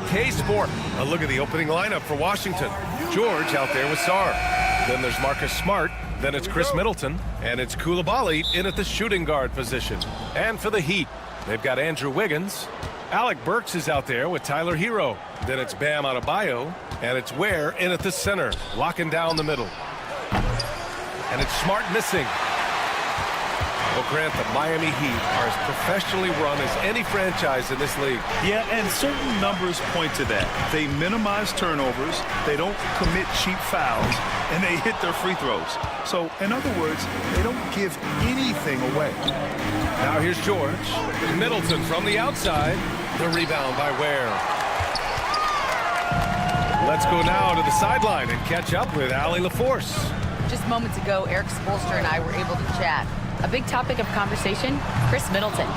okay sport. A look at the opening lineup for Washington. George out there with Sarr. Then there's Marcus Smart. Then it's Chris Middleton. And it's Coulibaly in at the shooting guard position. And for the Heat, they've got Andrew Wiggins. Alec Burks is out there with Tyler Hero. Then it's Bam Adebayo. And it's Ware in at the center, locking down the middle. And it's Smart missing. Well, Grant, the Miami Heat are as professionally run as any franchise in this league. Yeah, and certain numbers point to that. They minimize turnovers, they don't commit cheap fouls, and they hit their free throws. So, in other words, they don't give anything away. Now here's George. Middleton from the outside. The rebound by Ware. Let's go now to the sideline and catch up with Allie LaForce. Just moments ago, Eric Spoelstra and I were able to chat. A big topic of conversation, Chris Middleton.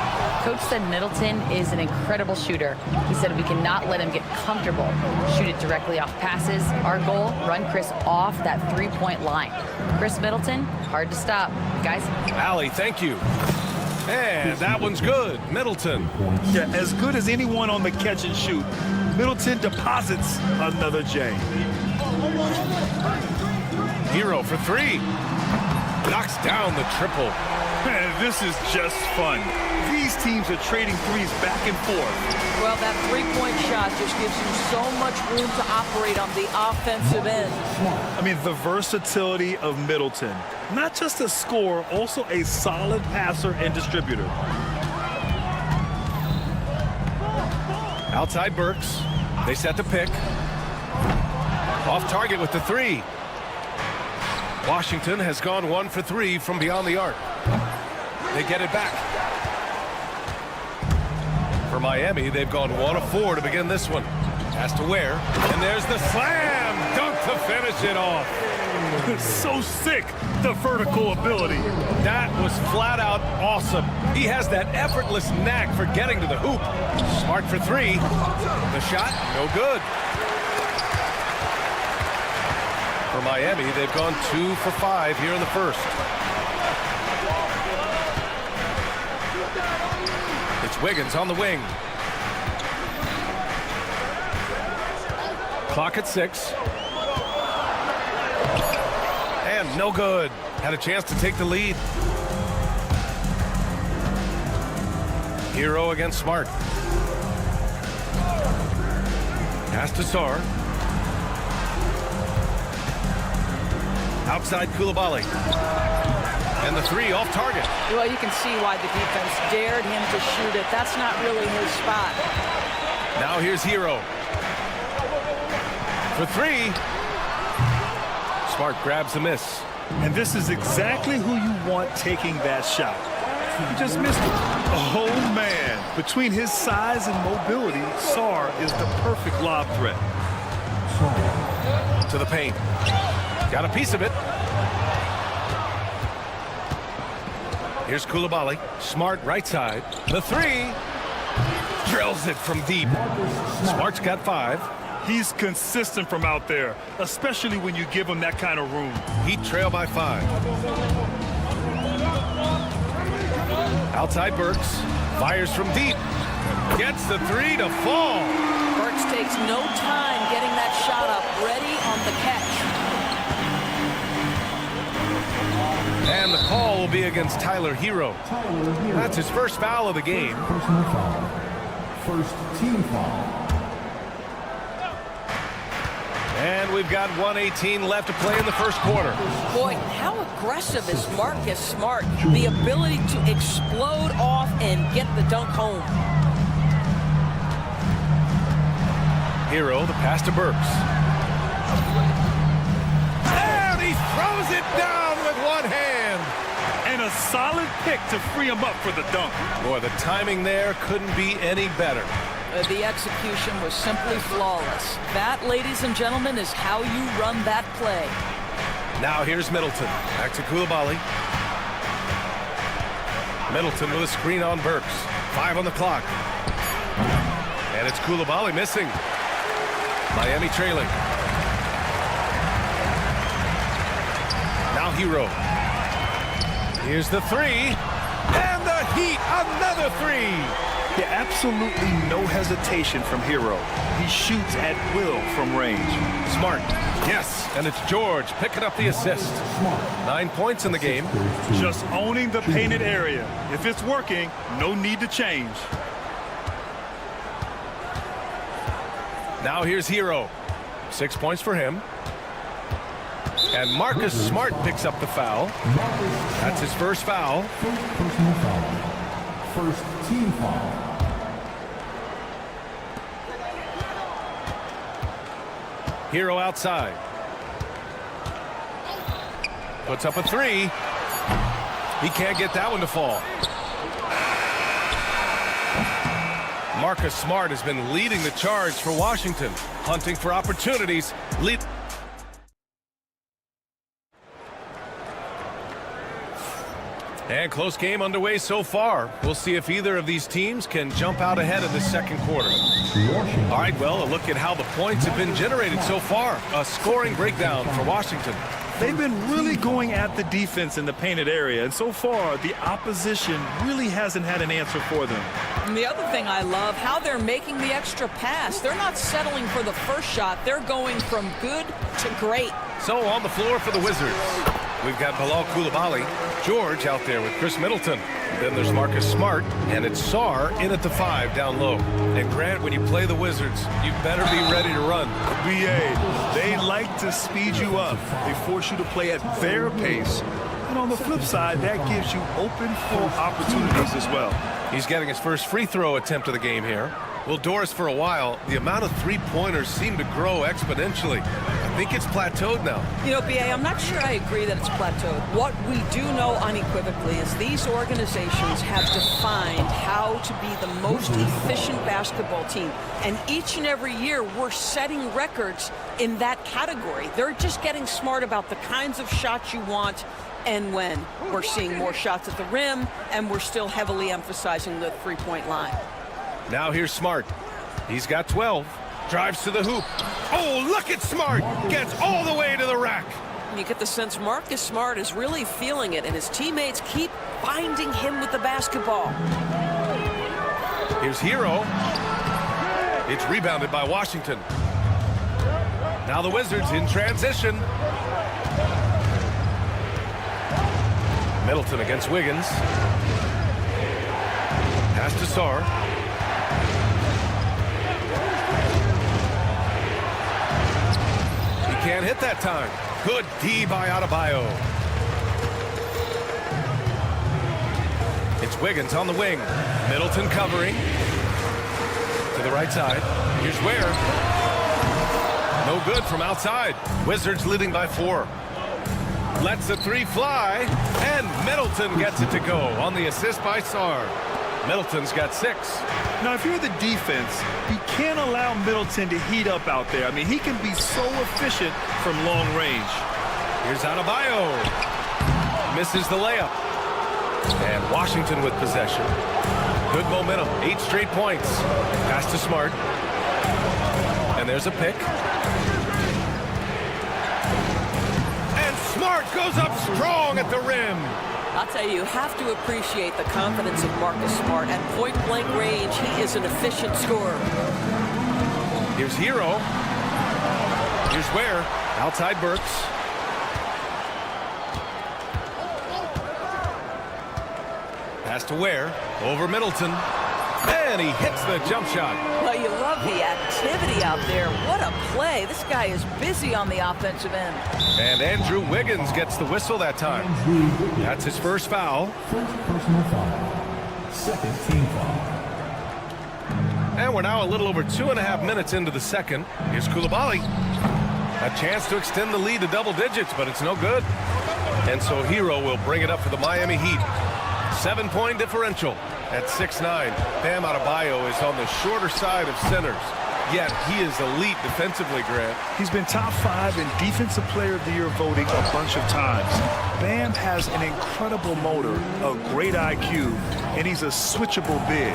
Coach said Middleton is an incredible shooter. He said we cannot let him get comfortable. Shoot it directly off passes. Our goal, run Chris off that three-point line. Chris Middleton, hard to stop. Guys. Allie, thank you. And that one's good. Middleton. Yeah, as good as anyone on the catch and shoot. Middleton deposits another J. Hero for three. Knocks down the triple. Man, this is just fun. These teams are trading threes back and forth. Well, that three-point shot just gives you so much room to operate on the offensive end. I mean, the versatility of Middleton. Not just a scorer, also a solid passer and distributor. Outside Burks. They set the pick. Off target with the three. Washington has gone 1 for 3 from beyond the arc. They get it back. For Miami, they've gone 1 of 4 to begin this one. Has to Ware. And there's the slam dunk to finish it off. So sick, the vertical ability. That was flat out awesome. He has that effortless knack for getting to the hoop. Smart for 3. The shot, no good. For Miami, they've gone 2 for 5 here in the first. It's Wiggins on the wing. Clock at 6. And no good. Had a chance to take the lead. Hero against Smart. Pass to Sarr. Outside Coulibaly. And the 3 off target. Well, you can see why the defense dared him to shoot it. That's not really his spot. Now here's Hero. For 3. Smart grabs the miss. And this is exactly who you want taking that shot. He just missed it. Oh, man. Between his size and mobility, Sarr is the perfect lob threat. To the paint. Got a piece of it. Here's Coulibaly. Smart right side. The 3. Drills it from deep. Smart's got 5. He's consistent from out there, especially when you give him that kind of room. Heat trail by 5. Outside Burks. Fires from deep. Gets the 3 to fall. Burks takes no time getting that shot up, ready on the catch. And the call will be against Tyler Hero. That's his first foul of the game. Personal foul. First team foul. And we've got 1:18 left to play in the first quarter. Boy, how aggressive is Marcus Smart? The ability to explode off and get the dunk home. Hero, the pass to Burks. And he throws it down with one hand. And a solid pick to free him up for the dunk. Boy, the timing there couldn't be any better. The execution was simply flawless. That, ladies and gentlemen, is how you run that play. Now here's Middleton. Back to Coulibaly. Middleton with a screen on Burks. 5 on the clock. And it's Coulibaly missing. Miami trailing. Now Hero. Here's the 3. And the Heat, another 3. Yeah, absolutely no hesitation from Hero. He shoots at will from range. Smart. Yes, and it's George picking up the assist. 9 points in the game. Just owning the painted area. If it's working, no need to change. Now here's Hero. 6 points for him. And Marcus Smart picks up the foul. That's his first foul. First personal foul. First team foul. Hero outside. Puts up a three. He can't get that one to fall. Marcus Smart has been leading the charge for Washington, hunting for opportunities. And close game underway so far. We'll see if either of these teams can jump out ahead of the second quarter. All right, well, a look at how the points have been generated so far. A scoring breakdown for Washington. They've been really going at the defense in the painted area, and so far, the opposition really hasn't had an answer for them. And the other thing I love, how they're making the extra pass. They're not settling for the first shot. They're going from good to great. So on the floor for the Wizards, we've got Bilal Coulibaly, George out there with Chris Middleton. Then there's Marcus Smart, and it's Sarr in at the 5 down low. And Grant, when you play the Wizards, you better be ready to run. BA, they like to speed you up. They force you to play at their pace. And on the flip side, that gives you open floor opportunities as well. He's getting his first free throw attempt of the game here. Well, Doris, for a while, the amount of three-pointers seemed to grow exponentially. I think it's plateaued now. You know, BA, I'm not sure I agree that it's plateaued. What we do know unequivocally is these organizations have defined how to be the most efficient basketball team. And each and every year, we're setting records in that category. They're just getting smart about the kinds of shots you want and when. We're seeing more shots at the rim, and we're still heavily emphasizing the three-point line. Now here's Smart. He's got 12. Drives to the hoop. Oh, look at Smart. Gets all the way to the rack. You get the sense Marcus Smart is really feeling it, and his teammates keep finding him with the basketball. Here's Hero. It's rebounded by Washington. Now the Wizards in transition. Middleton against Wiggins. Pass to Sarr. Can't hit that time. Good D by Adebayo. It's Wiggins on the wing. Middleton covering. To the right side. Here's Ware. No good from outside. Wizards leading by 4. Lets the three fly. And Middleton gets it to go on the assist by Sarr. Middleton's got 6. Now, if you're the defense, you can't allow Middleton to heat up out there. I mean, he can be so efficient from long range. Here's Adebayo. Misses the layup. And Washington with possession. Good momentum. 8 straight points. Pass to Smart. And there's a pick. And Smart goes up strong at the rim. I'll tell you have to appreciate the confidence of Marcus Smart. At point-blank range, he is an efficient scorer. Here's Hero. Here's Ware. Outside Burks. Pass to Ware. Over Middleton. And he hits the jump shot. Well, you love the activity out there. What a play. This guy is busy on the offensive end. And Andrew Wiggins gets the whistle that time. That's his first foul. First personal foul. Second team foul. And we're now a little over 2.5 minutes into the second. Here's Coulibaly. A chance to extend the lead to double digits, but it's no good. And so Hero will bring it up for the Miami Heat. 7-point differential at 6'9". Bam Adebayo is on the shorter side of centers. Yet he is elite defensively, Grant. He's been top 5 in Defensive Player of the Year voting a bunch of times. Bam has an incredible motor, a great IQ, and he's a switchable big.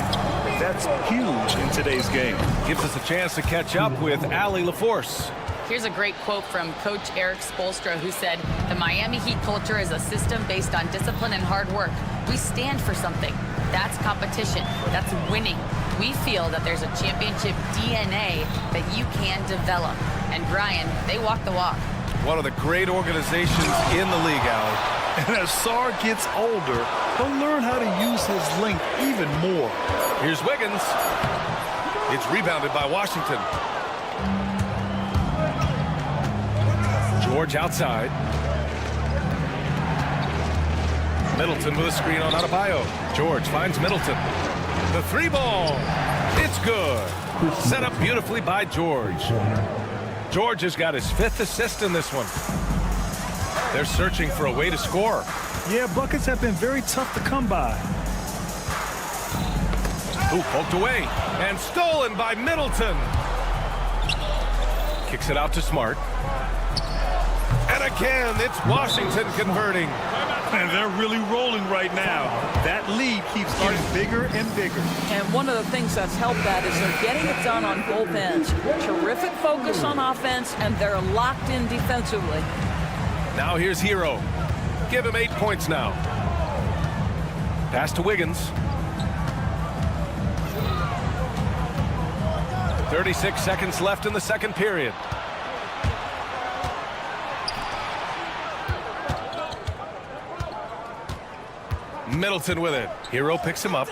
That's huge in today's game. Gives us a chance to catch up with Allie LaForce. Here's a great quote from Coach Eric Spoelstra, who said, "The Miami Heat culture is a system based on discipline and hard work. We stand for something. That's competition. That's winning. We feel that there's a championship DNA that you can develop. And Brian, they walk the walk. One of the great organizations in the league, Al. And as Sarr gets older, he'll learn how to use his length even more. Here's Wiggins. It's rebounded by Washington. George outside. Middleton with a screen on Adebayo. George finds Middleton. The three ball. It's good. Set up beautifully by George. George has got his 5th assist in this one. They're searching for a way to score. Yeah, buckets have been very tough to come by. Ooh, poked away and stolen by Middleton. Kicks it out to Smart. And again, it's Washington converting. And they're really rolling right now. That lead keeps getting bigger and bigger. And one of the things that's helped that is they're getting it done on both ends. Terrific focus on offense, and they're locked in defensively. Now here's Hero. Give him 8 points now. Pass to Wiggins. 36 seconds left in the second period. Middleton with it. Hero picks him up.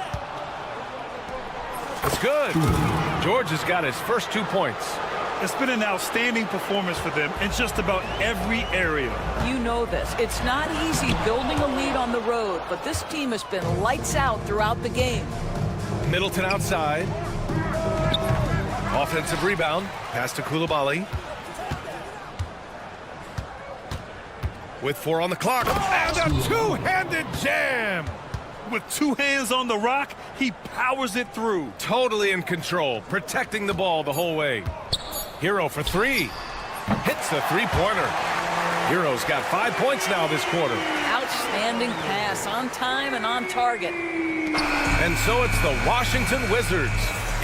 It's good. George has got his first 2 points. It's been an outstanding performance for them in just about every area. You know this. It's not easy building a lead on the road, but this team has been lights out throughout the game. Middleton outside. Offensive rebound. Pass to Koulibaly. With 4 on the clock. And a two-handed jam. With 2 hands on the rock, he powers it through. Totally in control, protecting the ball the whole way. Hero for 3. Hits the three-pointer. Hero's got 5 points now this quarter. Outstanding pass, on time and on target. And so it's the Washington Wizards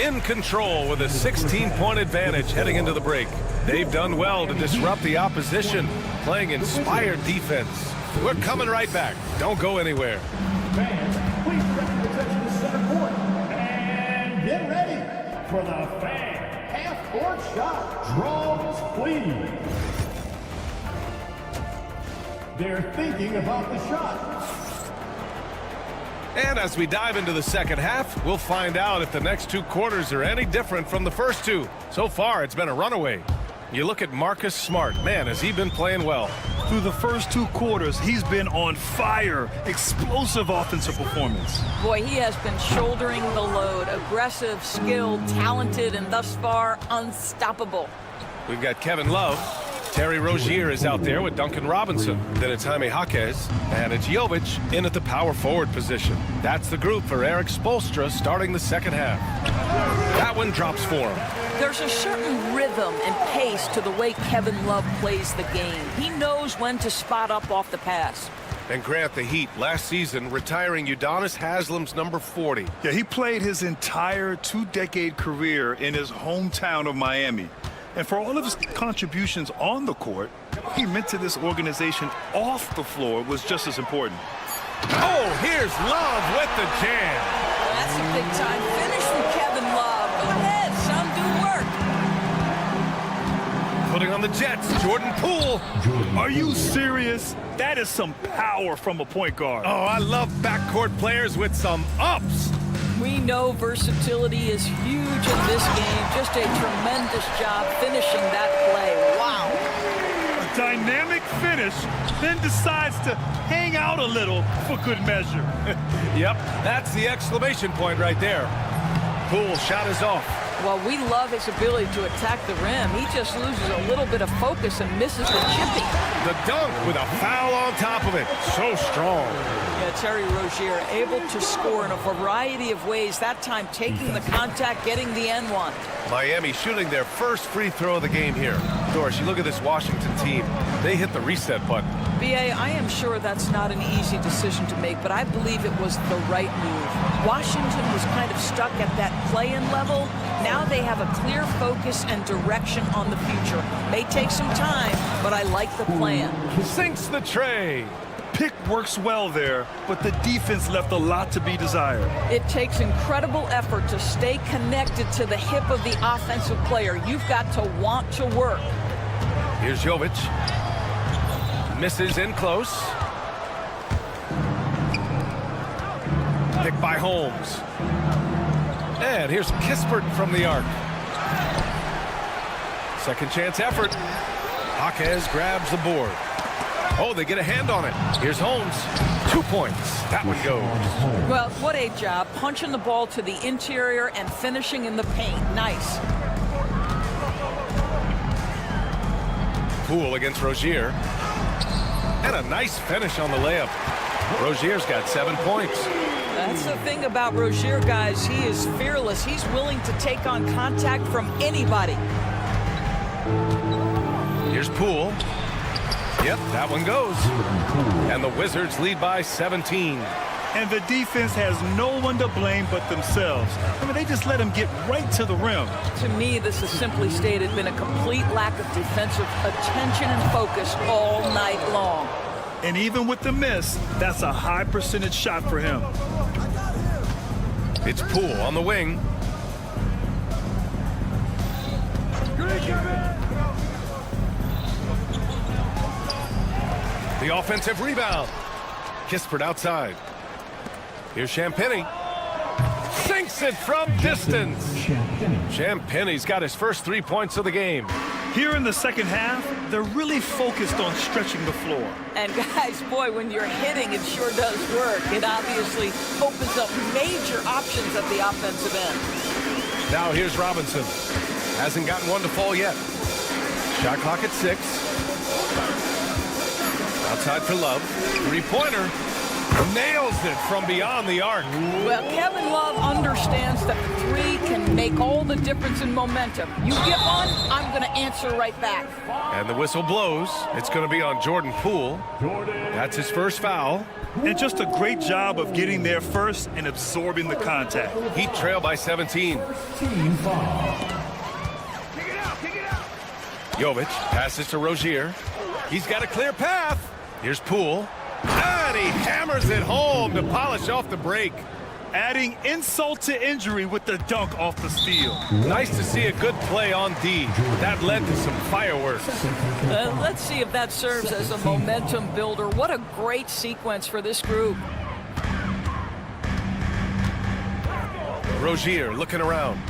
in control with a 16-point advantage heading into the break. They've done well to disrupt the opposition, playing inspired defense. We're coming right back. Don't go anywhere. Fans, please direct your attention to center court. And get ready for the fan half-court shot. Draws, please. They're thinking about the shot. And as we dive into the second half, we'll find out if the next 2 quarters are any different from the first 2. So far, it's been a runaway. You look at Marcus Smart. Man, has he been playing well. Through the first 2 quarters, he's been on fire. Explosive offensive performance. Boy, he has been shouldering the load. Aggressive, skilled, talented, and thus far, unstoppable. We've got Kevin Love. Terry Rozier is out there with Duncan Robinson. Then it's Jaime Jaquez. And it's Jovic in at the power forward position. That's the group for Eric Spoelstra starting the second half. That one drops for him. There's a certain rhythm and pace to the way Kevin Love plays the game. He knows when to spot up off the pass. And Grant, the Heat last season retiring Udonis Haslam's number 40. Yeah, he played his entire 2-decade career in his hometown of Miami. And for all of his contributions on the court, what he meant to this organization off the floor was just as important. Oh, here's Love with the jam. That's a big-time finish from Kevin Love. Go ahead, son, do work. Putting on the Jets, Jordan Poole. Are you serious? That is some power from a point guard. Oh, I love backcourt players with some ups. We know versatility is huge in this game. Just a tremendous job finishing that play. Wow. A dynamic finish, then decides to hang out a little for good measure. Yep, that's the exclamation point right there. Poole shot is off. Well, we love his ability to attack the rim. He just loses a little bit of focus and misses the chipping. The dunk with a foul on top of it. So strong. Yeah, Terry Rozier able to score in a variety of ways. That time taking the contact, getting the N1. Miami shooting their first free throw of the game here. Doris, you look at this Washington team. They hit the reset button. B.A., I am sure that's not an easy decision to make, but I believe it was the right move. Washington was kind of stuck at that play-in level. Now they have a clear focus and direction on the future. May take some time, but I like the plan. Sinks the tray. pick works well there, but the defense left a lot to be desired. It takes incredible effort to stay connected to the hip of the offensive player. You've got to want to work. Here's Jovic. Misses in close. Pick by Holmes. And here's Kispert from the arc. Second chance effort. Jaquez grabs the board. Oh, they get a hand on it. Here's Holmes. 2 points. That one goes. Well, what a job. Punching the ball to the interior and finishing in the paint. Nice. Poole against Rozier. And a nice finish on the layup. Rozier's got 7 points. That's the thing about Rozier, guys. He is fearless. He's willing to take on contact from anybody. Here's Poole. Yep, that one goes. And the Wizards lead by 17. And the defense has no one to blame but themselves. I mean, they just let him get right to the rim. To me, this has simply stated been a complete lack of defensive attention and focus all night long. And even with the miss, that's a high percentage shot for him. It's Poole on the wing. The offensive rebound. Kispert outside. Here's Champagny. Sinks it from distance. Champagny's got his first 3 points of the game. Here in the second half, they're really focused on stretching the floor. And guys, boy, when you're hitting, it sure does work. It obviously opens up major options at the offensive end. Now here's Robinson. Hasn't gotten one to fall yet. Shot clock at 6. Outside for Love. Three-pointer. Nails it from beyond the arc. Well, Kevin Love understands that the three can make all the difference in momentum. You get one, I'm going to answer right back. And the whistle blows. It's going to be on Jordan Poole. That's his first foul. And just a great job of getting there first and absorbing the contact. Heat trail by 17. Jovic passes to Rozier. He's got a clear path. Here's Poole. And he hammers it home to polish off the break. Adding insult to injury with the dunk off the steal. Nice to see a good play on D. That led to some fireworks. Let's see if that serves as a momentum builder. What a great sequence for this group. Rozier looking around.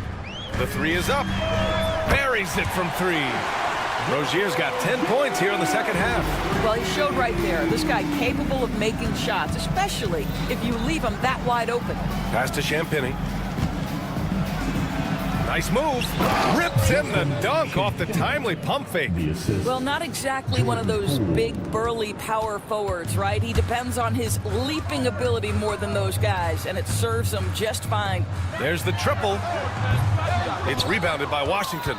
The three is up. Buries it from 3. Rozier's got 10 points here in the second half. Well, he showed right there. This guy capable of making shots, especially if you leave him that wide open. Pass to Champagny. Nice move. Rips in the dunk off the timely pump fake. Well, not exactly one of those big, burly power forwards, right? He depends on his leaping ability more than those guys, and it serves him just fine. There's the triple. It's rebounded by Washington.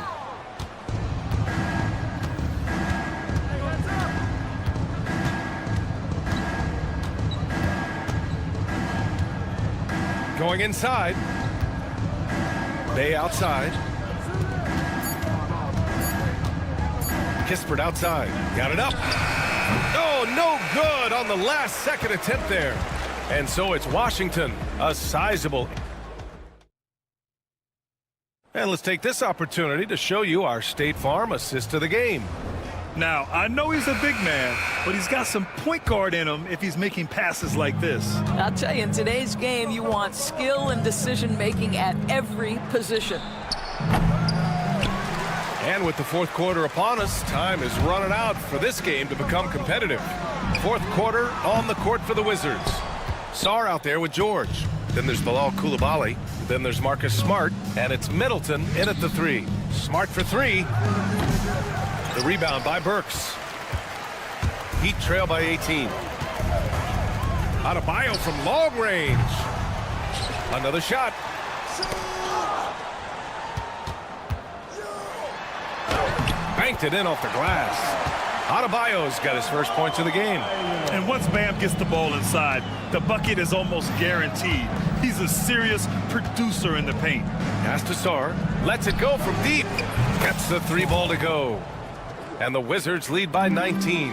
Going inside. Bay outside. Kispert outside. Got it up. Oh, no good on the last second attempt there. And so it's Washington, a sizable. And let's take this opportunity to show you our State Farm assist of the game. Now, I know he's a big man, but he's got some point guard in him if he's making passes like this. I'll tell you, in today's game, you want skill and decision-making at every position. And with the fourth quarter upon us, time is running out for this game to become competitive. Fourth quarter on the court for the Wizards. Sarr out there with George. Then there's Bilal Coulibaly. Then there's Marcus Smart. And it's Middleton in at the 3. Smart for 3. The rebound by Burks. Heat trail by 18. Adebayo from long range. Another shot. Banked it in off the glass. Adebayo's got his first points of the game. And once Bam gets the ball inside, the bucket is almost guaranteed. He's a serious producer in the paint. Pass to Sarr. Lets it go from deep. Gets the 3 ball to go. And the Wizards lead by 19.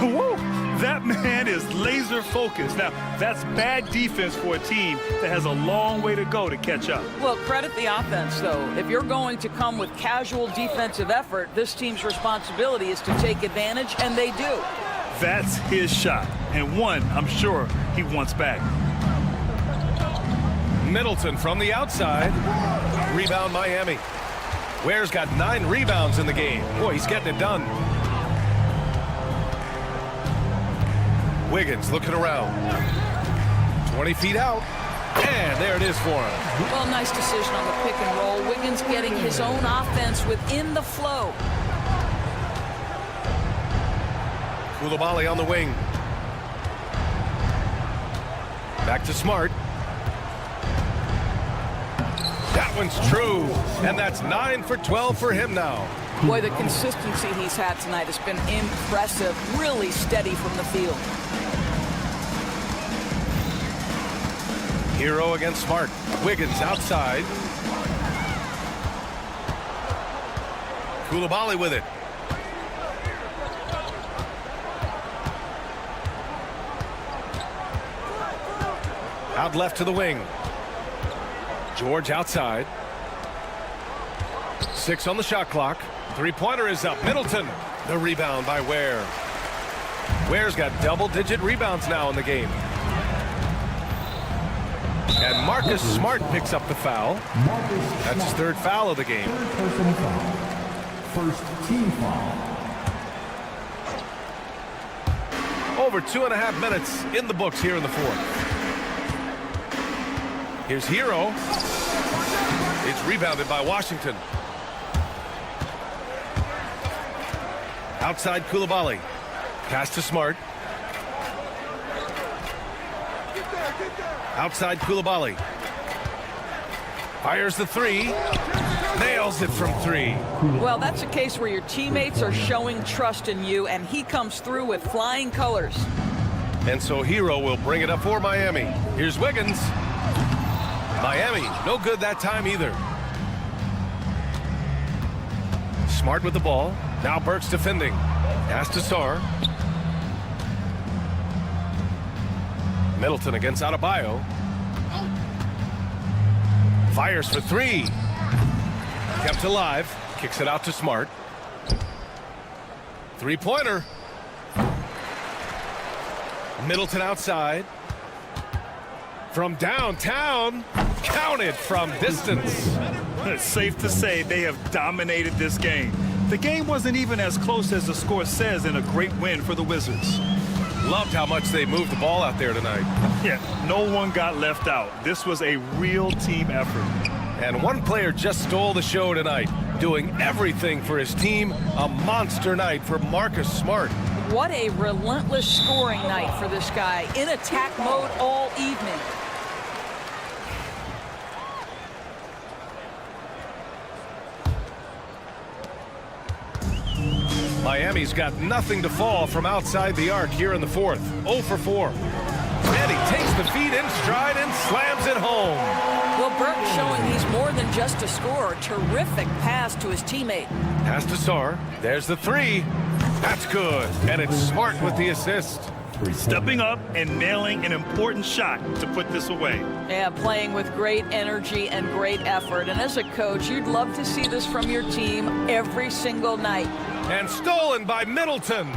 Woo! That man is laser focused. Now, that's bad defense for a team that has a long way to go to catch up. Well, credit the offense, though. If you're going to come with casual defensive effort, this team's responsibility is to take advantage, and they do. That's his shot, and one I'm sure he wants back. Middleton from the outside. Rebound Miami. Ware's got 9 rebounds in the game. Boy, he's getting it done. Wiggins looking around. 20 feet out. And there it is for him. Well, nice decision on the pick and roll. Wiggins getting his own offense within the flow. Koulibaly on the wing. Back to Smart. That one's true. And that's 9 for 12 for him now. Boy, the consistency he's had tonight has been impressive. Really steady from the field. Hero against Smart. Wiggins outside. Koulibaly with it. Out left to the wing. George outside. 6 on the shot clock. Three-pointer is up. Middleton. The rebound by Ware. Ware's got double-digit rebounds now in the game. And Marcus Smart picks up the foul. That's his 3rd foul of the game. Personal foul. First team foul. Over 2.5 minutes in the books here in the 4th. Here's Hero. It's rebounded by Washington. Outside Koulibaly. Pass to Smart. Outside Koulibaly. Fires the 3. Nails it from 3. Well, that's a case where your teammates are showing trust in you, and he comes through with flying colors. And so Hero will bring it up for Miami. Here's Wiggins. Miami, no good that time either. Smart with the ball. Now Burks defending. Pass to Sarr. Middleton against Adebayo. Fires for 3. Kept alive. Kicks it out to Smart. Three-pointer. Middleton outside. From downtown. Counted from distance. It's safe to say they have dominated this game. The game wasn't even as close as the score says in a great win for the Wizards. Loved how much they moved the ball out there tonight. Yeah, no one got left out. This was a real team effort. And one player just stole the show tonight, doing everything for his team. A monster night for Marcus Smart. What a relentless scoring night for this guy. In attack mode all evening. Miami's got nothing to fall from outside the arc here in the 4th. 0 for 4. And he takes the feed in stride and slams it home. Well, Burke showing he's more than just a scorer. Terrific pass to his teammate. Pass to Sarr. There's the 3. That's good. And it's Smart with the assist. Stepping up and nailing an important shot to put this away. Yeah, playing with great energy and great effort. And as a coach, you'd love to see this from your team every single night. And stolen by Middleton.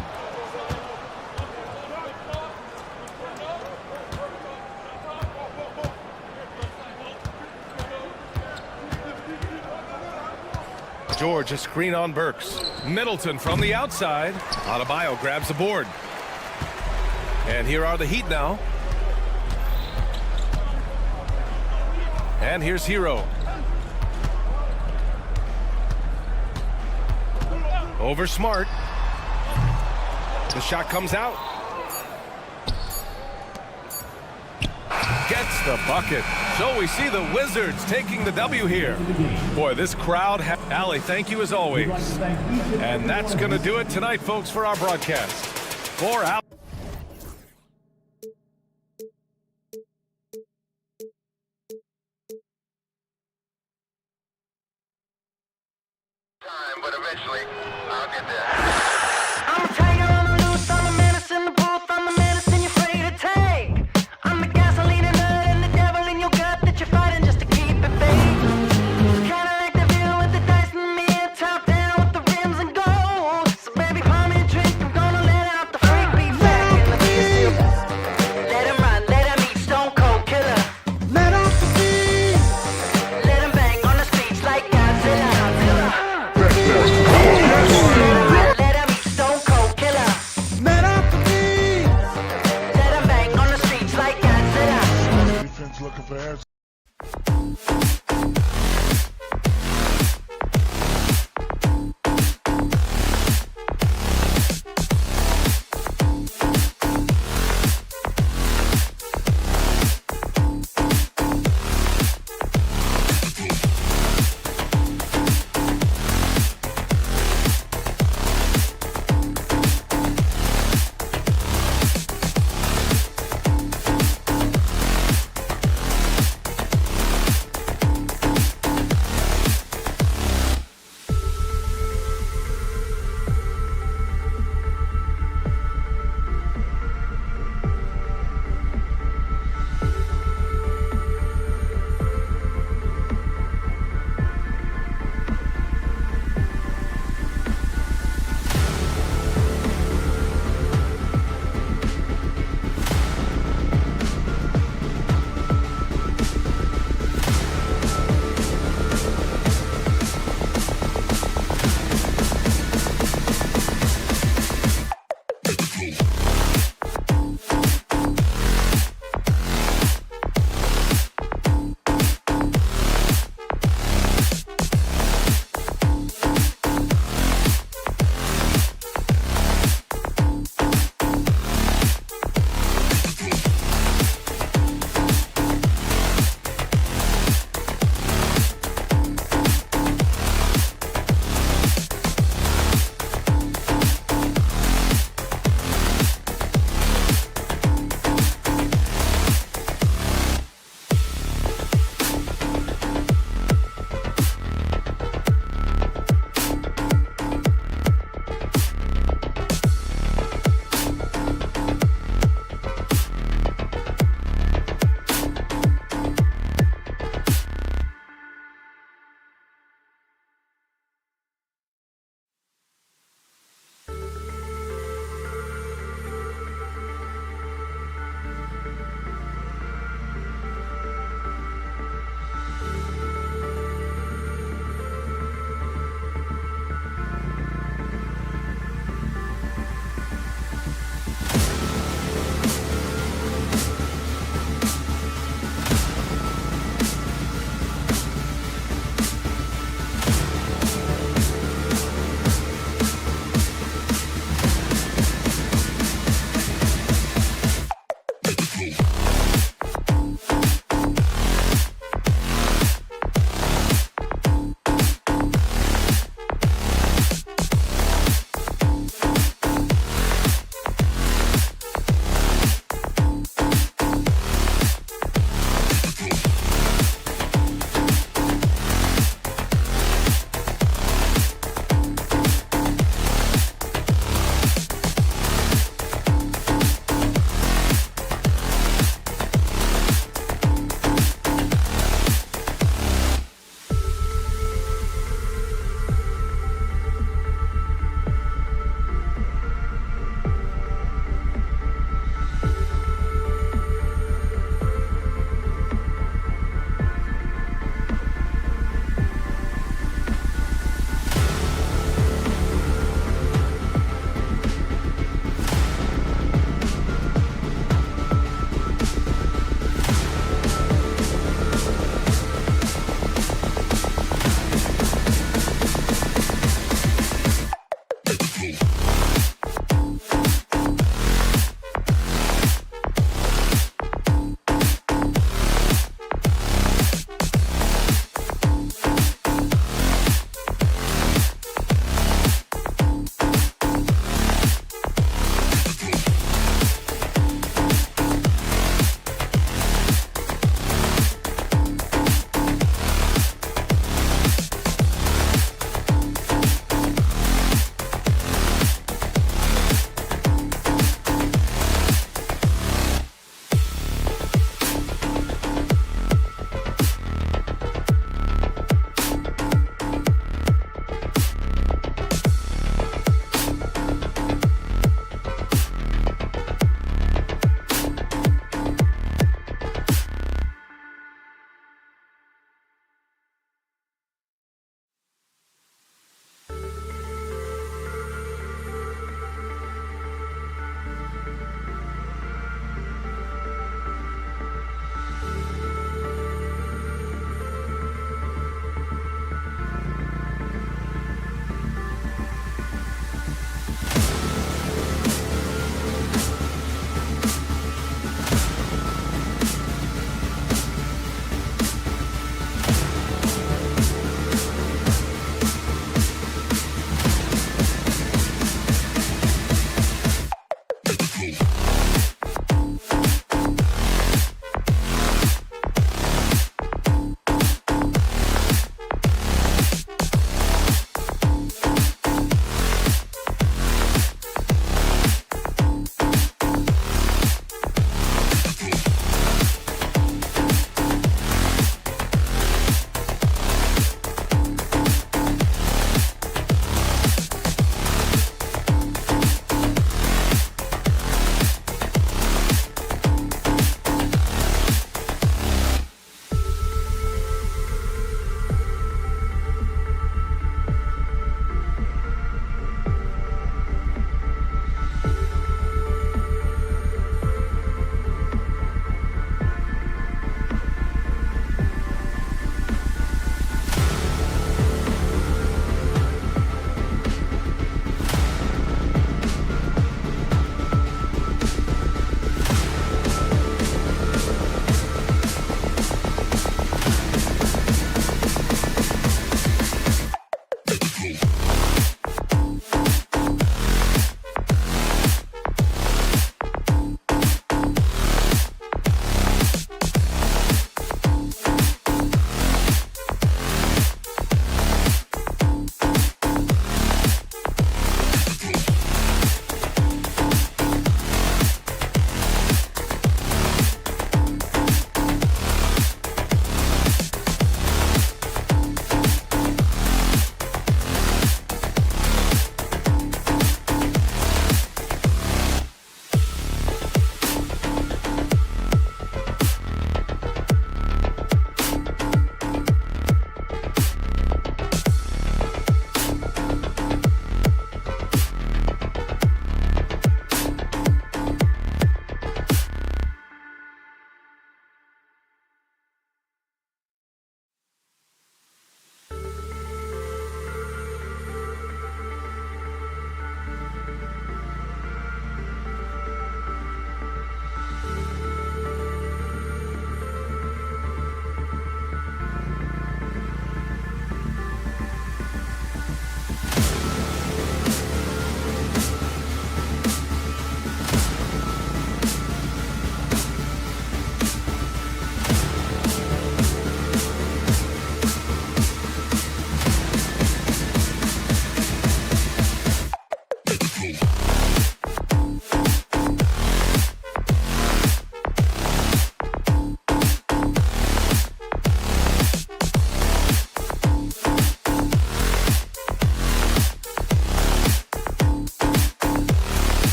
George, a screen on Burks. Middleton from the outside. Adebayo grabs the board. And here are the Heat now. And here's Hero. Over Smart. The shot comes out. Gets the bucket. So we see the Wizards taking the W here. Boy, this crowd. Allie, thank you as always. And that's going to do it tonight, folks, for our broadcast. For Allie. But eventually, I'll get there. I'm a tiger on the loose, I'm a menace in the booth. fans.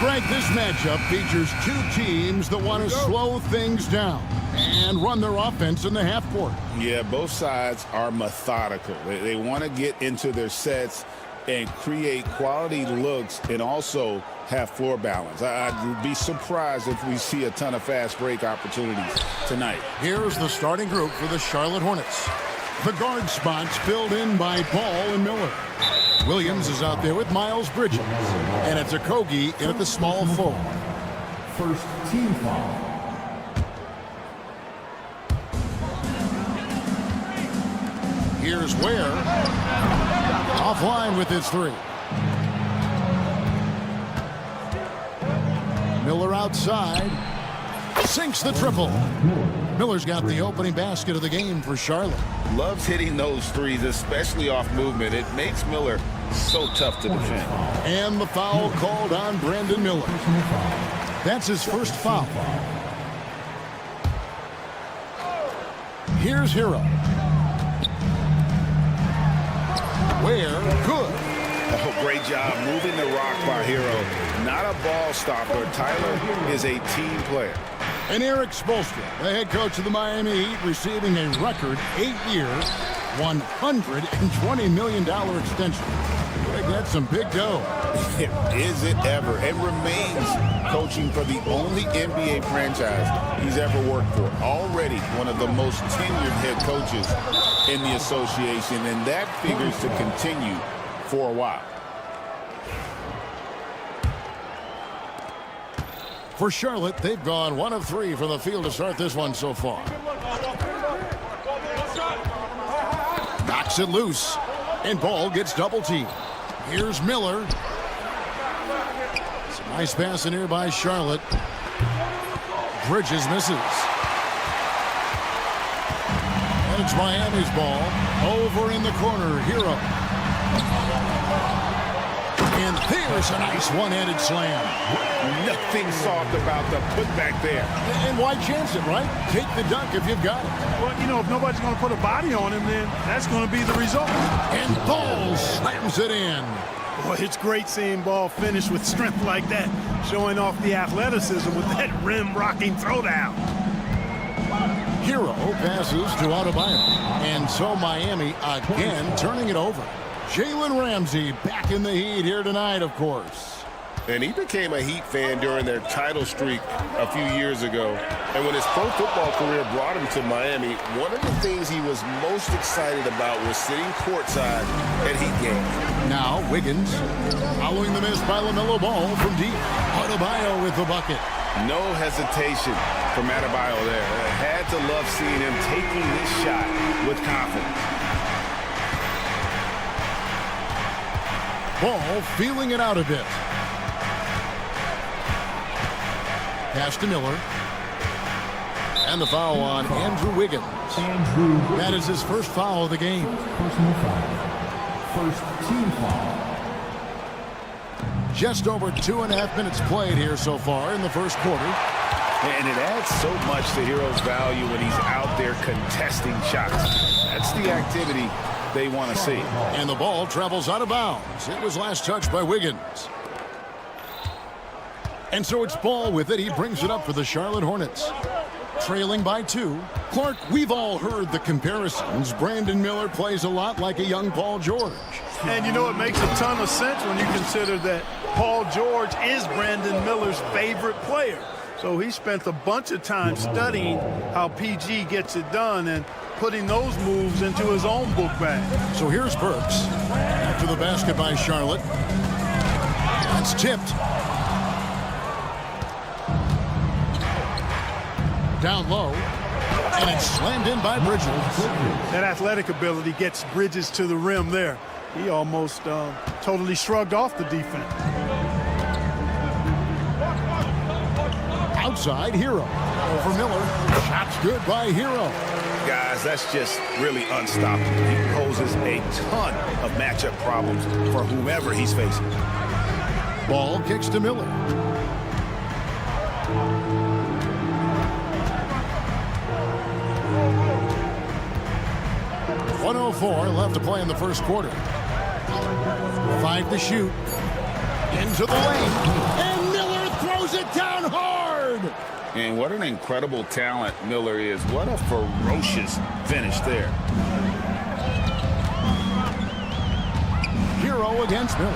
Greg, this matchup features two teams that want to slow things down and run their offense in the half court. Yeah, both sides are methodical. They want to get into their sets and create quality looks and also have floor balance. I'd be surprised if we see a ton of fast break opportunities tonight. Here's the starting group for the Charlotte Hornets. The guard spots filled in by Ball and Miller. Williams is out there with Miles Bridges. And it's Okogie in at the small forward. First team foul. Here's Ware. Offline with his three. Miller outside. Sinks the triple. Miller's got the opening basket of the game for Charlotte. Loves hitting those threes, especially off movement. It makes Miller so tough to defend. And the foul called on Brandon Miller. That's his first foul. Here's Hero. Ware, good. Oh, great job moving the rock by Hero. Not a ball stopper. Tyler is a team player. And Eric Spoelstra, the head coach of the Miami Heat, receiving a record 8-year, $120 million extension. Greg, that's some big dough. Is it ever? And remains coaching for the only NBA franchise he's ever worked for. Already one of the most tenured head coaches in the association, and that figures to continue for a while. For Charlotte, they've gone 1 of 3 from the field to start this one so far. Knocks it loose, and Ball gets double teamed. Here's Miller. It's a nice pass in here by Charlotte. Bridges misses. And it's Miami's ball. Over in the corner, Hero. And there's a nice one-handed slam. Nothing soft about the putback there. And why chance it, right? Take the dunk if you've got it. Well, you know, if nobody's going to put a body on him, then that's going to be the result. And Ball slams it in. Boy, it's great seeing Ball finish with strength like that, showing off the athleticism with that rim-rocking throwdown. Hero passes to Adebayo. And so Miami again turning it over. Jalen Ramsey back in the Heat here tonight, of course. And he became a Heat fan during their title streak a few years ago. And when his pro football career brought him to Miami, one of the things he was most excited about was sitting courtside at Heat games. Now Wiggins following the miss by LaMelo Ball from deep. Adebayo with the bucket. No hesitation from Adebayo there. I had to love seeing him taking this shot with confidence. Ball feeling it out a bit. Pass to Miller. And the foul on Andrew Wiggins. That is his first foul of the game. Personal foul. First team foul. Just over 2.5 minutes played here so far in the first quarter. And it adds so much to Hero's value when he's out there contesting shots. That's the activity they want to see. And the ball travels out of bounds. It was last touched by Wiggins. And so it's Ball with it. He brings it up for the Charlotte Hornets. Trailing by 2. Clark, we've all heard the comparisons. Brandon Miller plays a lot like a young Paul George. And you know, it makes a ton of sense when you consider that Paul George is Brandon Miller's favorite player. So he spent a bunch of time studying how PG gets it done and putting those moves into his own book bag. So here's Burks. After the basket by Charlotte. That's tipped. Down low. And it's slammed in by Bridges. That athletic ability gets Bridges to the rim there. He almost totally shrugged off the defense. Outside, Hero. Over Miller. Shot's good by Hero. Guys, that's just really unstoppable. He poses a ton of matchup problems for whomever he's facing. Ball kicks to Miller. .104 left to play in the first quarter. 5 to shoot. Into the lane. And Miller Throws it down hard. And what an incredible talent Miller is. What a ferocious finish there. Hero against Miller.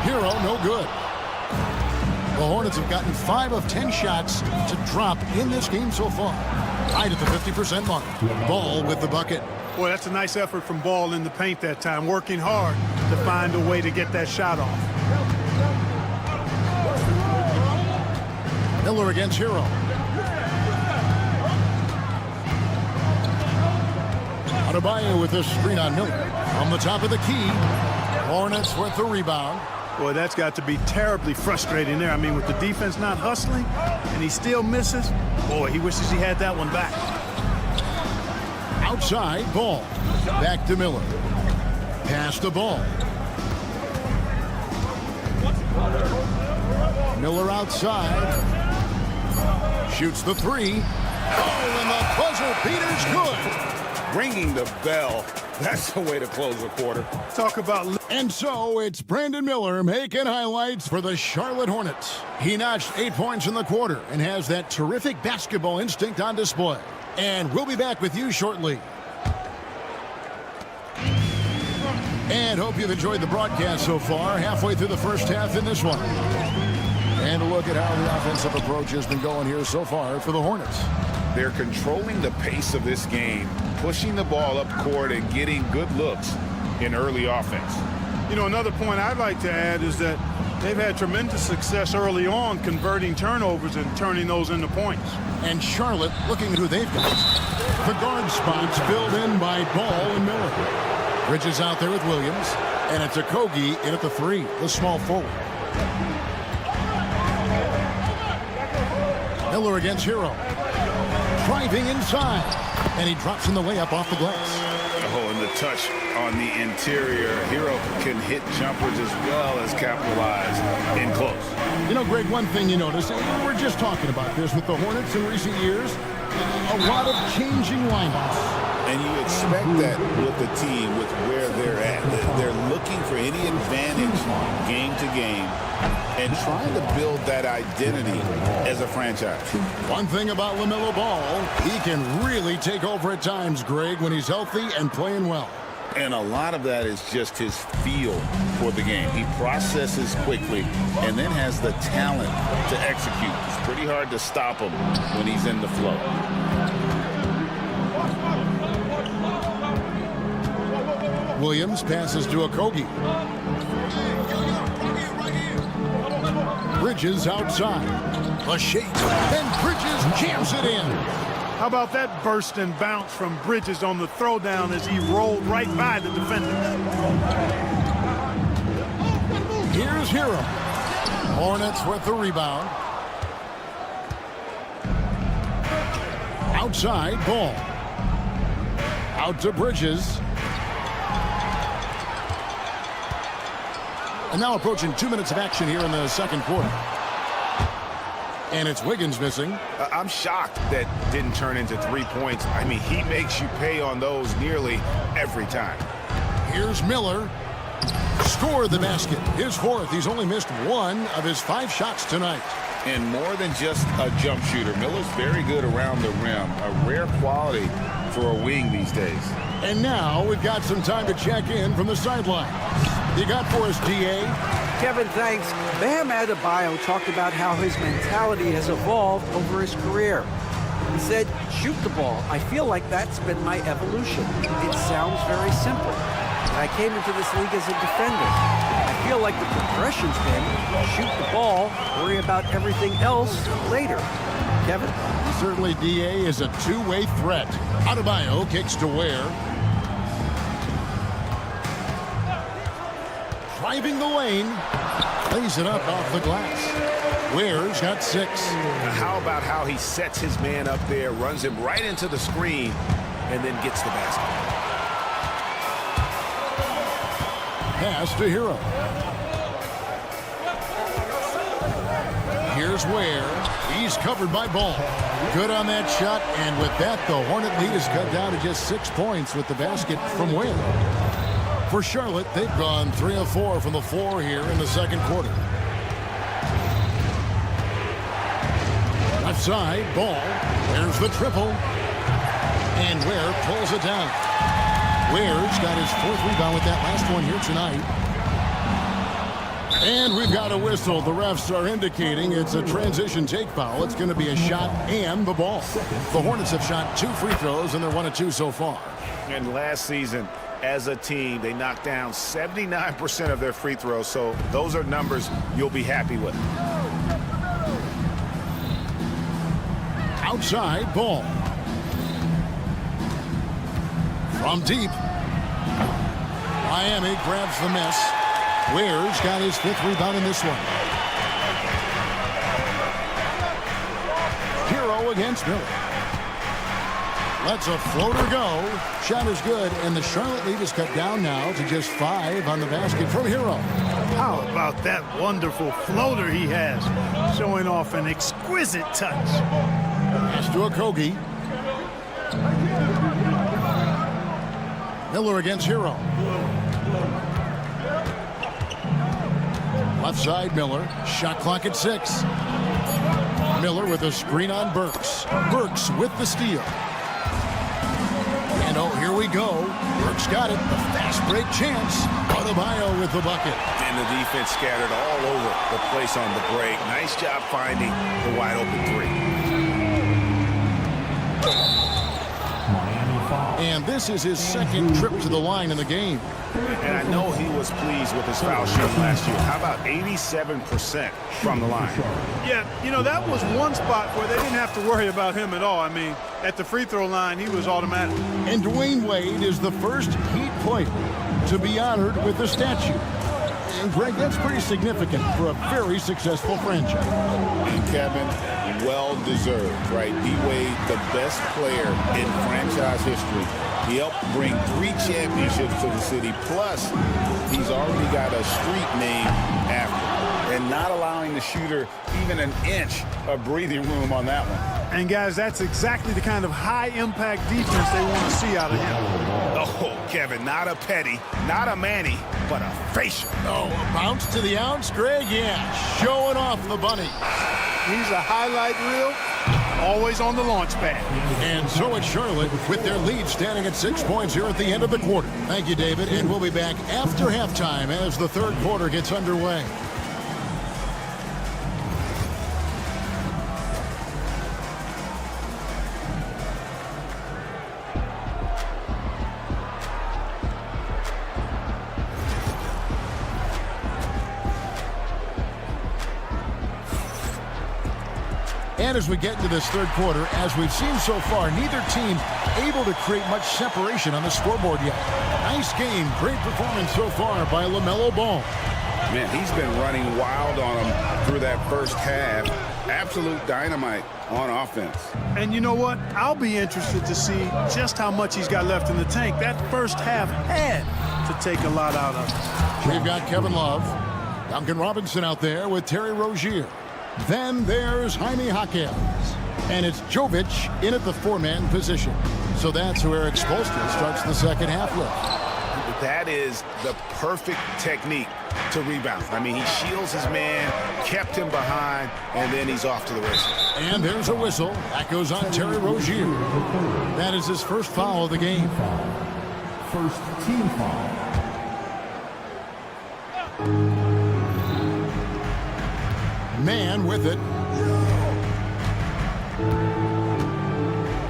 Hero, no good. The Hornets have gotten 5 of 10 shots to drop in this game so far. Tied at the 50% mark. Ball with the bucket. Boy, that's a nice effort from Ball in the paint that time, working hard to find a way to get that shot off. Miller against Hero. Adebayo with this screen on Miller. From the top of the key. Hornets with the rebound. Boy, that's got to be terribly frustrating there. I mean, with the defense not hustling and he still misses, boy, he wishes he had that one back. Outside, Ball. Back to Miller. Pass the Ball. Miller outside. Shoots the 3. Oh, and the buzzer beater's good. Ringing the bell. That's the way to close a quarter. Talk about... And so it's Brandon Miller making highlights for the Charlotte Hornets. He notched 8 points in the quarter and has that terrific basketball instinct on display. And we'll be back with you shortly. And hope you've enjoyed the broadcast so far, halfway through the first half in this one. And a look at how the offensive approach has been going here so far for the Hornets. They're controlling the pace of this game, pushing the ball up court and getting good looks in early offense. You know, another point I'd like to add is that they've had tremendous success early on converting turnovers and turning those into points. And Charlotte looking at who they've got. The guard spots filled in by Ball and Miller. Bridges out there with Williams. And it's Okogie in at the 3, the small forward. Miller against Hero. Driving inside. And he drops in the layup off the glass. Oh, and the touch on the interior. Hero can hit jumpers as well as capitalize in close. You know, Greg, one thing you notice, we're just talking about this with the Hornets in recent years, a lot of changing lineups. And you expect that with the team, with where they're at. They're looking for any advantage game to game and trying to build that identity as a franchise. One thing about LaMelo Ball, he can really take over at times, Greg, when he's healthy and playing well. And a lot of that is just his feel for the game. He processes quickly and then has the talent to execute. It's pretty hard to stop him when he's in the flow. Williams passes to Okogie. Bridges outside. A shake. And Bridges jams it in. How about that burst and bounce from Bridges on the throwdown as he rolled right by the defender? Here's Hero. Hornets with the rebound. Outside, Ball. Out to Bridges. And now approaching 2 minutes of action here in the second quarter. And it's Wiggins missing. I'm shocked that didn't turn into 3 points. I mean, he makes you pay on those nearly every time. Here's Miller. Scored the basket. His 4th. He's only missed 1 of his 5 shots tonight. And more than just a jump shooter, Miller's very good around the rim. A rare quality for a wing these days. And now we've got some time to check in from the sideline. You got for us, D.A.? Kevin, thanks. Bam Adebayo talked about how his mentality has evolved over his career. He said, shoot the ball. I feel like that's been my evolution. It sounds very simple. And I came into this league as a defender. I feel like the progression's been shoot the ball, worry about everything else later. Kevin? Certainly, D.A. is a two-way threat. Adebayo kicks to Ware. Driving the lane, lays it up off the glass. Ware's got 6. How about how he sets his man up there, runs him right into the screen, and then gets the basket. Pass to Hero. Here's Ware. He's covered by Ball. Good on that shot, and with that, the Hornet lead is cut down to just 6 points with the basket from Ware. For Charlotte, they've gone 3 of 4 from the floor here in the second quarter. Left side, Ball. There's the triple. And Ware pulls it down. Ware's got his 4th rebound with that last one here tonight. And we've got a whistle. The refs are indicating it's a transition take foul. It's going to be a shot and the ball. The Hornets have shot 2 free throws, and they're 1 of 2 so far. And last season, as a team, they knocked down 79% of their free throws, so those are numbers you'll be happy with. Outside, Ball. From deep. Miami grabs the miss. Ware's got his 5th rebound in this one. Hero against Miller. Lets a floater go. Shot is good, and the Charlotte lead is cut down now to just 5 on the basket from Hero. How about that wonderful floater he has, showing off an exquisite touch. Pass to Okogie. Miller against Hero. Left side, Miller. Shot clock at 6. Miller with a screen on Burks. Burks with the steal. And oh, here we go. Burks got it. A fast break chance. Adebayo with the bucket. And the defense scattered all over the place on the break. Nice job finding the wide open 3. And this is his 2nd trip to the line in the game. And I know he was pleased with his foul shooting last year. How about 87% from the line? Yeah, you know, that was one spot where they didn't have to worry about him at all. I mean, at the free throw line, he was automatic. And Dwayne Wade is the first Heat player to be honored with a statue. And Greg, that's pretty significant for a very successful franchise. And Kevin, well deserved, right? D-Wade, the best player in franchise history. He helped bring 3 championships to the city. Plus, he's already got a street named after him. And not allowing the shooter even an inch of breathing room on that one. And guys, that's exactly the kind of high-impact defense they want to see out of him. Oh, Kevin, not a petty, not a Manny, but a facial. Oh, a bounce to the ounce, Greg? Yeah, showing off the bunny. He's a highlight reel, always on the launch pad. And so it's Charlotte with their lead standing at 6 points here at the end of the quarter. Thank you, David, and we'll be back after halftime as the 3rd quarter gets underway. And as we get into this 3rd quarter, as we've seen so far, neither team able to create much separation on the scoreboard yet. Nice game, great performance so far by LaMelo Ball. Man, he's been running wild on him through that first half. Absolute dynamite on offense. And you know what? I'll be interested to see just how much he's got left in the tank. That first half had to take a lot out of him. We've got Kevin Love, Duncan Robinson out there with Terry Rozier. Then there's Jaime Jaquez. And it's Jovic in at the 4-man position. So that's where Eric Spoelstra starts the second half with. That is the perfect technique to rebound. I mean, he shields his man, kept him behind, and then he's off to the races. And there's a whistle. That goes on Terry Rozier. That is his first foul of the game. First team foul. Man with it.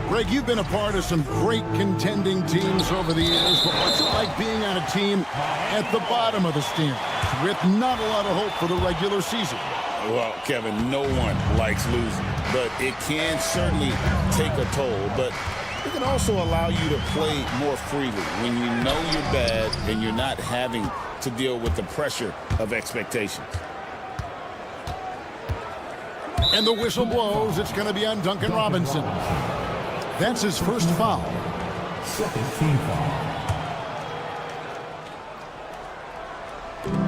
Greg, you've been a part of some great contending teams over the years, but what's it like being on a team at the bottom of the standings with not a lot of hope for the regular season? Well, Kevin, no one likes losing, but it can certainly take a toll. But it can also allow you to play more freely when you know you're bad and you're not having to deal with the pressure of expectations. And the whistle blows. It's going to be on Duncan Robinson. That's his first foul. Second team foul.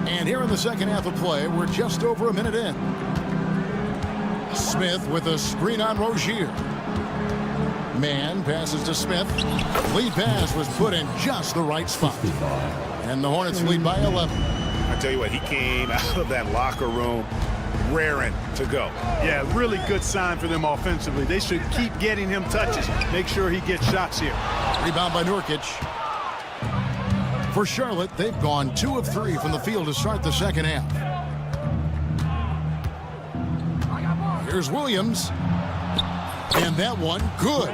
And here in the second half of play, we're just over a minute in. Smith with a screen on Rozier. Man passes to Smith. Lead pass was put in just the right spot. And the Hornets lead by 11. I tell you what, he came out of that locker room raring to go. Yeah, really good sign for them offensively. They should keep getting him touches. Make sure he gets shots here. Rebound by Nurkic. For Charlotte, they've gone 2 of 3 from the field to start the second half. Here's Williams. And that one, good.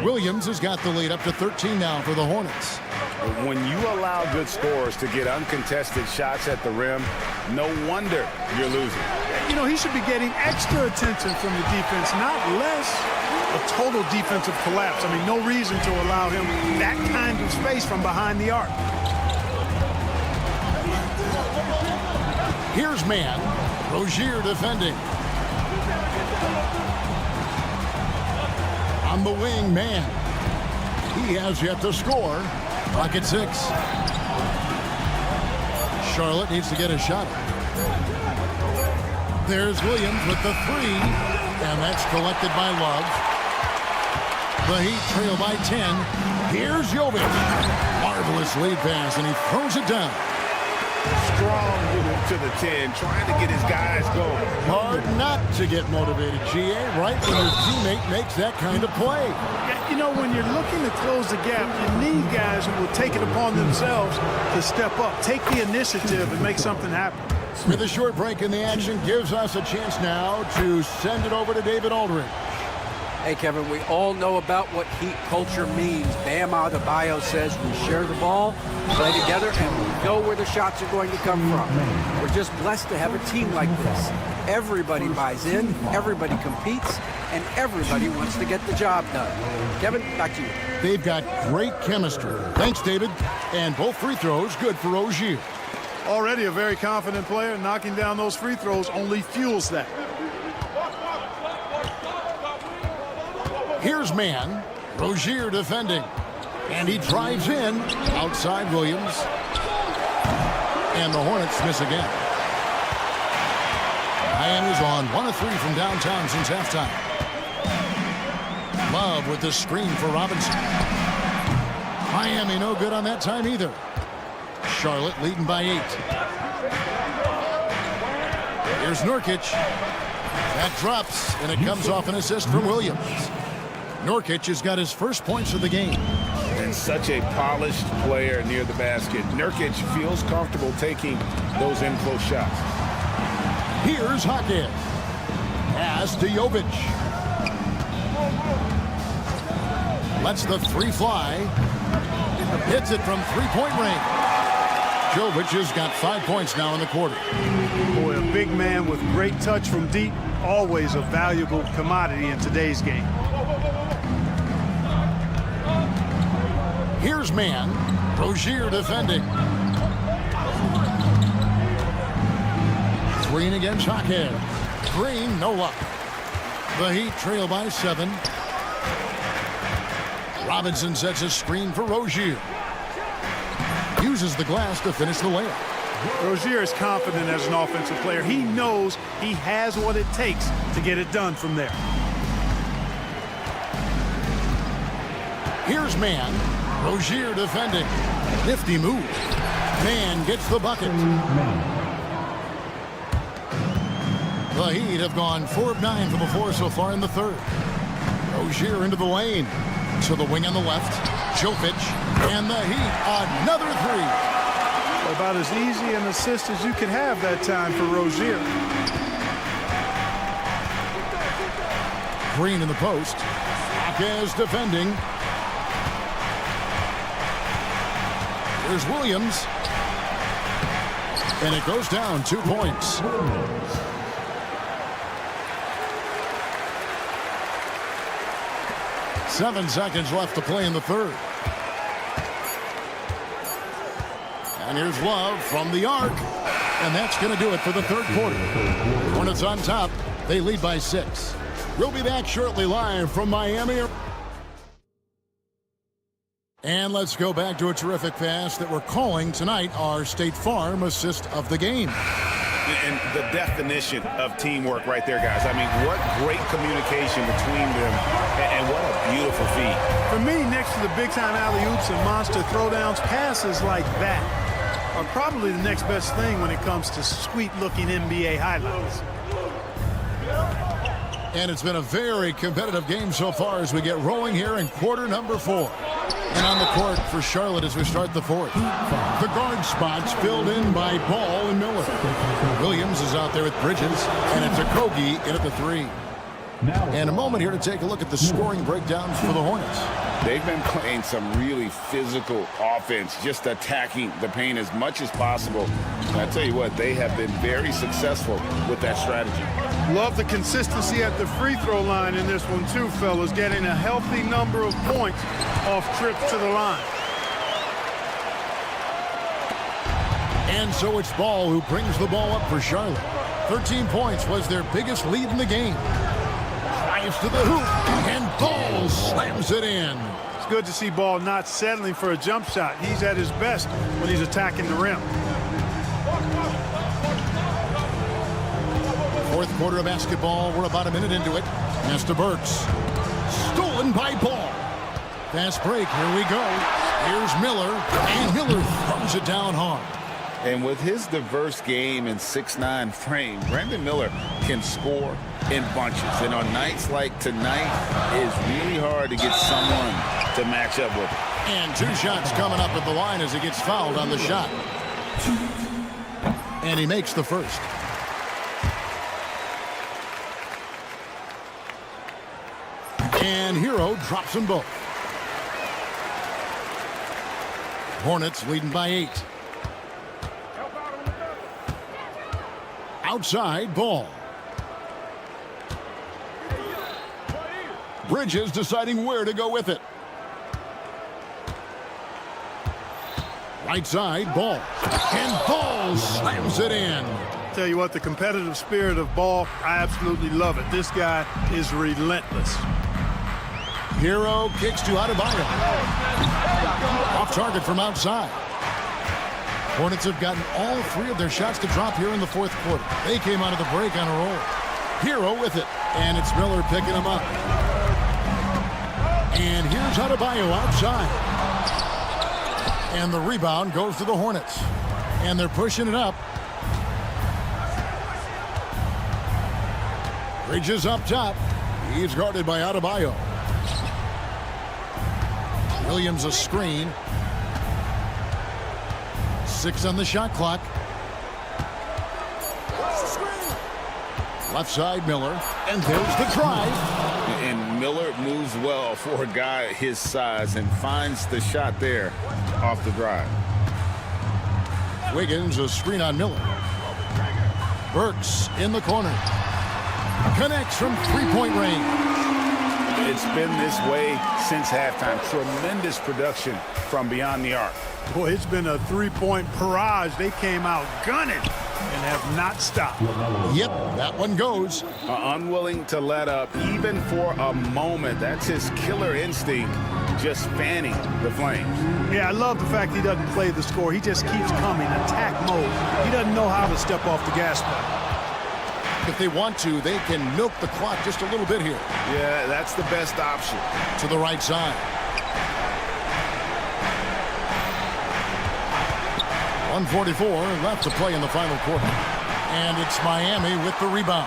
Williams has got the lead up to 13 now for the Hornets. When you allow good scorers to get uncontested shots at the rim, no wonder you're losing. You know, he should be getting extra attention from the defense, not less. A total defensive collapse. I mean, no reason to allow him that kind of space from behind the arc. Here's man. Rozier defending. On the wing, man. He has yet to score. Clock at 6. Charlotte needs to get a shot. There's Williams with the 3, and that's collected by Love. The Heat trail by 10. Here's Jovic. Marvelous lead pass, and he throws it down. Strong move to the 10, trying to get his guys going. Hard not to get motivated, GA, right when your teammate makes that kind of play. Yeah, you know, when you're looking to close the gap, you need guys who will take it upon themselves to step up, take the initiative, and make something happen. With a short break in the action, gives us a chance now to send it over to David Aldridge. Hey, Kevin, we all know about what Heat culture means. Bam Adebayo says we share the ball, play together, and we know where the shots are going to come from. We're just blessed to have a team like this. Everybody buys in, everybody competes, and everybody wants to get the job done. Kevin, back to you. They've got great chemistry. Thanks, David. And both free throws good for Rozier. Already a very confident player. Knocking down those free throws only fuels that. Here's man. Rozier defending. And he drives in. Outside Williams. And the Hornets miss again. Miami's on 1 of 3 from downtown since halftime. Love with the screen for Robinson. Miami no good on that time either. Charlotte leading by 8. Here's Nurkic. That drops, and it comes off an assist from Williams. Nurkic has got his first points of the game. And such a polished player near the basket. Nurkic feels comfortable taking those in-close shots. Here's Hawkins. Pass to Jovic. Lets the 3 fly. Hits it from 3-point range. Jovic has got 5 points now in the quarter. Boy, a big man with great touch from deep. Always a valuable commodity in today's game. Here's man. Rozier defending. Green against Hawkins. Green, no luck. The Heat trail by 7. Robinson sets a screen for Rozier. Uses the glass to finish the layup. Rozier is confident as an offensive player. He knows he has what it takes to get it done from there. Here's man. Rozier defending. Nifty move. Man gets the bucket. The Heat have gone 4 of 9 from the floor so far in the third. Rozier into the lane. To the wing on the left. Jovic. And the Heat, another 3. About as easy an assist as you could have that time for Rozier. Green in the post. Hawkins defending. Here's Williams. And it goes down 2 points. 7 seconds left to play in the third. And here's Love from the arc. And that's going to do it for the third quarter. Hornets on top. They lead by 6. We'll be back shortly live from Miami. And let's go back to a terrific pass that we're calling tonight our State Farm assist of the game. And the definition of teamwork right there, guys. I mean, what great communication between them, and what a beautiful feed. For me, next to the big-time alley-oops and monster throwdowns, passes like that are probably the next best thing when it comes to sweet-looking NBA highlights. And it's been a very competitive game so far as we get rolling here in quarter number 4. And on the court for Charlotte as we start the fourth. The guard spots filled in by Ball and Miller. Williams is out there with Bridges, and it's Okogie in at the 3. And a moment here to take a look at the scoring breakdowns for the Hornets. They've been playing some really physical offense, just attacking the paint as much as possible. And I tell you what, they have been very successful with that strategy. Love the consistency at the free throw line in this one too, fellas. Getting a healthy number of points off trips to the line. And so it's Ball who brings the ball up for Charlotte. 13 points was their biggest lead in the game. Drives to the hoop, and Ball slams it in. It's good to see Ball not settling for a jump shot. He's at his best when he's attacking the rim. Fourth quarter of basketball. We're about a minute into it. Pass to Burks. Stolen by Ball. Fast break. Here we go. Here's Miller. And Miller throws it down hard. And with his diverse game and 6'9" frame, Brandon Miller can score in bunches. And on nights like tonight, it's really hard to get someone to match up with him. And 2 shots coming up at the line as he gets fouled on the shot. And he makes the first. And Hero drops them both. Hornets leading by 8. Outside, Ball. Bridges deciding where to go with it. Right side, Ball. And Ball slams it in. Tell you what, the competitive spirit of Ball, I absolutely love it. This guy is relentless. Hero kicks to Adebayo. Off target from outside. Hornets have gotten all 3 of their shots to drop here in the fourth quarter. They came out of the break on a roll. Hero with it. And it's Miller picking him up. And here's Adebayo outside. And the rebound goes to the Hornets. And they're pushing it up. Bridges up top. He's guarded by Adebayo. Williams a screen. 6 on the shot clock. Left side, Miller. And there's the drive. And Miller moves well for a guy his size and finds the shot there off the drive. Wiggins a screen on Miller. Burks in the corner. Connects from 3-point range. It's been this way since halftime. Tremendous production from beyond the arc. Boy, it's been a 3-point barrage. They came out gunning and have not stopped. Yep, that one goes. Unwilling to let up even for a moment. That's his killer instinct, just fanning the flames. Yeah, I love the fact he doesn't play the score. He just keeps coming, attack mode. He doesn't know how to step off the gas pedal. If they want to, they can milk the clock just a little bit here. Yeah, that's the best option. To the right side. 1:44 left to play in the final quarter. And it's Miami with the rebound.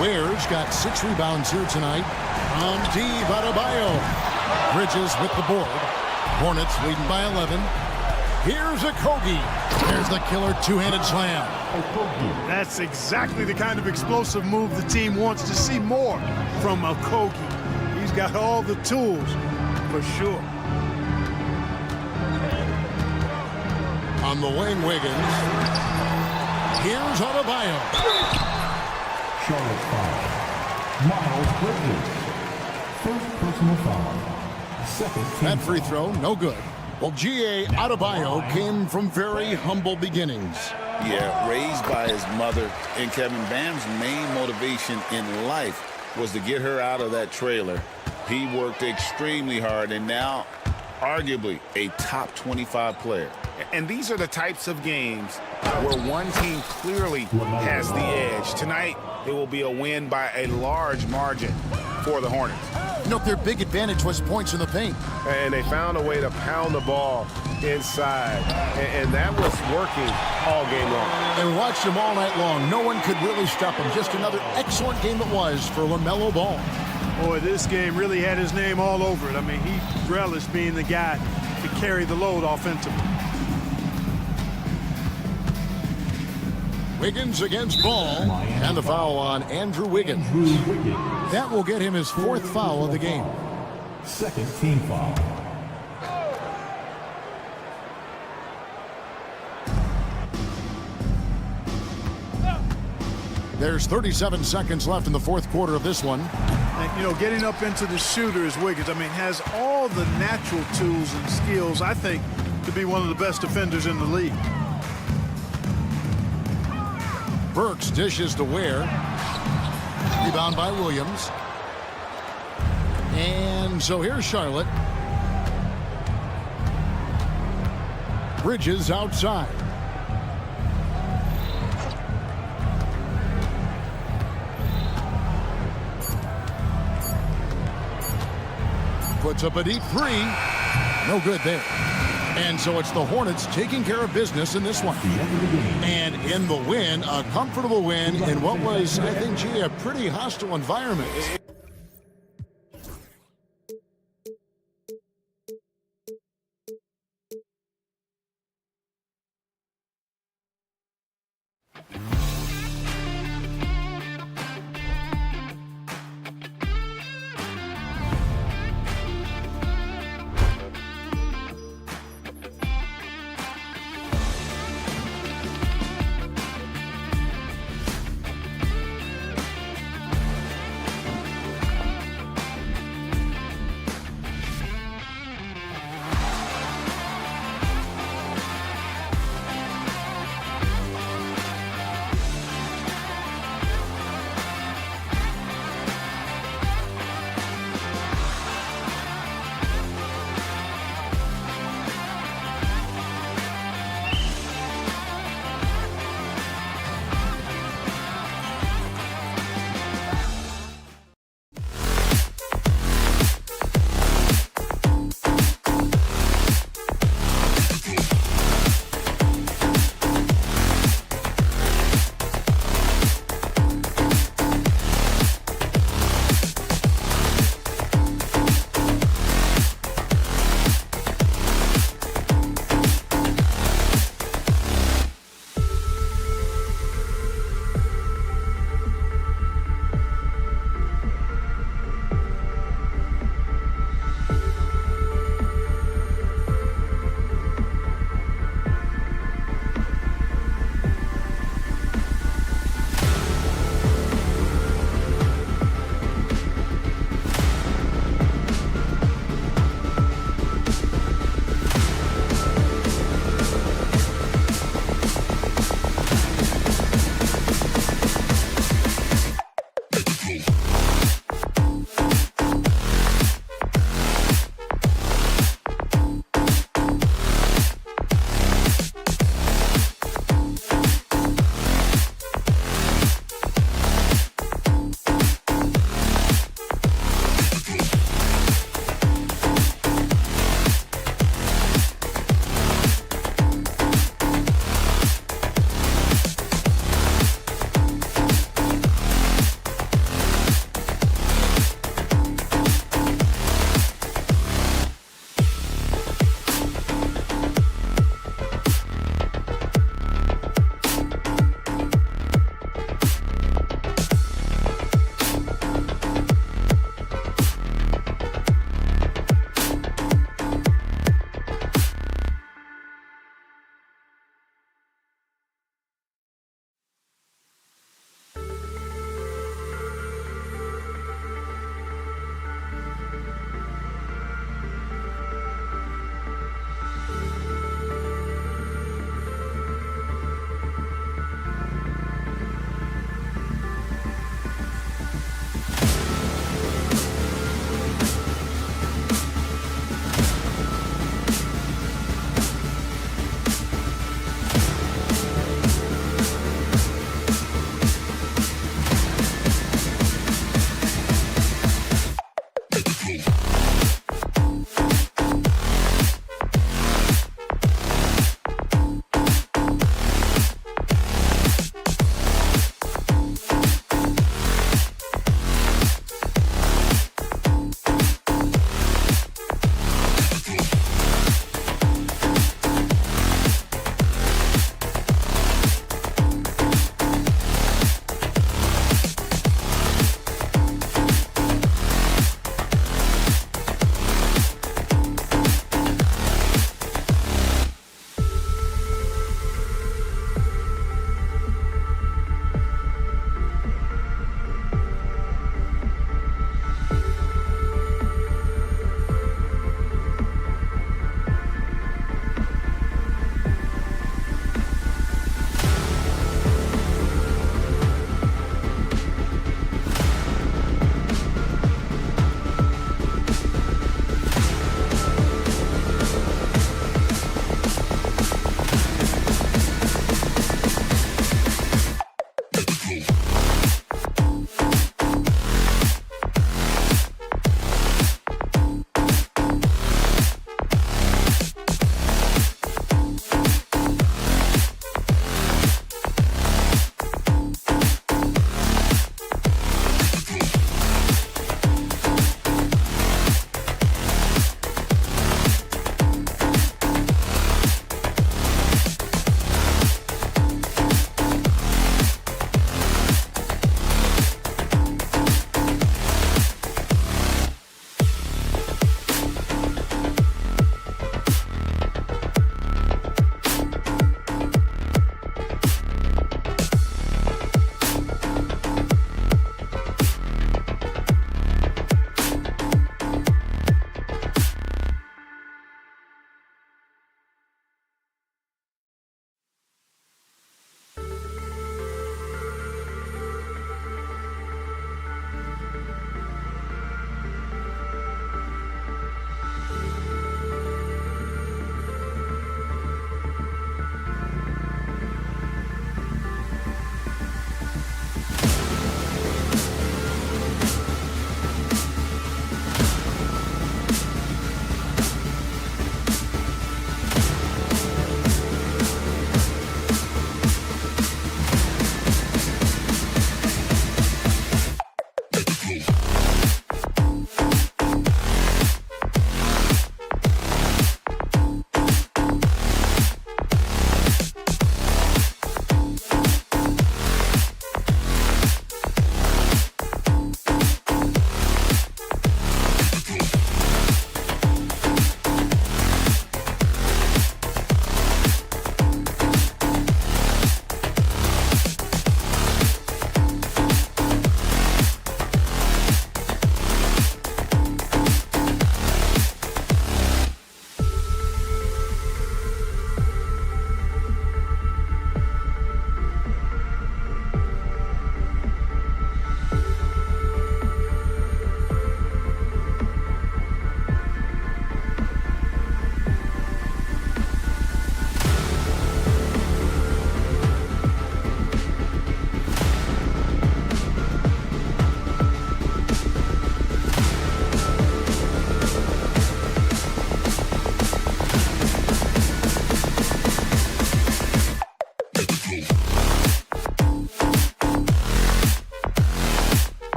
Ware's got 6 rebounds here tonight. On D, Adebayo. Bridges with the board. Hornets leading by 11. Here's Okogie. There's the killer 2-handed slam. That's exactly the kind of explosive move the team wants to see more from Okogie. He's got all the tools, for sure. On the wing, Wiggins. Here's Adebayo. Charlotte foul. Miles Bridges. First personal foul. Second team That free throw, no good. Well, G.A. Adebayo came from very humble beginnings. Yeah, raised by his mother. And Kevin Bam's main motivation in life was to get her out of that trailer. He worked extremely hard and now arguably a top 25 player. And these are the types of games where one team clearly has the edge. Tonight, it will be a win by a large margin for the Hornets. You know, their big advantage was points in the paint. And they found a way to pound the ball inside, and that was working all game long. And watched him all night long. No one could really stop him. Just another excellent game it was for LaMelo Ball. Boy, this game really had his name all over it. I mean, he relished being the guy to carry the load offensively. Wiggins against Ball, and the foul on Andrew Wiggins. That will get him his 4th foul of the game. Second team foul. There's 37 seconds left in the 4th quarter of this one. And, you know, getting up into the shooter is Wiggins. I mean, has all the natural tools and skills, I think, to be one of the best defenders in the league. Burks dishes to Ware. Rebound by Williams. And so here's Charlotte. Bridges outside. Puts up a deep 3. No good there. And so it's the Hornets taking care of business in this one. And in the win, a comfortable win in what was, I think, gee, a pretty hostile environment.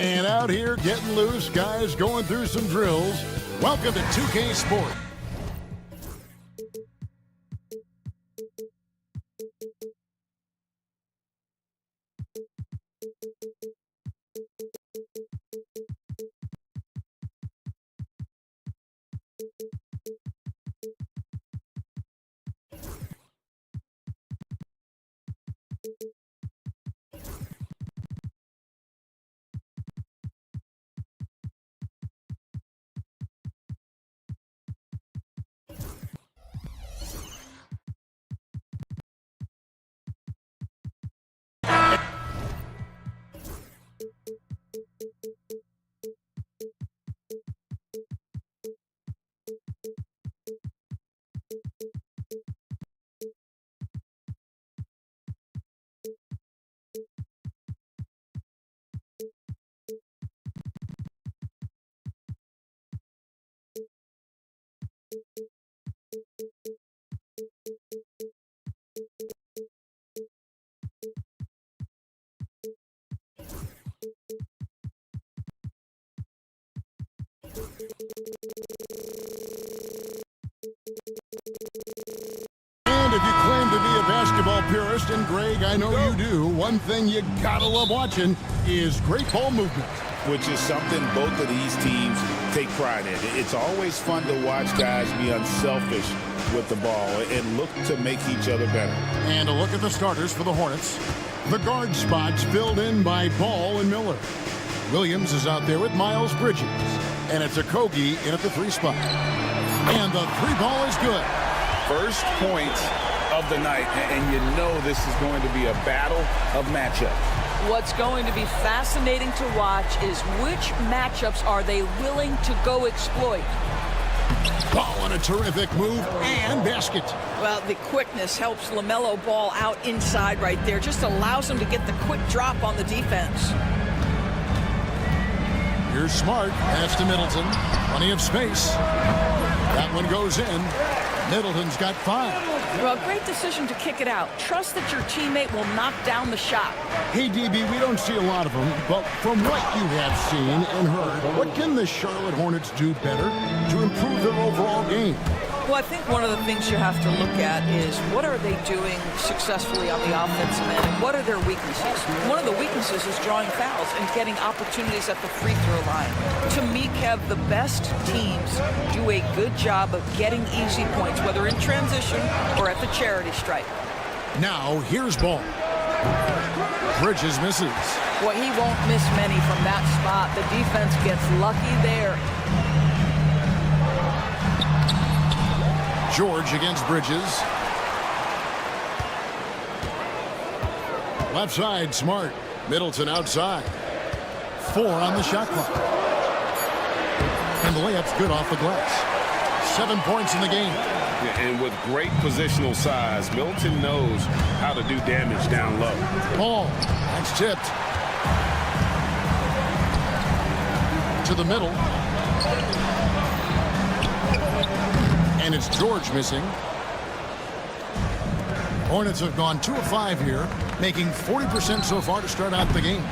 And out here getting loose, guys going through some drills. Welcome to 2K Sport. And if you claim to be a basketball purist, and Greg, I know you do, one thing you gotta love watching is great ball movement. Which is something both of these teams take pride in. It's always fun to watch guys be unselfish with the ball and look to make each other better. And a look at the starters for the Hornets. The guard spots filled in by Ball and Miller. Williams is out there with Miles Bridges. And it's Okogie in at the 3 spot. And the 3 ball is good. First points of the night, and you know this is going to be a battle of matchups. What's going to be fascinating to watch is which matchups are they willing to go exploit. Ball on a terrific move and basket. Well, the quickness helps LaMelo Ball out inside right there. Just allows him to get the quick drop on the defense. Here's Smart. Pass to Middleton. Plenty of space. That one goes in. Middleton's got 5. Well, great decision to kick it out. Trust that your teammate will knock down the shot. Hey, DB, we don't see a lot of them, but from what you have seen and heard, what can the Charlotte Hornets do better to improve their overall game? Well, I think one of the things you have to look at is what are they doing successfully on the offensive end and what are their weaknesses? One of the weaknesses is drawing fouls and getting opportunities at the free throw line. To me, Kev, the best teams do a good job of getting easy points, whether in transition or at the charity stripe. Now, here's Ball. Bridges misses. Well, he won't miss many from that spot. The defense gets lucky there. George against Bridges. Left side, Smart. Middleton outside. 4 on the shot clock. And the layup's good off the glass. 7 points in the game. Yeah, and with great positional size, Middleton knows how to do damage down low. Ball. That's tipped. To the middle. And it's George missing. Hornets have gone 2 of 5 here, making 40% so far to start out the game.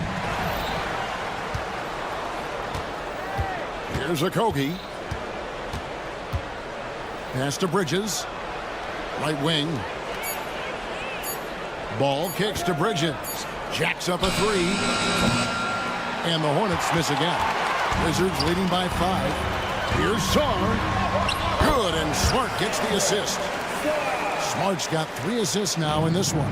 Here's Okogie. Pass to Bridges. Right wing. Ball kicks to Bridges. Jacks up a 3. And the Hornets miss again. Wizards leading by 5. Here's Sarr. Good, and Smart gets the assist. Smart's got 3 assists now in this one.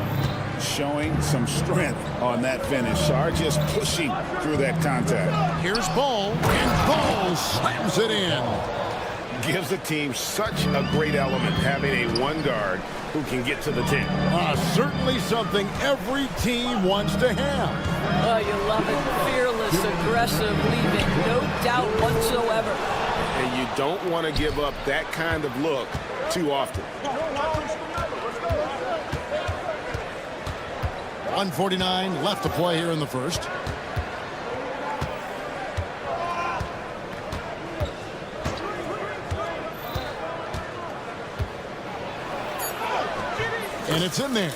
Showing some strength on that finish. Sarr just pushing through that contact. Here's Ball, and Ball slams it in. Gives the team such a great element having a 1 guard who can get to the 10. Certainly something every team wants to have. Oh, you love it. Fearless, aggressive, leaving no doubt whatsoever. And you don't want to give up that kind of look too often. 1:49 left to play here in the first. And it's in there.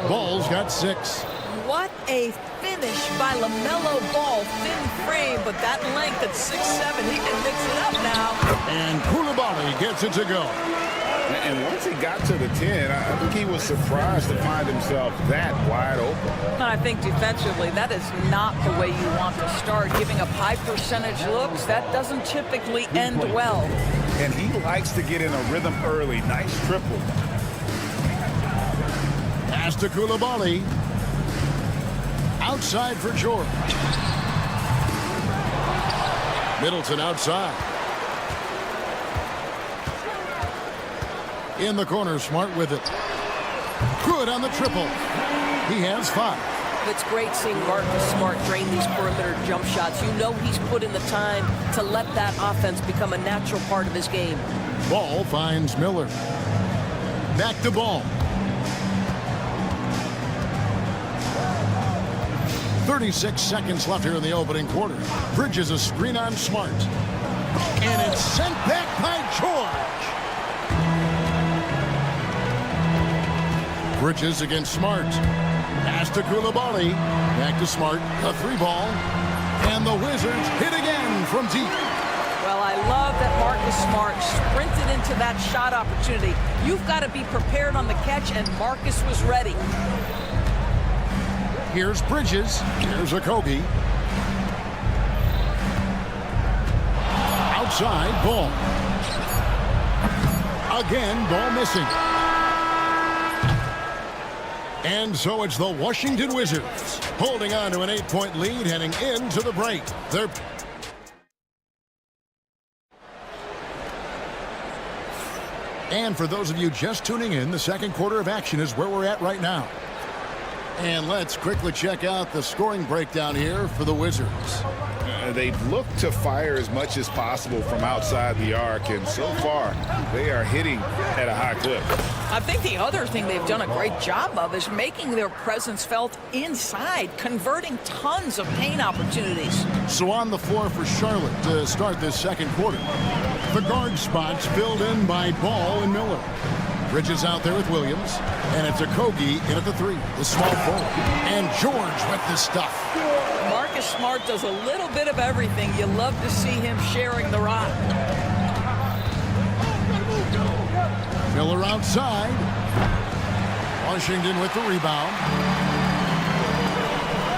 Ball's got 6. What a finish by LaMelo Ball. Thin frame, but that length at 6'7", he can mix it up now. And Koulibaly gets it to go. And once he got to the 10, I think he was surprised to find himself that wide open. And I think defensively, that is not the way you want to start. Giving up high percentage looks, that doesn't typically end well. And he likes to get in a rhythm early. Nice triple. Pass to Koulibaly. Outside for George. Middleton outside. In the corner, Smart with it. Good on the triple. He has 5. It's great seeing Marcus Smart drain these perimeter jump shots. You know he's put in the time to let that offense become a natural part of his game. Ball finds Miller. Back to Ball. 36 seconds left here in the opening quarter. Bridges a screen on Smart. And it's sent back by George. Bridges against Smart. Pass to Koulibaly. Back to Smart. A 3 ball. And the Wizards hit again from deep. Well, I love that Marcus Smart sprinted into that shot opportunity. You've got to be prepared on the catch, and Marcus was ready. Here's Bridges. Here's Okogie. Outside, Ball. Again, Ball missing. And so it's the Washington Wizards holding on to an 8-point lead heading into the break. And for those of you just tuning in, the second quarter of action is where we're at right now. And let's quickly check out the scoring breakdown here for the Wizards. They've looked to fire as much as possible from outside the arc, and so far they are hitting at a high clip. I think the other thing they've done a great job of is making their presence felt inside, converting tons of paint opportunities. So on the floor for Charlotte to start this second quarter. The guard spots filled in by Ball and Miller. Bridges out there with Williams, and it's Okogie in at the 3, the small forward. And George with the stuff. Marcus Smart does a little bit of everything. You love to see him sharing the rock. Miller outside. Washington with the rebound.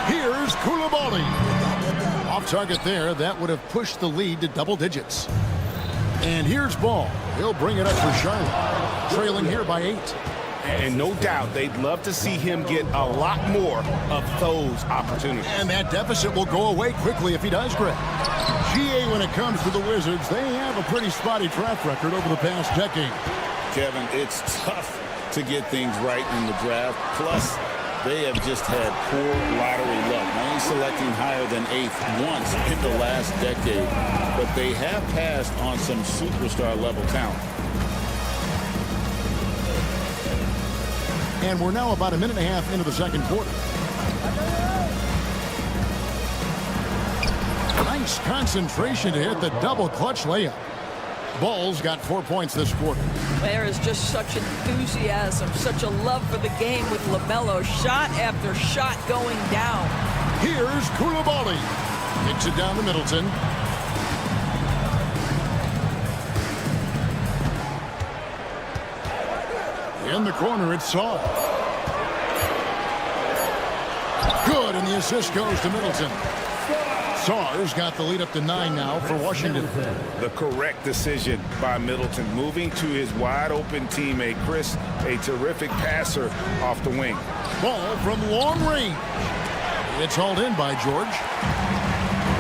Here's Coulibaly. Off target there. That would have pushed the lead to double digits. And here's Ball. He'll bring it up for Charlotte. Trailing here by 8. And no doubt they'd love to see him get a lot more of those opportunities. And that deficit will go away quickly if he does, Greg. GA, when it comes to the Wizards, they have a pretty spotty track record over the past decade. Kevin, it's tough to get things right in the draft. Plus, they have just had poor lottery luck, only selecting higher than 8th once in the last decade. But they have passed on some superstar-level talent. And we're now about a minute and a half into the second quarter. Nice concentration to hit the double clutch layup. Ball's got 4 points this quarter. There is just such enthusiasm, such a love for the game with LaMelo. Shot after shot going down. Here's Coulibaly. Kicks it down to Middleton. In the corner, it's Saw. Good, and the assist goes to Middleton. Saw's got the lead up to 9 now for Washington. The correct decision by Middleton, moving to his wide-open teammate, Chris, a terrific passer off the wing. Ball from long range. It's hauled in by George.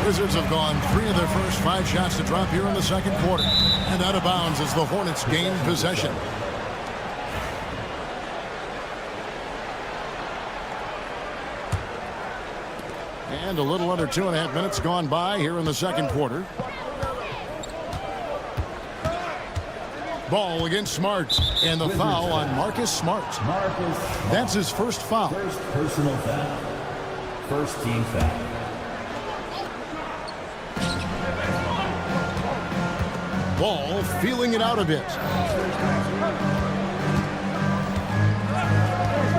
Wizards have gone 3 of their first 5 shots to drop here in the second quarter. And out of bounds as the Hornets gain possession. And a little under 2.5 minutes gone by here in the second quarter. Ball against Smart. And the foul on Marcus Smart. That's his first foul. First personal foul. First team foul. Ball feeling it out a bit.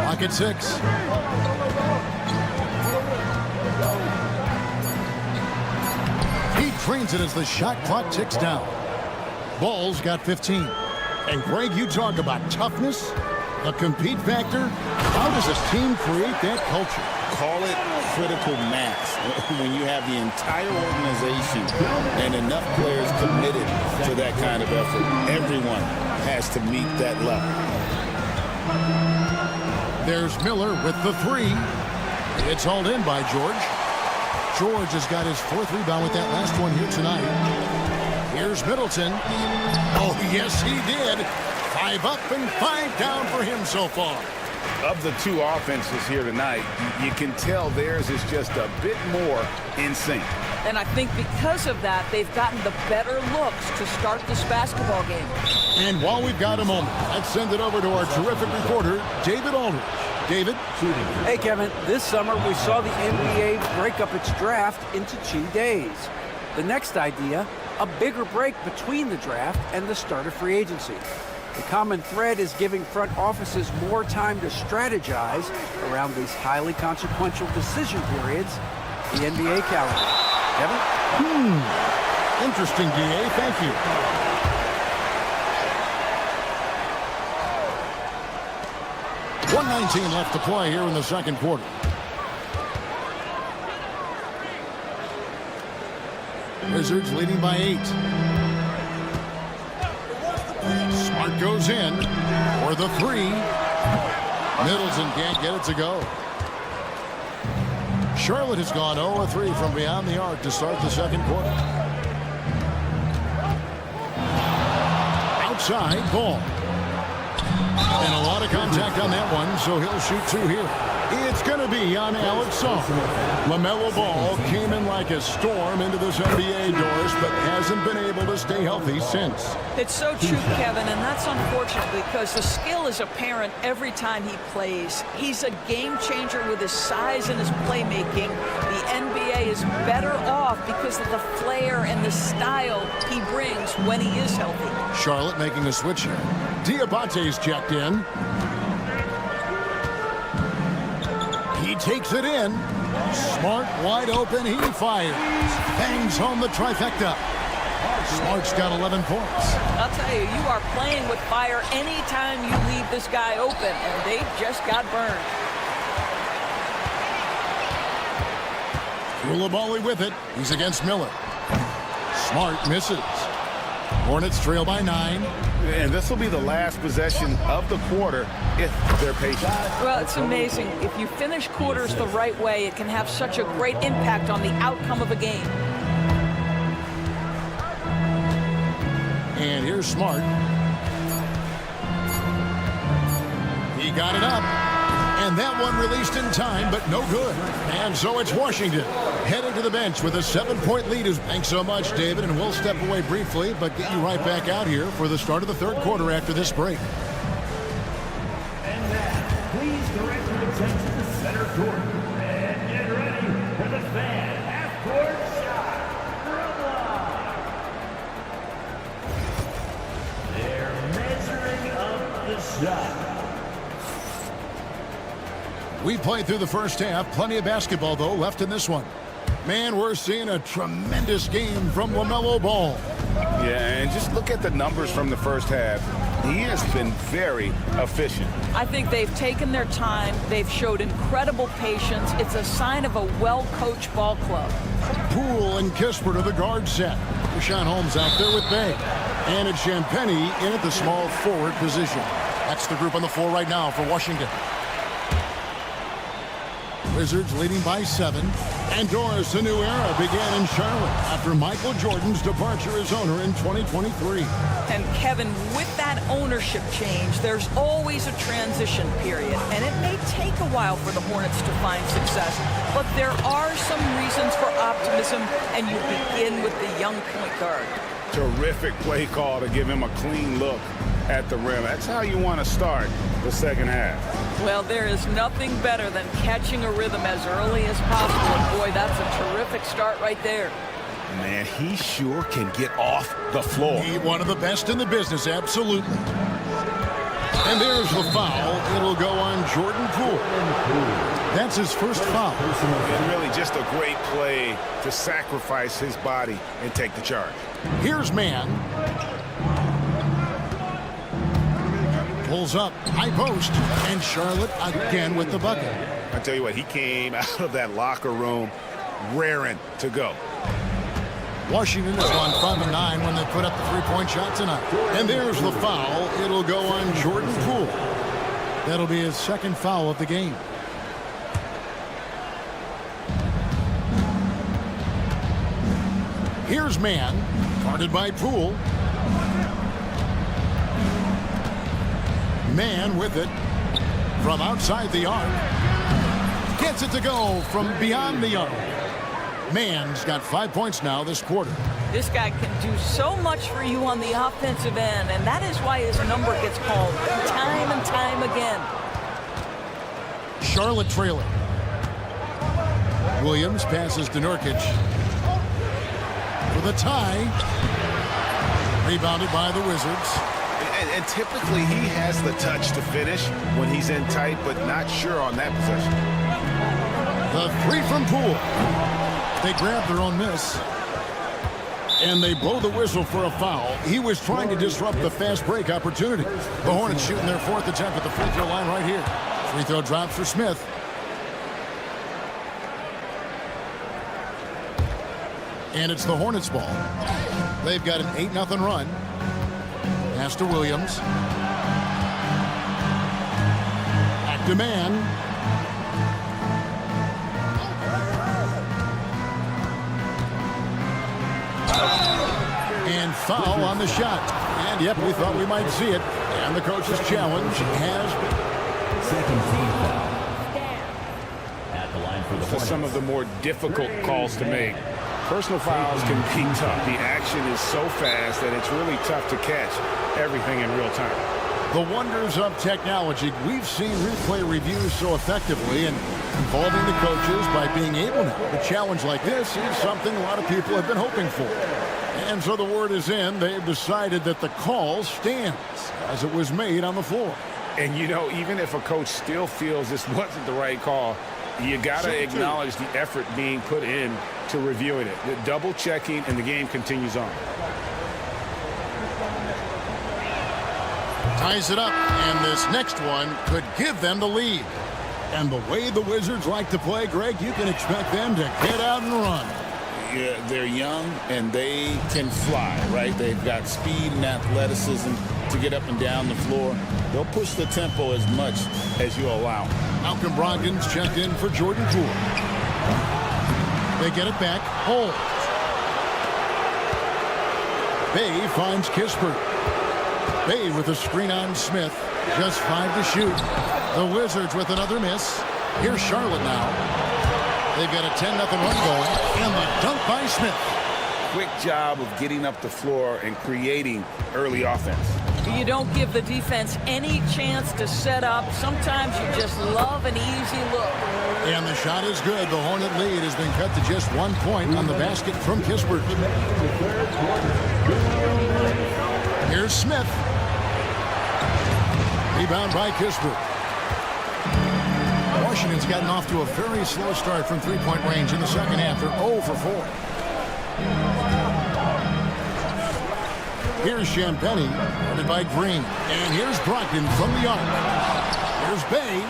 Clock at 6. He trains it as the shot clock ticks down. Ball's got 15. And Greg, you talk about toughness, a compete factor. How does a team create that culture? Call it critical mass. When you have the entire organization and enough players committed to that kind of effort, everyone has to meet that level. There's Miller with the 3. It's hauled in by George. George has got his 4th rebound with that last one here tonight. Here's Middleton. Oh, yes, he did. 5 up and 5 down for him so far. Of the 2 offenses here tonight, you can tell theirs is just a bit more in sync. And I think because of that, they've gotten the better looks to start this basketball game. And while we've got a moment, let's send it over to our terrific reporter, David Aldridge. David? Hey, Kevin. This summer, we saw the NBA break up its draft into 2 days. The next idea, a bigger break between the draft and the start of free agency. The common thread is giving front offices more time to strategize around these highly consequential decision periods, the NBA calendar. Kevin? Interesting, DA. Thank you. .119 left to play here in the second quarter. Wizards leading by 8. Smart goes in for the 3. Middleton can't get it to go. Charlotte has gone 0-3 from beyond the arc to start the second quarter. Outside ball. And a lot of contact on that one, so he'll shoot two here. It's going to be on Alex Song. LaMelo Ball came in like a storm into this NBA doors, but hasn't been able to stay healthy since. It's so true, Kevin, and that's unfortunate because the skill is apparent every time he plays. He's a game changer with his size and his playmaking. The NBA is better off because of the flair and the style he brings when he is healthy. Charlotte making a switch here. Diabate's checked in. He takes it in. Smart wide open. He fires. Bangs home the trifecta. Smart's got 11 points. I'll tell you, you are playing with fire anytime you leave this guy open, and they just got burned. Koulibaly with it. He's against Miller. Smart misses. Hornets trail by 9. And this will be the last possession of the quarter if they're patient. Well, it's amazing. If you finish quarters the right way, it can have such a great impact on the outcome of a game. And here's Smart. He got it up. And that one released in time, but no good. And so it's Washington heading to the bench with a 7-point lead. Thanks so much, David, and we'll step away briefly, but get you right back out here for the start of the third quarter after this break. And now, please direct your attention to center court. And get ready for the fan half-court shot. They're measuring up the shot. We played through the first half. Plenty of basketball, though, left in this one. Man, we're seeing a tremendous game from LaMelo Ball. Yeah, and just look at the numbers from the first half. He has been very efficient. I think they've taken their time. They've showed incredible patience. It's a sign of a well-coached ball club. Poole and Kisper to the guard set. Rashawn Holmes out there with Bay. And it's Champagny in at the small forward position. That's the group on the floor right now for Washington. Wizards leading by 7. And Doris, a new era began in Charlotte after Michael Jordan's departure as owner in 2023. And Kevin, with that ownership change, there's always a transition period. And it may take a while for the Hornets to find success. But there are some reasons for optimism, and you begin with the young point guard. Terrific play call to give him a clean look at the rim. That's how you want to start the second half. Well, there is nothing better than catching a rhythm as early as possible. And boy, that's a terrific start right there. Man, he sure can get off the floor. He's one of the best in the business, absolutely. And there's the foul. It'll go on Jordan Poole. That's his first foul. And really just a great play to sacrifice his body and take the charge. Here's Mann. Pulls up, high post, and Charlotte again with the bucket. I tell you what, he came out of that locker room raring to go. Washington has gone 5 and 9 when they put up the three-point shot tonight. And there's the foul. It'll go on Jordan Poole. That'll be his second foul of the game. Here's Mann, guarded by Poole. Mann with it from outside the arc. Gets it to go from beyond the arc. Mann's got 5 points now this quarter. This guy can do so much for you on the offensive end, and that is why his number gets called time and time again. Charlotte trailing. Williams passes to Nurkic for the tie. Rebounded by the Wizards. And typically he has the touch to finish when he's in tight, but not sure on that possession. The three from Poole. They grab their own miss. And they blow the whistle for a foul. He was trying to disrupt the fast break opportunity. The Hornets shooting their fourth attempt at the free throw line right here. Free throw drops for Smith. And it's the Hornets ball. They've got an 8-0 run. Pass to Williams. Back Back to man. And foul on the shot. And yep, we thought we might see it. And the coach's challenge has been. Second team foul. At the line for the Hornets. Some of the more difficult calls to make. Personal fouls can be tough. The action is so fast that it's really tough to catch everything in real time. The wonders of technology. We've seen replay reviews so effectively and involving the coaches by being able to. A challenge like this is something a lot of people have been hoping for. And so the word is in. They've decided that the call stands as it was made on the floor. And, you know, even if a coach still feels this wasn't the right call, you got to acknowledge the effort being put in to reviewing it. The double checking, and the game continues on. Ties it up, and this next one could give them the lead. And the way the Wizards like to play, Greg, you can expect them to get out and run. Yeah, they're young, and they can fly, right? They've got speed and athleticism to get up and down the floor. They'll push the tempo as much as you allow. Malcolm Brogdon's checked in for Jordan Poole. They get it back. Holmes. Bay finds Kispert. Bay with a screen on Smith. Just 5 to shoot. The Wizards with another miss. Here's Charlotte now. They've got a 10-0 run going. And the dunk by Smith. Quick job of getting up the floor and creating early offense. You don't give the defense any chance to set up. Sometimes you just love an easy look. And the shot is good. The Hornet lead has been cut to just 1 point on the basket from Kispert. Here's Smith. Rebound by Kispert. Washington's gotten off to a very slow start from three-point range in the second half. They're 0 for 4. Here's Champagny, guarded by Green. And here's Brogdon from the arc. Here's Bay.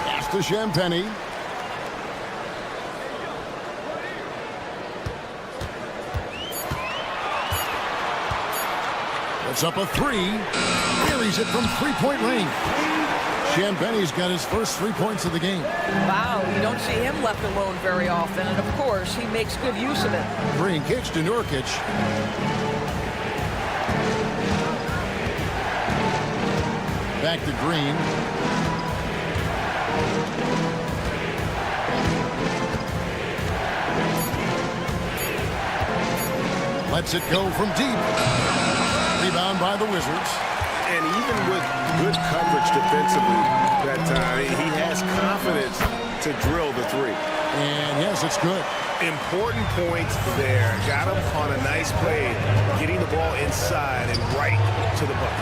Pass to Champagny. Puts up a 3. Buries it from three-point range. Champagny's got his first 3 points of the game. Wow, you don't see him left alone very often, and of course, he makes good use of it. Green kicks to Nurkic. Back to Green. Lets it go from deep. Rebound by the Wizards. And even with good coverage defensively that time, he has confidence to drill the 3. And yes, it's good. Important points there. Got him on a nice play, getting the ball inside and right to the bucket.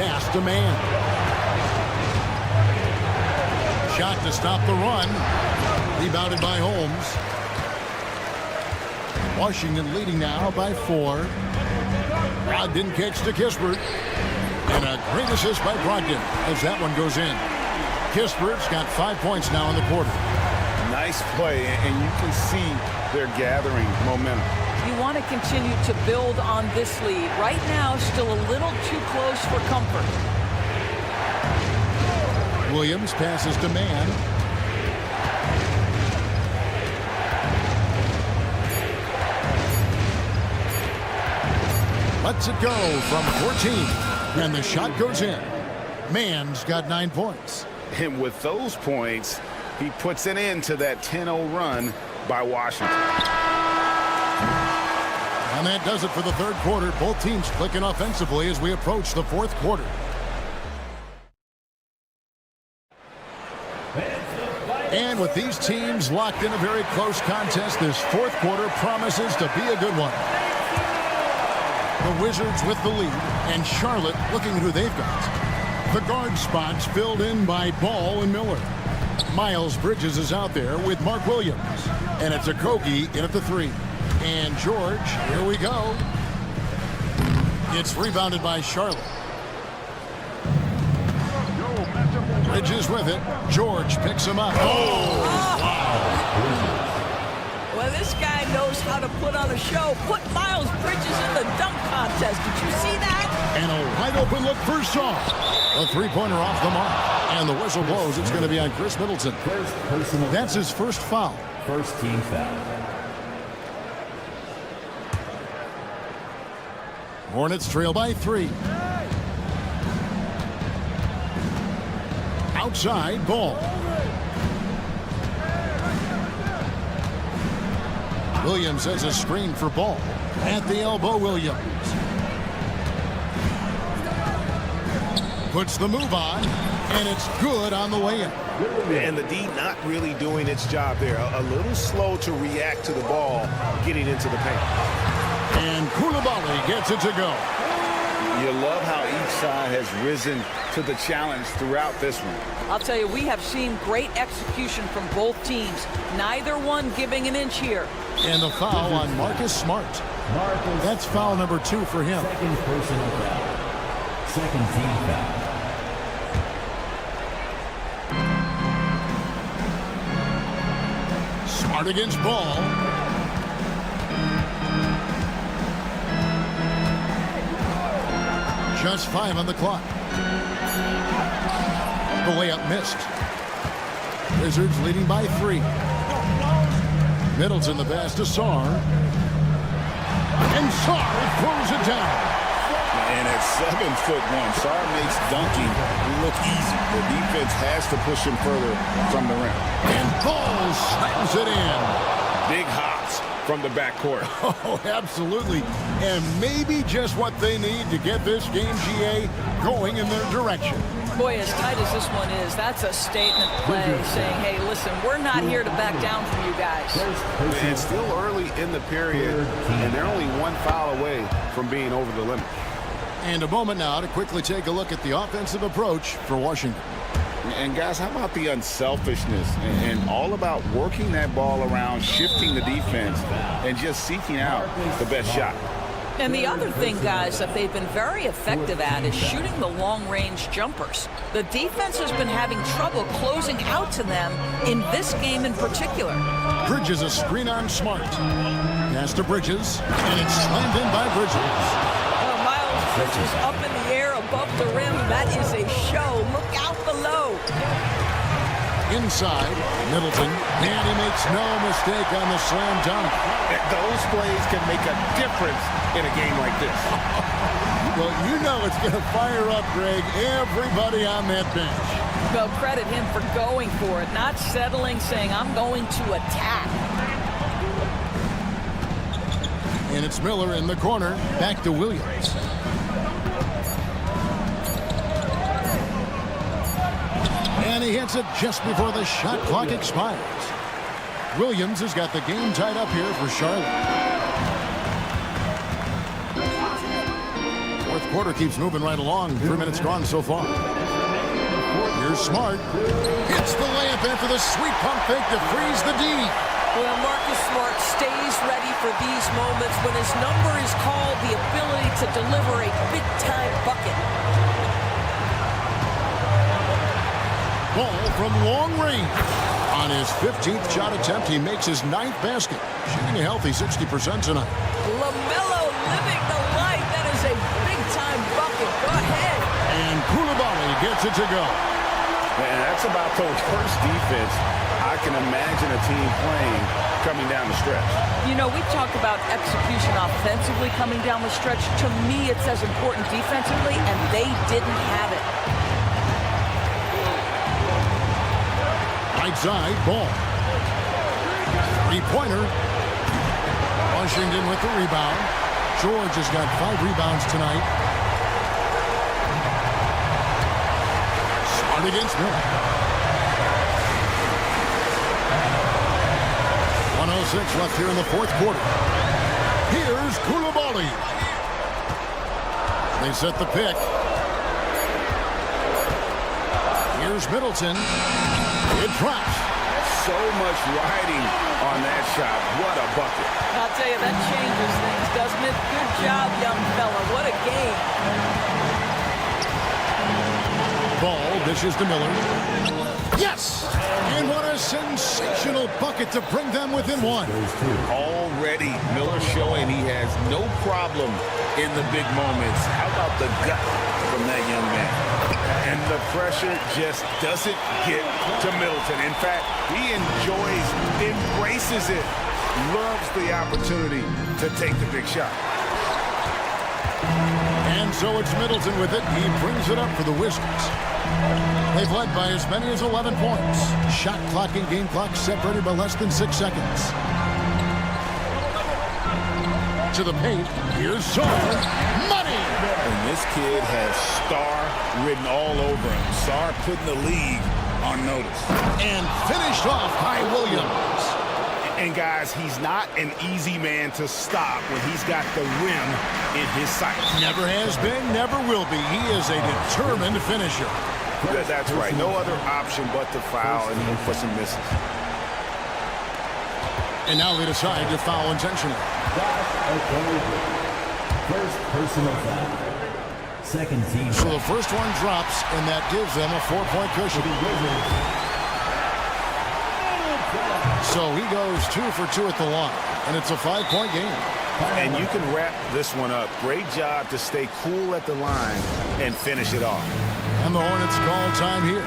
Pass to man. Shot to stop the run. Rebounded by Holmes. Washington leading now by 4. Brogdon kicks to Kispert. And a great assist by Brogdon as that one goes in. Kispert's got 5 points now in the quarter. Nice play, and you can see they're gathering momentum. You want to continue to build on this lead. Right now, still a little too close for comfort. Williams passes to man. Lets it go from 14. And the shot goes in. Man's got 9 points. And with those points, he puts an end to that 10-0 run by Washington. And that does it for the third quarter. Both teams clicking offensively as we approach the fourth quarter. And with these teams locked in a very close contest, this fourth quarter promises to be a good one. The Wizards with the lead, and Charlotte looking at who they've got. The guard spots filled in by Ball and Miller. Miles Bridges is out there with Mark Williams. And it's Okogie in at the 3. And George, here we go. It's rebounded by Charlotte. Bridges with it. George picks him up. Oh, wow. Well, this guy knows how to put on a show. Put Miles Bridges in the dunk contest. Did you see that? And a wide open look for Shaw. A three-pointer off the mark. And the whistle blows. It's going to be on Chris Middleton. That's his first foul. First team foul. Hornets trail by 3. Outside ball. Williams has a screen for Ball. At the elbow, Williams. Puts the move on, and it's good on the way in. And the D not really doing its job there. A little slow to react to the ball getting into the paint. And Koulibaly gets it to go. You love how each side has risen to the challenge throughout this one. I'll tell you, we have seen great execution from both teams. Neither one giving an inch here. And the foul on Marcus Smart. That's foul number 2 for him. Second personal foul. Second team foul. Smart against Ball. Just 5 on the clock. The layup missed. Wizards leading by 3. Middleton the pass to Sarr. And Sarr throws it down. And at 7'1", Sarr makes dunking look easy. The defense has to push him further from the rim. And Ball slams it in. Big hops from the backcourt. Oh, absolutely. And maybe just what they need to get this game, GA, going in their direction. Boy, as tight as this one is, that's a statement play saying, hey, listen, we're not here to back down from you guys. And it's still early in the period, and they're only one foul away from being over the limit. And a moment now to quickly take a look at the offensive approach for Washington. And guys, how about the unselfishness and all about working that ball around, shifting the defense, and just seeking out the best shot. And the other thing, guys, that they've been very effective at is shooting the long-range jumpers. The defense has been having trouble closing out to them in this game in particular. Bridges a screen on Smart. Pass to Bridges, and it's slammed in by Bridges. Miles Bridges up in the air above the rim. That is a show. Look out below. Inside, Middleton, and he makes no mistake on the slam dunk. Those plays can make a difference in a game like this. Well, you know it's going to fire up, Greg, everybody on that bench. Well, credit him for going for it, not settling, saying, I'm going to attack. And it's Miller in the corner, back to Williams. And he hits it just before the shot clock expires. Williams has got the game tied up here for Charlotte. Fourth quarter keeps moving right along. 3 minutes gone so far. Here's Smart. Hits the layup after the sweet pump fake to freeze the D. Well, Marcus Smart stays ready for these moments when his number is called, the ability to deliver a big-time bucket. Ball from long range. On his 15th shot attempt, he makes his 9th basket. Shooting a healthy 60% tonight. LaMelo living the life. That is a big-time bucket. Go ahead. And Koulibaly gets it to go. And that's about the worst defense I can imagine a team playing coming down the stretch. You know, we talk about execution offensively coming down the stretch. To me, it's as important defensively, and they didn't have it. Right side, Ball. Three-pointer. Washington with the rebound. George has got 5 rebounds tonight. Smart against Miller. 1:06 left here in the fourth quarter. Here's Koulibaly. They set the pick. Here's Middleton. It drops. So much riding on that shot. What a bucket. I'll tell you, that changes things, doesn't it? Good job, young fella. What a game. Ball dishes to Miller. Yes! And what a sensational bucket to bring them within one. Already, Miller showing he has no problem in the big moments. How about the gut from that young man? And the pressure just doesn't get to Middleton. In fact, he embraces it, loves the opportunity to take the big shot. And so it's Middleton with it. He brings it up for the Wizards. They've led by as many as 11 points. Shot clock and game clock separated by less than 6 seconds. To the paint. Here's Sarr. Money! And this kid has star written all over him. Sarr putting the league on notice. And finished off by Williams. And guys, he's not an easy man to stop when he's got the rim in his sights. Never has been, never will be. He is a determined finisher. That's right. No other option but to foul and hope for some misses. And now they decide to foul intentionally. First personal foul. Second team. So the first one drops, and that gives them a 4-point cushion. So he goes 2 for 2 at the line, and it's a 5-point game. And you can wrap this one up. Great job to stay cool at the line and finish it off. And the Hornets call time here.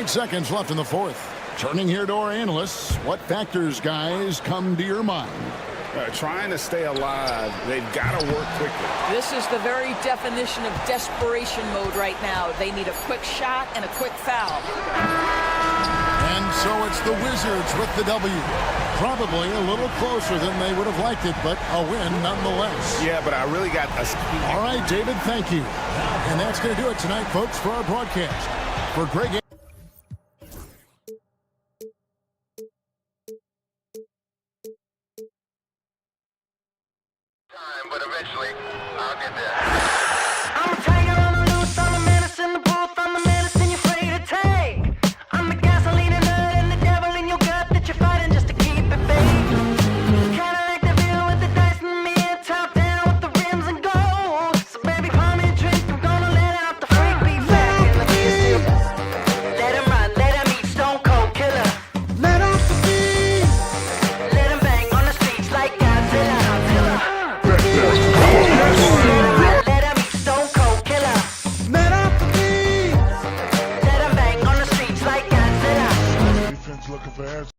8 seconds left in the fourth. Turning here to our analysts, what factors, guys, come to your mind? Trying to stay alive, they've got to work quickly. This is the very definition of desperation mode right now. They need a quick shot and a quick foul. And so it's the Wizards with the W. Probably a little closer than they would have liked it, but a win nonetheless. Yeah, but I really got a... All right, David, thank you. And that's going to do it tonight, folks, for our broadcast. For Greg... But eventually, I'll get there. I'm a tiger on the loose, I'm a menace in the booth, I'm the medicine you're afraid to take. I'm the gasoline and nut and the devil in your gut that you're fighting just to keep it baked. Kinda like the view with the dice in the mid, top down with the rims and gold. So baby, pour me a drink, I'm gonna let out the freak beat back. Let him run, let him eat, stone cold killer. Let off the beat. Let him bang on the streets like Godzilla. Let him eat, stone cold killer. Let off the beat. Let him bang on the streets like Godzilla. Defense looking for answers.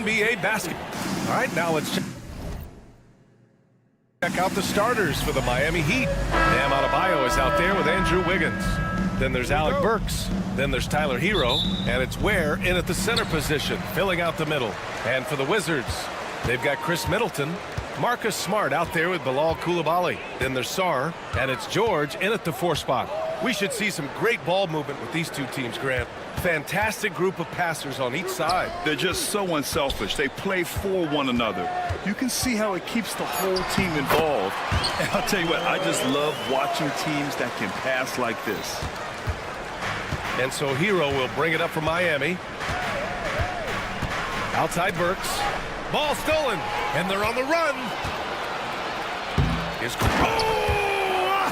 NBA basketball. All right, now let's check out the starters for the Miami Heat. Bam Adebayo is out there with Andrew Wiggins. Then there's Alec Burks. Then there's Tyler Hero. And it's Ware in at the center position, filling out the middle. And for the Wizards, they've got Chris Middleton. Marcus Smart out there with Bilal Coulibaly. Then there's Sarr. And it's George in at the 4 spot. We should see some great ball movement with these two teams, Grant. Fantastic group of passers on each side. They're just so unselfish. They play for one another. You can see how it keeps the whole team involved. And I'll tell you what, I just love watching teams that can pass like this. And so Hero will bring it up for Miami. Outside Burks. Ball stolen. And they're on the run. Is a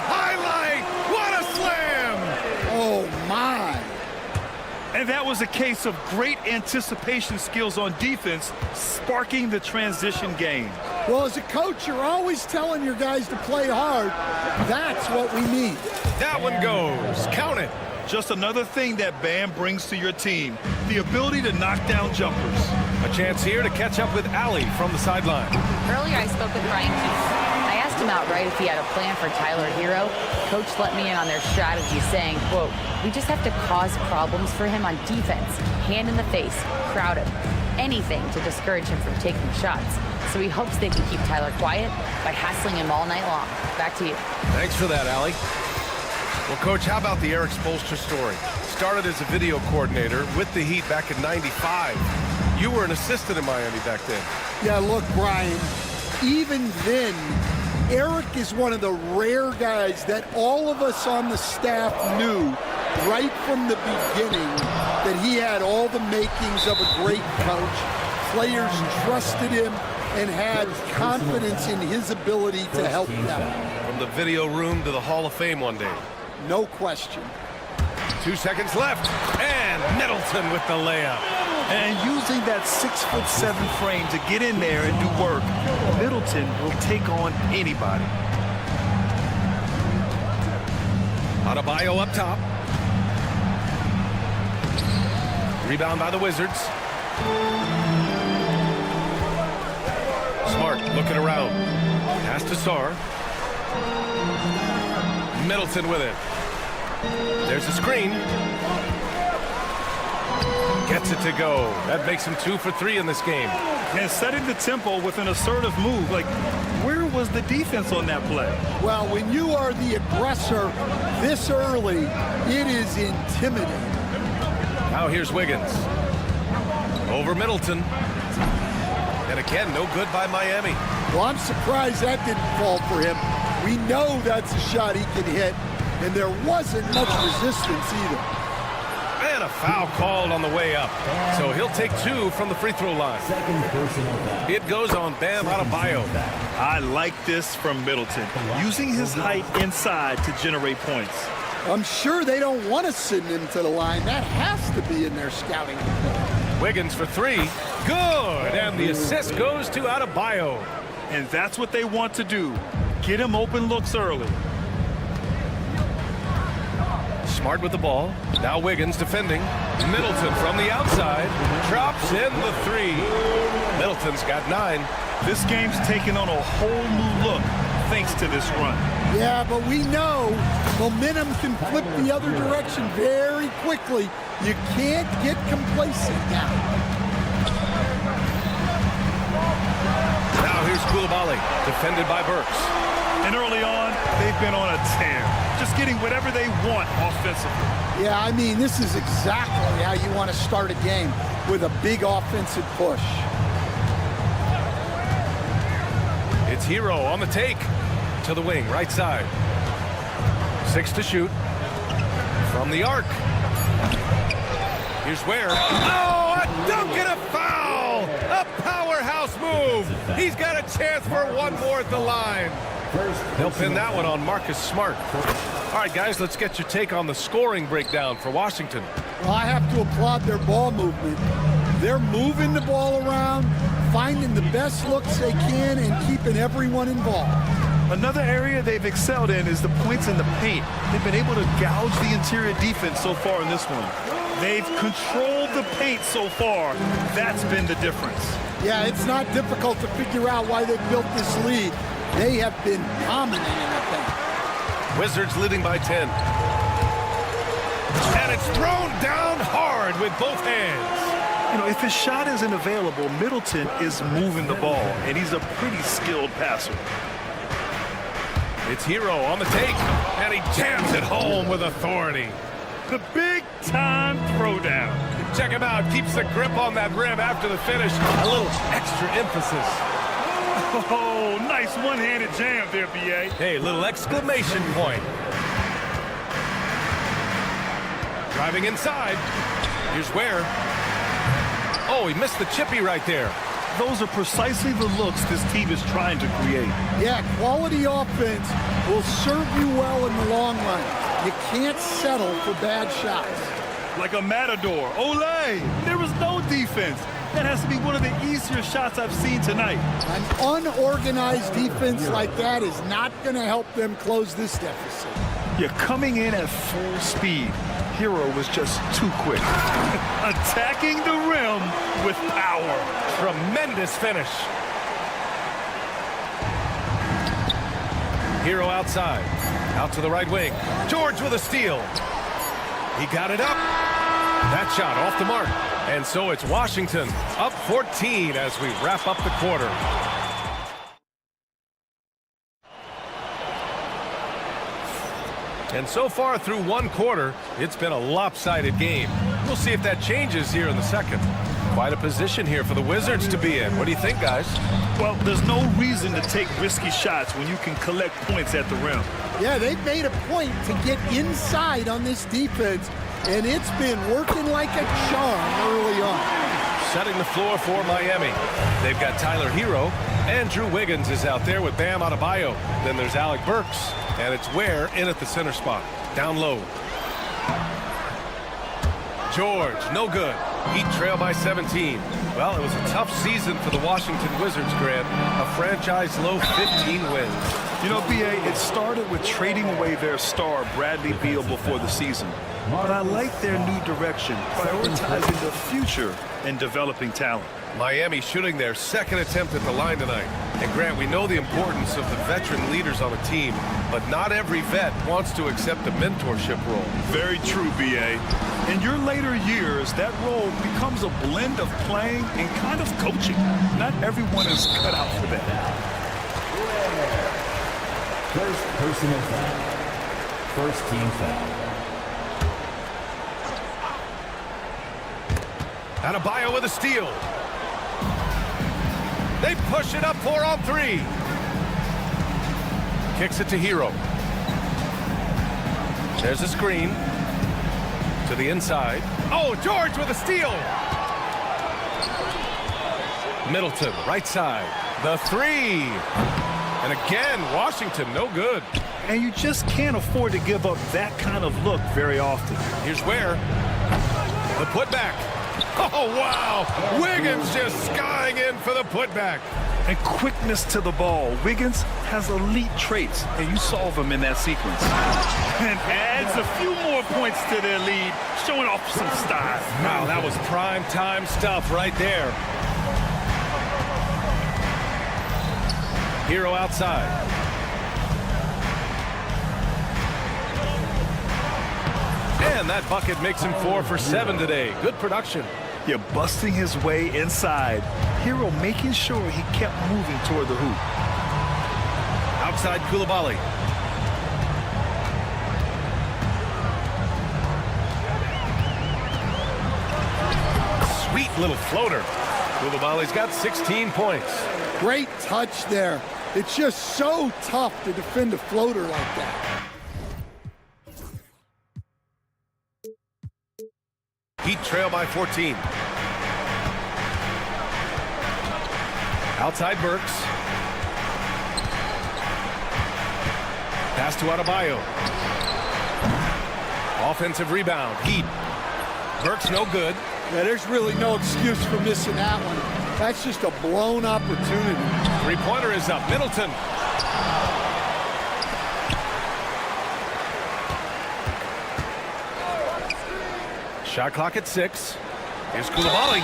highlight! What a slam! Oh, my. And that was a case of great anticipation skills on defense, sparking the transition game. Well, as a coach, you're always telling your guys to play hard. That's what we need. That one goes. Count it. Just another thing that Bam brings to your team, the ability to knock down jumpers. A chance here to catch up with Allie from the sideline. Earlier, I spoke with Ryan Keefe. I asked him outright if he had a plan for Tyler Hero. Coach let me in on their strategy, saying, quote, "We just have to cause problems for him on defense, hand in the face, crowd him, anything to discourage him from taking shots." So he hopes they can keep Tyler quiet by hassling him all night long. Back to you. Thanks for that, Allie. Well, Coach, how about the Eric Spoelstra story? Started as a video coordinator with the Heat back in '95. You were an assistant in Miami back then. Yeah, look, Brian, even then, Eric is one of the rare guys that all of us on the staff knew right from the beginning that he had all the makings of a great coach. Players trusted him and had confidence in his ability to help them. From the video room to the Hall of Fame one day. No question. 2 seconds left, and Middleton with the layup. And using that 6'7" frame to get in there and do work, Middleton will take on anybody. Adebayo up top. Rebound by the Wizards. Smart looking around. Pass to Sarr. Middleton with it. There's a screen. Gets it to go. That makes him 2 for 3 in this game. And setting the tempo with an assertive move. Like, where was the defense on that play? Well, when you are the aggressor this early, it is intimidating. Now here's Wiggins. Over Middleton. And again, no good by Miami. Well, I'm surprised that didn't fall for him. We know that's a shot he can hit, and there wasn't much resistance either. And a foul called on the way up. So he'll take 2 from the free throw line. It goes on Bam Adebayo. I like this from Middleton, using his height inside to generate points. I'm sure they don't want to send him to the line. That has to be in their scouting. Wiggins for 3. Good. And the assist goes to Adebayo. And that's what they want to do. Get him open looks early. Smart with the ball. Now Wiggins defending. Middleton from the outside. Drops in the 3. Middleton's got 9. This game's taken on a whole new look thanks to this run. Yeah, but we know momentum can flip the other direction very quickly. You can't get complacent now. Now here's Coulibaly, defended by Burks. And early on, they've been on a tear, just getting whatever they want offensively. Yeah, I mean, this is exactly how you want to start a game, with a big offensive push. It's Hero on the take. To the wing, right side. 6 to shoot. From the arc. Here's Ware. Oh, a dunk and a foul! A powerhouse move! He's got a chance for one more at the line. They'll pin that one on Marcus Smart. All right, guys, let's get your take on the scoring breakdown for Washington. Well, I have to applaud their ball movement. They're moving the ball around, finding the best looks they can, and keeping everyone involved. Another area they've excelled in is the points in the paint. They've been able to gouge the interior defense so far in this one. They've controlled the paint so far. That's been the difference. Yeah, it's not difficult to figure out why they built this lead. They have been dominant in the paint. Wizards leading by 10. And it's thrown down hard with both hands. You know, if his shot isn't available, Middleton is moving the ball, and he's a pretty skilled passer. It's Hero on the take, and he jams it home with authority. The big-time throwdown. Check him out. Keeps the grip on that rim after the finish. A little extra emphasis. Oh, nice one-handed jam there, B.A. Hey, little exclamation point. Driving inside. Here's Ware. Oh, he missed the chippy right there. Those are precisely the looks this team is trying to create. Yeah, quality offense will serve you well in the long run. You can't settle for bad shots. Like a matador. Olé! There was no defense. That has to be one of the easier shots I've seen tonight. An unorganized defense like that is not going to help them close this deficit. You're coming in at full speed. Hero was just too quick. Attacking the rim with power. Tremendous finish. Hero outside. Out to the right wing. George with a steal. He got it up. That shot off the mark. And so it's Washington up 14 as we wrap up the quarter. And so far through one quarter, it's been a lopsided game. We'll see if that changes here in the second. Quite a position here for the Wizards to be in. What do you think, guys? Well, there's no reason to take risky shots when you can collect points at the rim. Yeah, they've made a point to get inside on this defense, and it's been working like a charm early on. Setting the floor for Miami. They've got Tyler Hero. Andrew Wiggins is out there with Bam Adebayo. Then there's Alec Burks. And it's Ware in at the center spot. Down low. George, no good. Heat trail by 17. Well, it was a tough season for the Washington Wizards, Grant. A franchise-low 15 wins. You know, B.A., it started with trading away their star, Bradley Beal, before the season. But I like their new direction, prioritizing the future and developing talent. Miami shooting their second attempt at the line tonight. And Grant, we know the importance of the veteran leaders on a team, but not every vet wants to accept a mentorship role. Very true, B.A. In your later years, that role becomes a blend of playing and kind of coaching. Not everyone is cut out for that. First personal foul. First team foul. Adebayo with a steal. They push it up 4-on-3. Kicks it to Hero. There's a screen. To the inside. Oh, George with a steal. Middleton, right side. The three. And again, Washington, no good. And you just can't afford to give up that kind of look very often. Here's Ware. The putback. Oh, wow. Wiggins just skying in for the putback. And quickness to the ball. Wiggins has elite traits, and you solve them in that sequence. And adds a few more points to their lead, showing off some style. Wow, that was prime time stuff right there. Hero outside. And that bucket makes him 4 for 7 today. Good production. You're busting his way inside. Hero making sure he kept moving toward the hoop. Outside Coulibaly. Sweet little floater. Coulibaly's got 16 points. Great touch there. It's just so tough to defend a floater like that. Heat trail by 14. Outside Burks. Pass to Adebayo. Offensive rebound. Heat. Burks no good. Yeah, there's really no excuse for missing that one. That's just a blown opportunity. Three-pointer is up. Middleton. Shot clock at 6. Here's Koulibaly.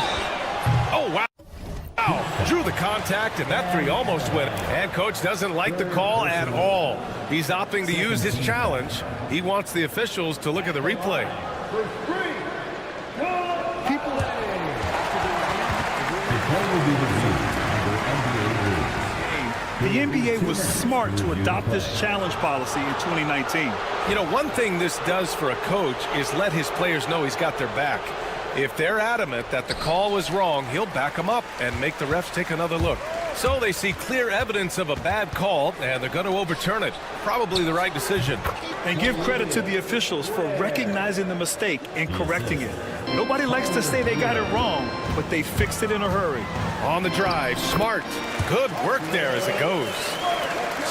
Oh, wow. Wow. Drew the contact, and that three almost went. And coach doesn't like the call at all. He's opting to use his challenge. He wants the officials to look at the replay. The NBA was smart to adopt this challenge policy in 2019. You know, one thing this does for a coach is let his players know he's got their back. If they're adamant that the call was wrong, he'll back them up and make the refs take another look. So they see clear evidence of a bad call, and they're going to overturn it. Probably the right decision. And give credit to the officials for recognizing the mistake and correcting it. Nobody likes to say they got it wrong, but they fixed it in a hurry. On the drive, Smart. Good work there as it goes.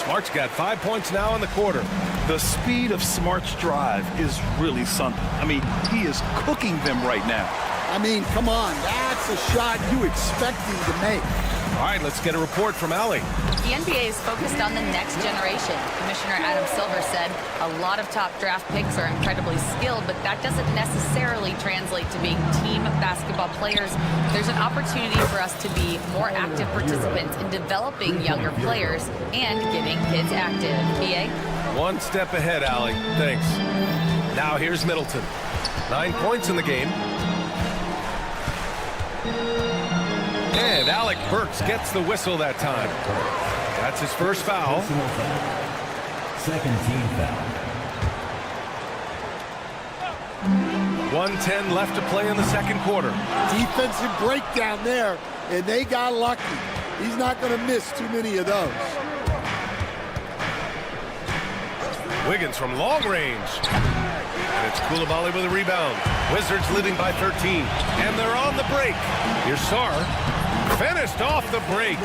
Smart's got 5 points now in the quarter. The speed of Smart's drive is really something. I mean, he is cooking them right now. I mean, come on, that's a shot you expect him to make. All right, let's get a report from Allie. The NBA is focused on the next generation. Commissioner Adam Silver said a lot of top draft picks are incredibly skilled, but that doesn't necessarily translate to being team basketball players. There's an opportunity for us to be more active participants in developing younger players and getting kids active. PA? One step ahead, Allie. Thanks. Now here's Middleton. 9 points in the game. And Alec Burks gets the whistle that time. That's his first foul. Second team foul. 1:10 left to play in the second quarter. Defensive breakdown there, and they got lucky. He's not going to miss too many of those. Wiggins from long range. And it's Koulibaly with a rebound. Wizards leading by 13. And they're on the break. Here's Sarr. Finished off the break.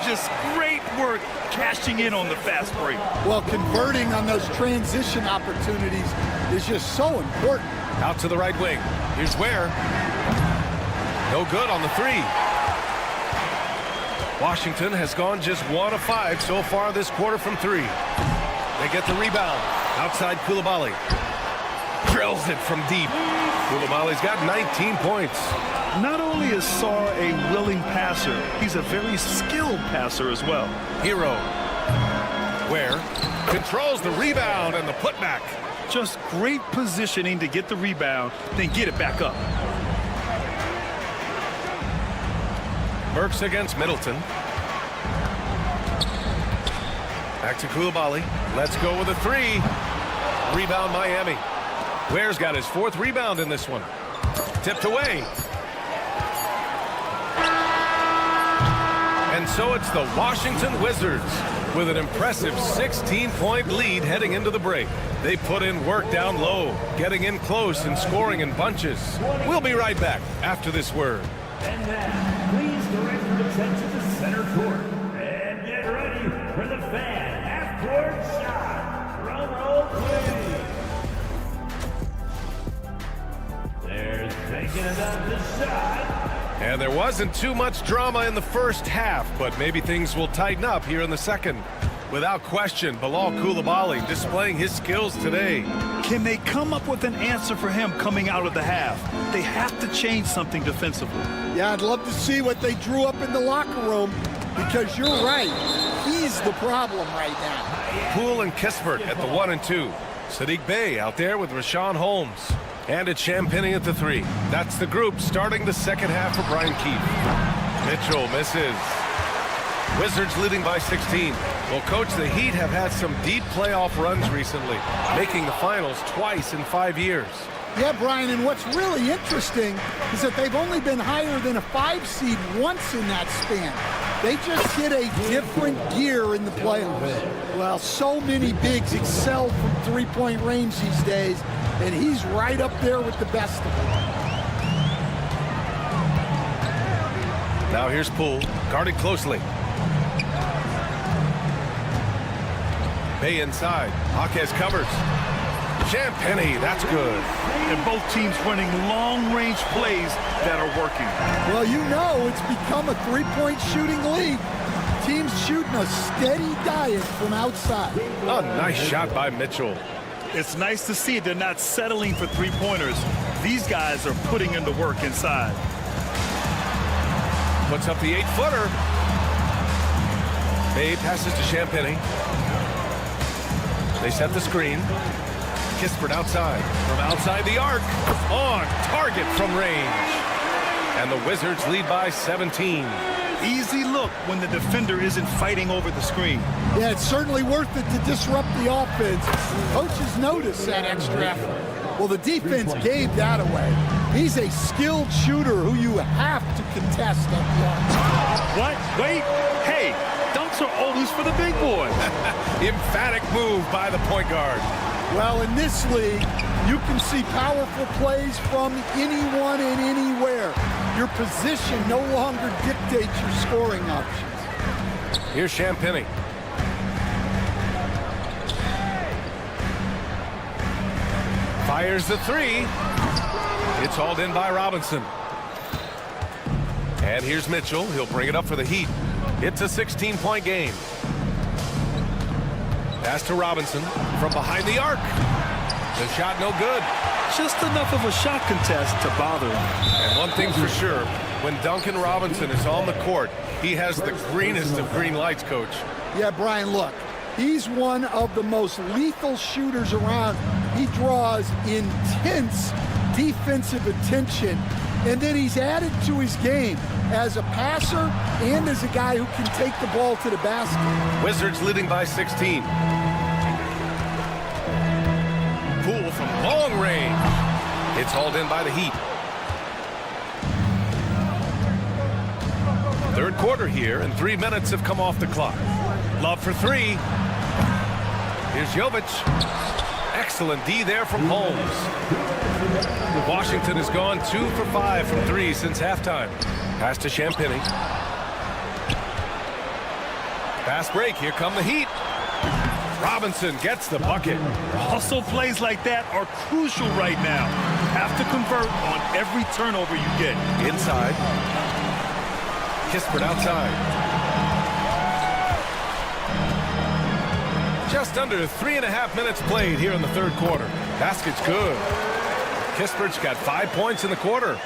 Just great work cashing in on the fast break. Well, converting on those transition opportunities is just so important. Out to the right wing. Here's Ware. No good on the three. Washington has gone just 1 of 5 so far this quarter from 3. They get the rebound. Outside Koulibaly. Drills it from deep. Koulibaly's got 19 points. Not only is Sarr a willing passer, he's a very skilled passer as well. Hero. Ware controls the rebound and the putback. Just great positioning to get the rebound, then get it back up. Burks against Middleton. Back to Koulibaly. Let's go with a 3. Rebound Miami. Ware's got his 4th rebound in this one. Tipped away. And so it's the Washington Wizards with an impressive 16-point lead heading into the break. They put in work down low, getting in close and scoring in bunches. We'll be right back after this word. And now, please direct your attention to center court. And get ready for the fan half-court shot. Drum roll, please. They're thinking about the shot. And there wasn't too much drama in the first half, but maybe things will tighten up here in the second. Without question, Bilal Koulibaly displaying his skills today. Can they come up with an answer for him coming out of the half? They have to change something defensively. Yeah, I'd love to see what they drew up in the locker room, because you're right. He's the problem right now. Poole and Kispert at the 1 and 2. Sadiq Bey out there with Rashawn Holmes. And it's Champagny at the 3. That's the group starting the second half for Brian Keefe. Mitchell misses. Wizards leading by 16. Well, Coach, the Heat have had some deep playoff runs recently, making the finals twice in 5 years. Yeah, Brian, and what's really interesting is that they've only been higher than a 5 seed once in that span. They just hit a different gear in the playoffs. Well, so many bigs excel from three-point range these days, and he's right up there with the best of them. Now here's Poole, guarded closely. Bay inside. Jaquez covers. Champagny, that's good. And both teams running long-range plays that are working. Well, you know it's become a three-point shooting league. Teams shooting a steady diet from outside. A nice shot by Mitchell. It's nice to see they're not settling for three-pointers. These guys are putting in the work inside. Puts up the 8-footer. Bay passes to Champagny. They set the screen. Kispert outside. From outside the arc. On target from range. And the Wizards lead by 17. Easy look when the defender isn't fighting over the screen. Yeah, it's certainly worth it to disrupt the offense. Coaches notice that extra effort. Well, the defense gave that away. He's a skilled shooter who you have to contest at the arc. What? Wait. Hey, dunks are always for the big boy. Emphatic move by the point guard. Well, in this league, you can see powerful plays from anyone and anywhere. Your position no longer dictates your scoring options. Here's Champagny. Fires the three. It's hauled in by Robinson. And here's Mitchell. He'll bring it up for the Heat. It's a 16-point game. Pass to Robinson from behind the arc. The shot no good. Just enough of a shot contest to bother him. And one thing's for sure, when Duncan Robinson is on the court, he has the greenest of green lights, Coach. Yeah, Brian, look. He's one of the most lethal shooters around. He draws intense defensive attention, and then he's added to his game as a passer and as a guy who can take the ball to the basket. Wizards leading by 16. Poole from long range. It's hauled in by the Heat. Third quarter here, and 3 minutes have come off the clock. Love for three. Here's Jovic. Excellent D there from Holmes. Washington has gone 2 for 5 from three since halftime. Pass to Champagny. Fast break. Here come the Heat. Robinson gets the bucket. Also, plays like that are crucial right now. You have to convert on every turnover you get. Inside. Kispert outside. Just under 3.5 minutes played here in the third quarter. Basket's good. Kispert's got 5 points in the quarter.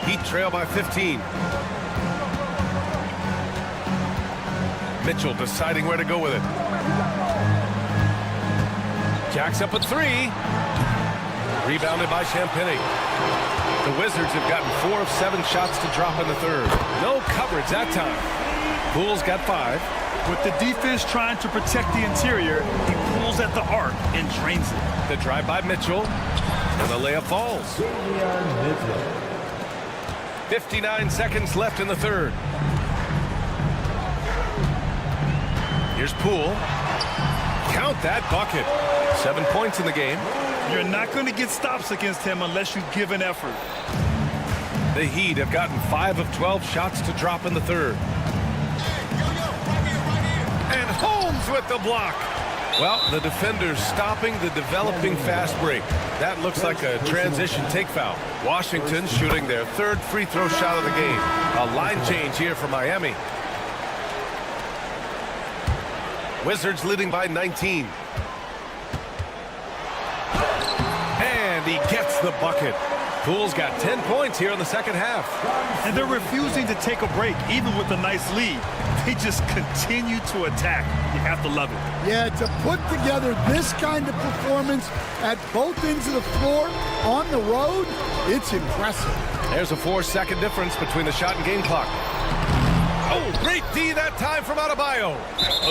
Heat trail by 15. Mitchell deciding where to go with it. Jacks up a three. Rebounded by Champagny. The Wizards have gotten 4 of 7 shots to drop in the third. No coverage that time. Poole's got 5. With the defense trying to protect the interior, he pulls at the arc and drains it. The drive by Mitchell, and the layup falls. 59 seconds left in the third. Here's Poole. Count that bucket. 7 points in the game. You're not going to get stops against him unless you give an effort. The Heat have gotten 5 of 12 shots to drop in the third. And Holmes with the block. Well, the defender's stopping the developing fast break. That looks like a transition take foul. Washington shooting their third free throw shot of the game. A line change here for Miami. Wizards leading by 19. And he gets the bucket. Poole's got 10 points here in the second half. And they're refusing to take a break, even with a nice lead. They just continue to attack. You have to love it. Yeah, to put together this kind of performance at both ends of the floor on the road, it's impressive. There's a 4-second difference between the shot and game clock. Oh, great D that time from Adebayo.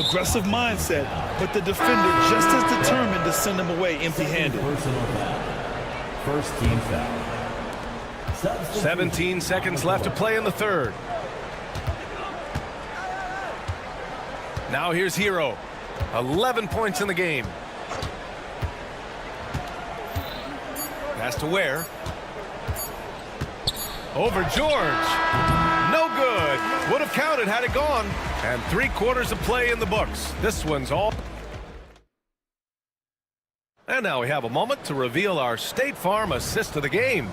Aggressive mindset, but the defender just as determined to send him away empty-handed. First team foul. 17 seconds left to play in the third. Now here's Hero. 11 points in the game. Pass to Ware. Over George. No good. Would have counted had it gone. And 3/4 of play in the books. This one's all. And now we have a moment to reveal our State Farm assist of the game.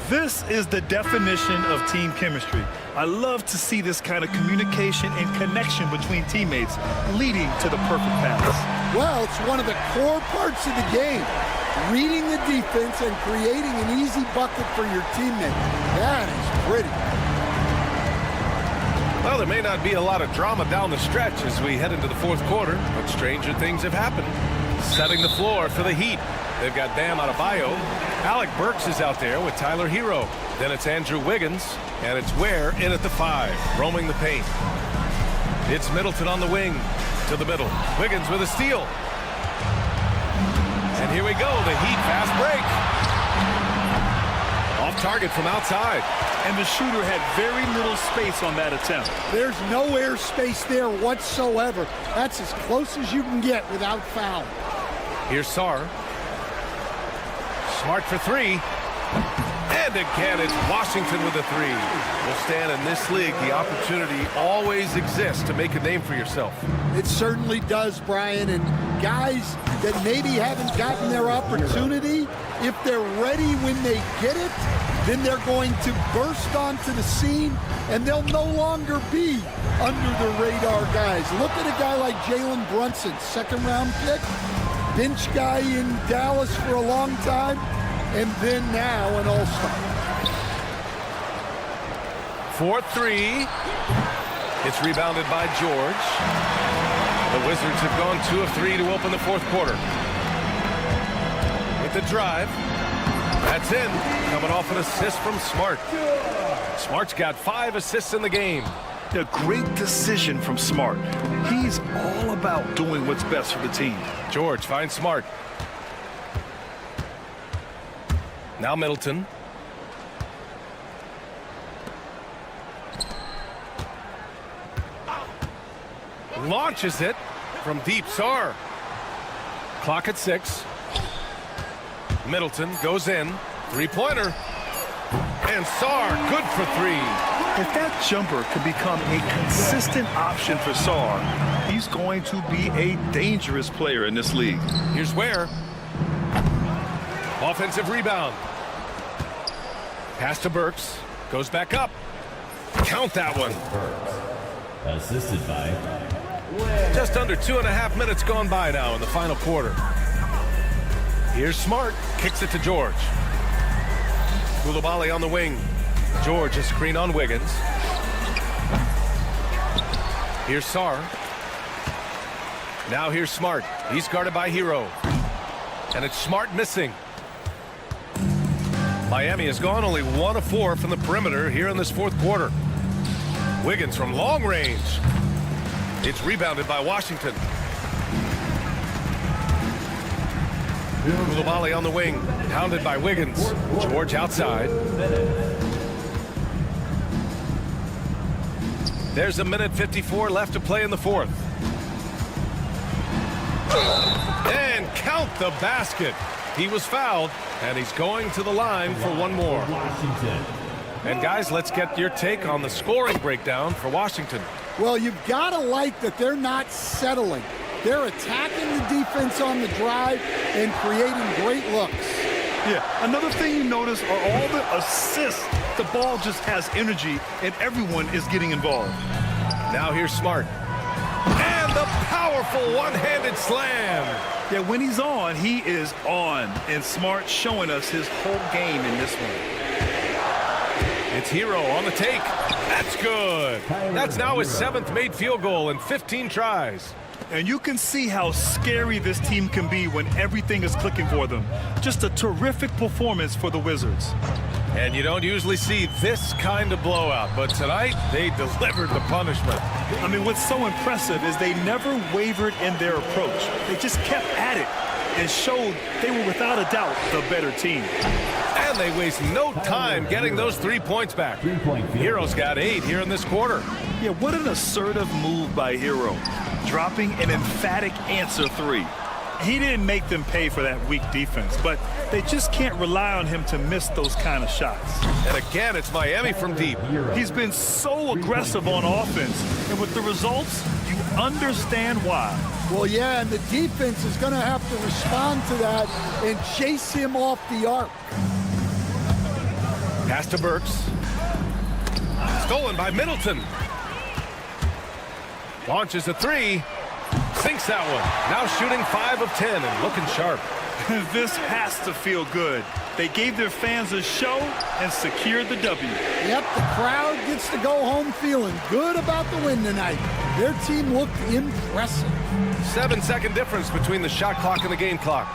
This is the definition of team chemistry. I love to see this kind of communication and connection between teammates leading to the perfect pass. Well, it's one of the core parts of the game. Reading the defense and creating an easy bucket for your teammate. That is pretty. Well, there may not be a lot of drama down the stretch as we head into the fourth quarter, but stranger things have happened. Setting the floor for the Heat. They've got Bam Adebayo. Alec Burks is out there with Tyler Hero. Then it's Andrew Wiggins, and it's Ware in at the 5, roaming the paint. It's Middleton on the wing to the middle. Wiggins with a steal. And here we go, the Heat fast break. Off target from outside. And the shooter had very little space on that attempt. There's no air space there whatsoever. That's as close as you can get without foul. Here's Sarr. Smart for 3. And again, it's Washington with a 3. Well, Stan, in this league, the opportunity always exists to make a name for yourself. It certainly does, Brian. And guys that maybe haven't gotten their opportunity, if they're ready when they get it, then they're going to burst onto the scene, and they'll no longer be under the radar guys. Look at a guy like Jalen Brunson, second-round pick, bench guy in Dallas for a long time, and then now an all-star. 4-3. It's rebounded by George. The Wizards have gone 2 of 3 to open the fourth quarter. With the drive. That's in. Coming off an assist from Smart. Smart's got 5 assists in the game. A great decision from Smart. He's all about doing what's best for the team. George finds Smart. Now Middleton. Launches it from deep. Sarr. Clock at 6. Middleton goes in. 3-pointer. And Sarr, good for 3. If that jumper could become a consistent option for Sarr, he's going to be a dangerous player in this league. Here's Ware. Offensive rebound. Pass to Burks. Goes back up. Count that one. Assisted by Just under 2.5 minutes gone by now in the final quarter. Here's Smart. Kicks it to George. Koulibaly on the wing. George, a screen on Wiggins. Here's Sarr. Now here's Smart. He's guarded by Hero. And it's Smart missing. Miami has gone only 1 of 4 from the perimeter here in this fourth quarter. Wiggins from long range. It's rebounded by Washington. Koulibaly on the wing. Pounded by Wiggins. George outside. There's a minute 54 left to play in the fourth. And count the basket. He was fouled, and he's going to the line for one more. And guys, let's get your take on the scoring breakdown for Washington. Well, you've got to like that they're not settling. They're attacking the defense on the drive and creating great looks. Yeah, another thing you notice are all the assists. The ball just has energy, and everyone is getting involved. Now here's Smart. And the powerful one-handed slam. Yeah, when he's on, he is on. And Smart showing us his whole game in this one. It's Hero on the take. That's good. That's now his 7th made field goal in 15 tries. And you can see how scary this team can be when everything is clicking for them. Just a terrific performance for the Wizards. And you don't usually see this kind of blowout, but tonight they delivered the punishment. I mean, what's so impressive is they never wavered in their approach. They just kept at it and showed they were without a doubt the better team. And they waste no time getting those 3 points back. Hero's got 8 here in this quarter. Yeah, what an assertive move by Hero, dropping an emphatic answer 3. He didn't make them pay for that weak defense, but they just can't rely on him to miss those kind of shots. And again, it's Miami from deep. He's been so aggressive on offense, and with the results, you understand why. Well, yeah, and the defense is going to have to respond to that and chase him off the arc. Pass to Burks. Stolen by Middleton. Launches a 3. Sinks that one. Now shooting 5 of 10 and looking sharp. This has to feel good. They gave their fans a show and secured the W. Yep, the crowd gets to go home feeling good about the win tonight. Their team looked impressive. 7-second difference between the shot clock and the game clock.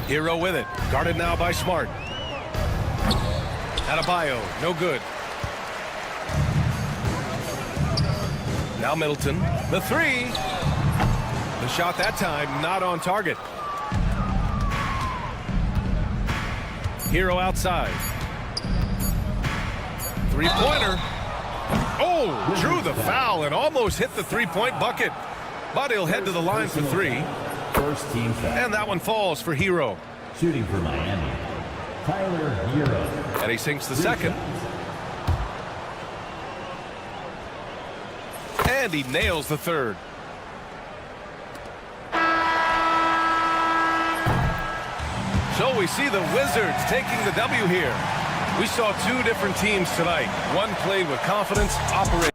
Hero with it. Guarded now by Smart. Adebayo, no good. Now Middleton. The three. The shot that time not on target. Hero outside. Three-pointer. Oh, drew the foul and almost hit the three-point bucket. But he'll head to the line for three. First team foul. And that one falls for Hero. Shooting for Miami, Tyler Hero. And he sinks the second. And he nails the third. So we see the Wizards taking the W here. We saw two different teams tonight. One played with confidence, operating.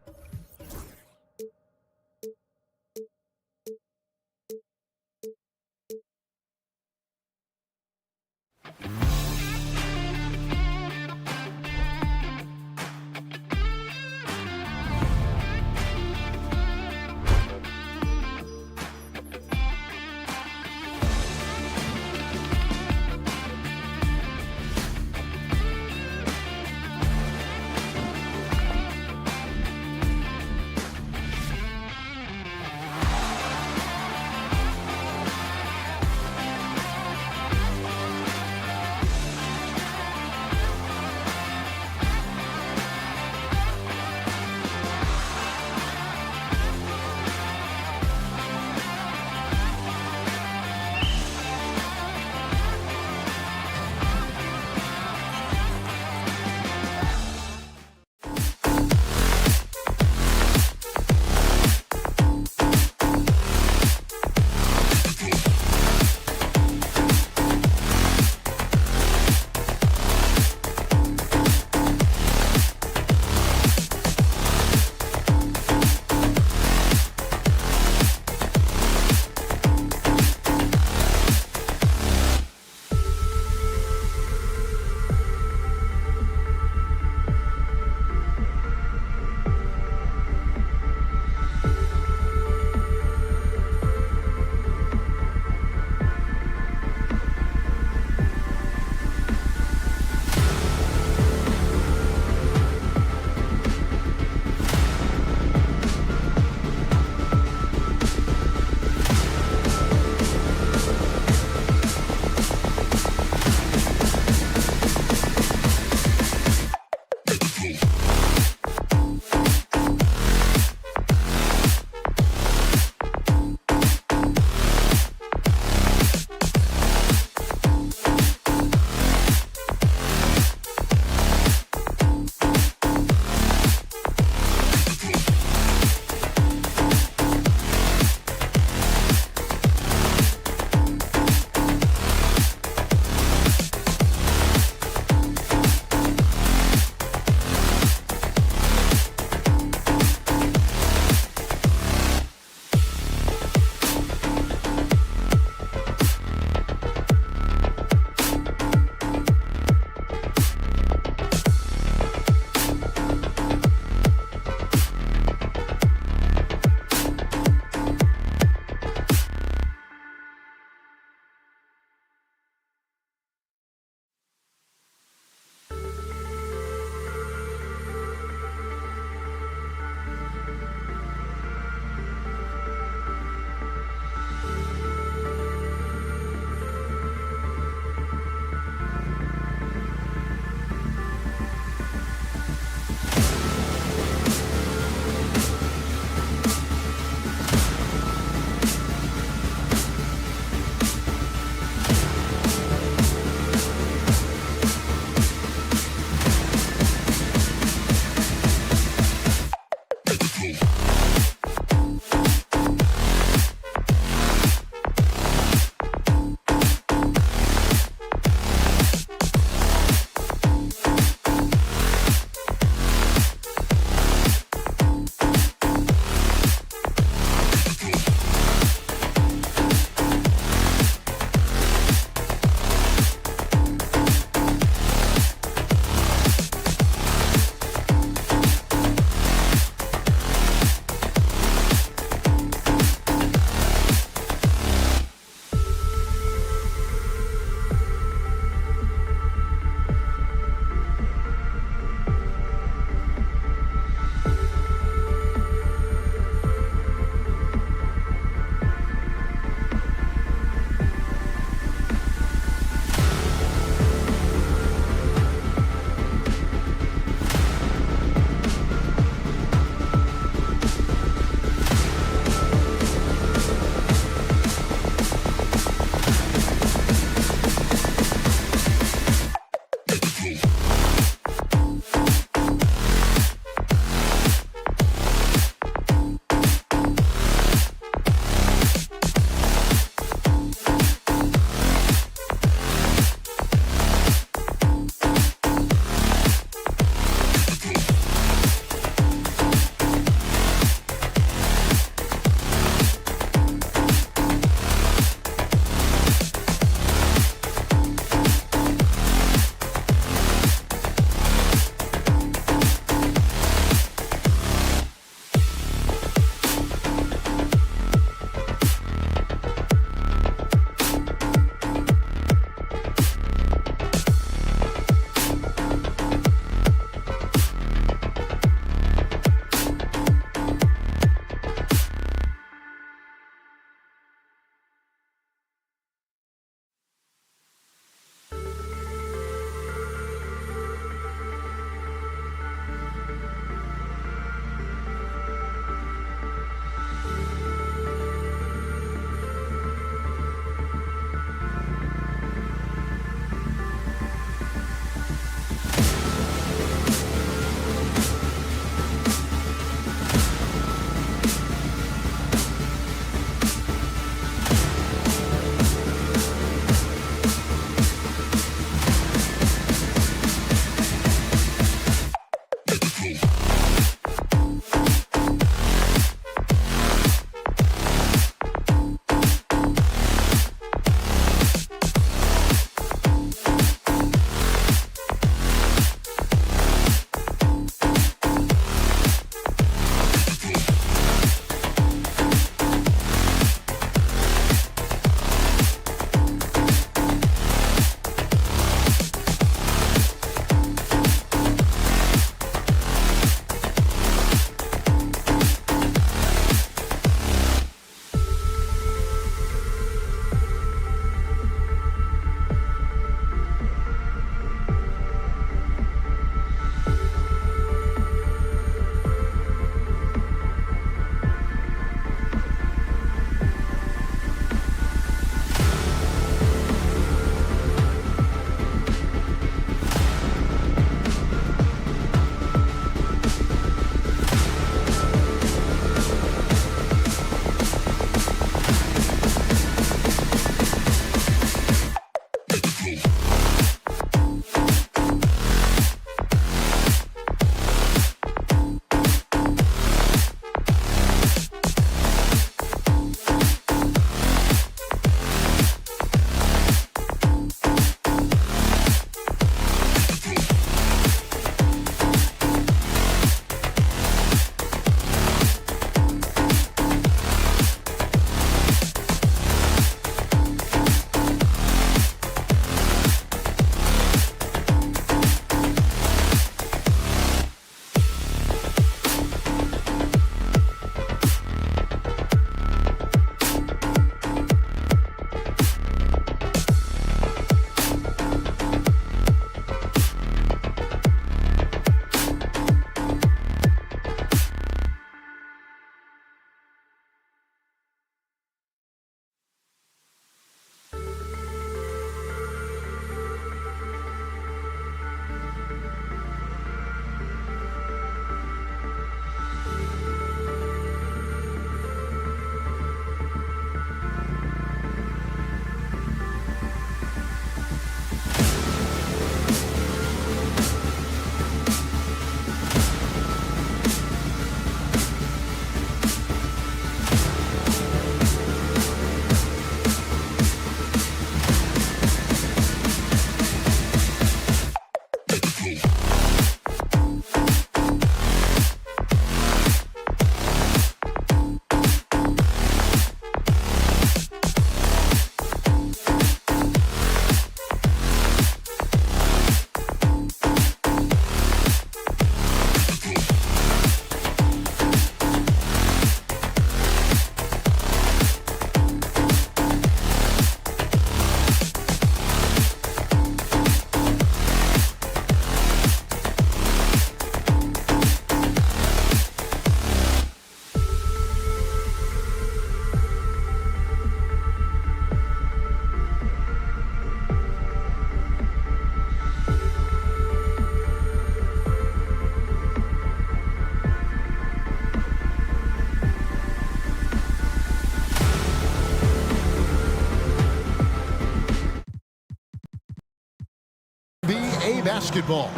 Basketball.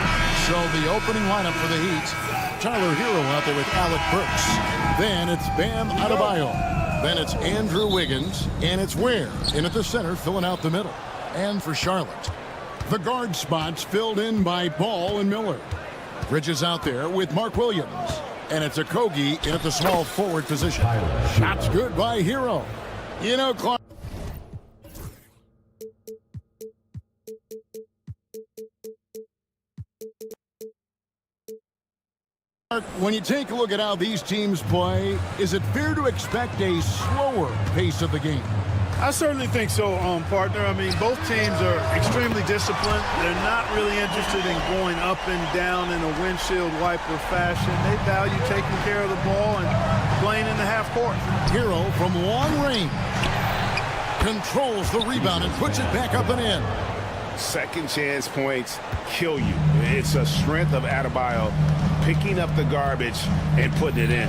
So the opening lineup for the Heat, Tyler Hero out there with Alec Burks. Then it's Bam Adebayo. Then it's Andrew Wiggins. And it's Ware in at the center, filling out the middle. And for Charlotte, the guard spots filled in by Ball and Miller. Bridges out there with Mark Williams. And it's Okogie in at the small forward position. Shots good by Hero. You know, Clark. When you take a look at how these teams play, is it fair to expect a slower pace of the game? I certainly think so, partner. I mean, both teams are extremely disciplined. They're not really interested in going up and down in a windshield wiper fashion. They value taking care of the ball and playing in the half court. Hero from long range controls the rebound and puts it back up and in. Second chance points kill you. It's a strength of Adebayo picking up the garbage and putting it in.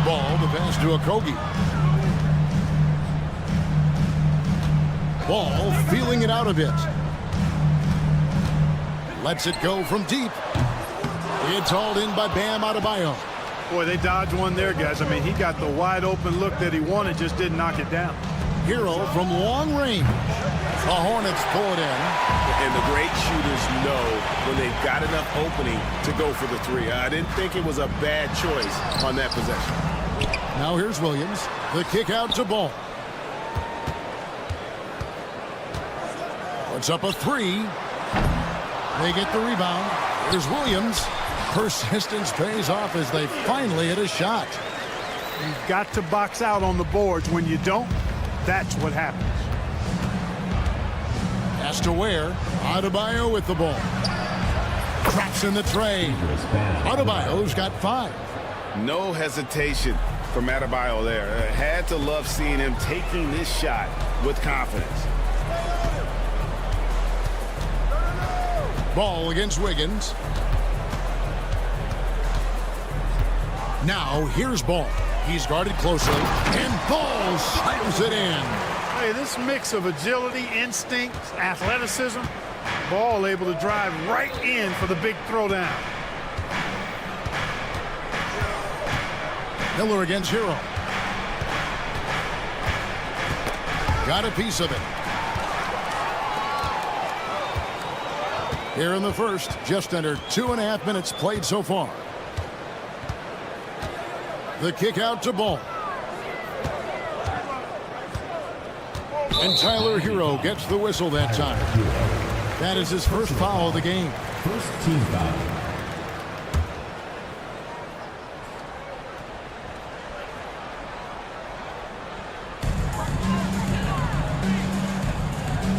Ball, the pass to Okogie. Ball feeling it out a bit. Lets it go from deep. It's hauled in by Bam Adebayo. Boy, they dodged one there, guys. I mean, he got the wide open look that he wanted, just didn't knock it down. Hero from long range. The Hornets pull it in. And the great shooters know when they've got enough opening to go for the three. I didn't think it was a bad choice on that possession. Now here's Williams. The kick out to Ball. Puts up a three. They get the rebound. Here's Williams. Persistence pays off as they finally hit a shot. You've got to box out on the boards. When you don't, that's what happens. Pass to Ware. Adebayo with the ball. Cracks in the tray. Adebayo's got 5. No hesitation from Adebayo there. Had to love seeing him taking this shot with confidence. Ball against Wiggins. Now here's Ball. He's guarded closely, and Ball slams it in. Hey, this mix of agility, instinct, athleticism, Ball able to drive right in for the big throwdown. Miller against Hero. Got a piece of it. Here in the first, just under 2.5 minutes played so far. The kick out to Ball. And Tyler Hero gets the whistle that time. That is his first foul of the game. First team foul.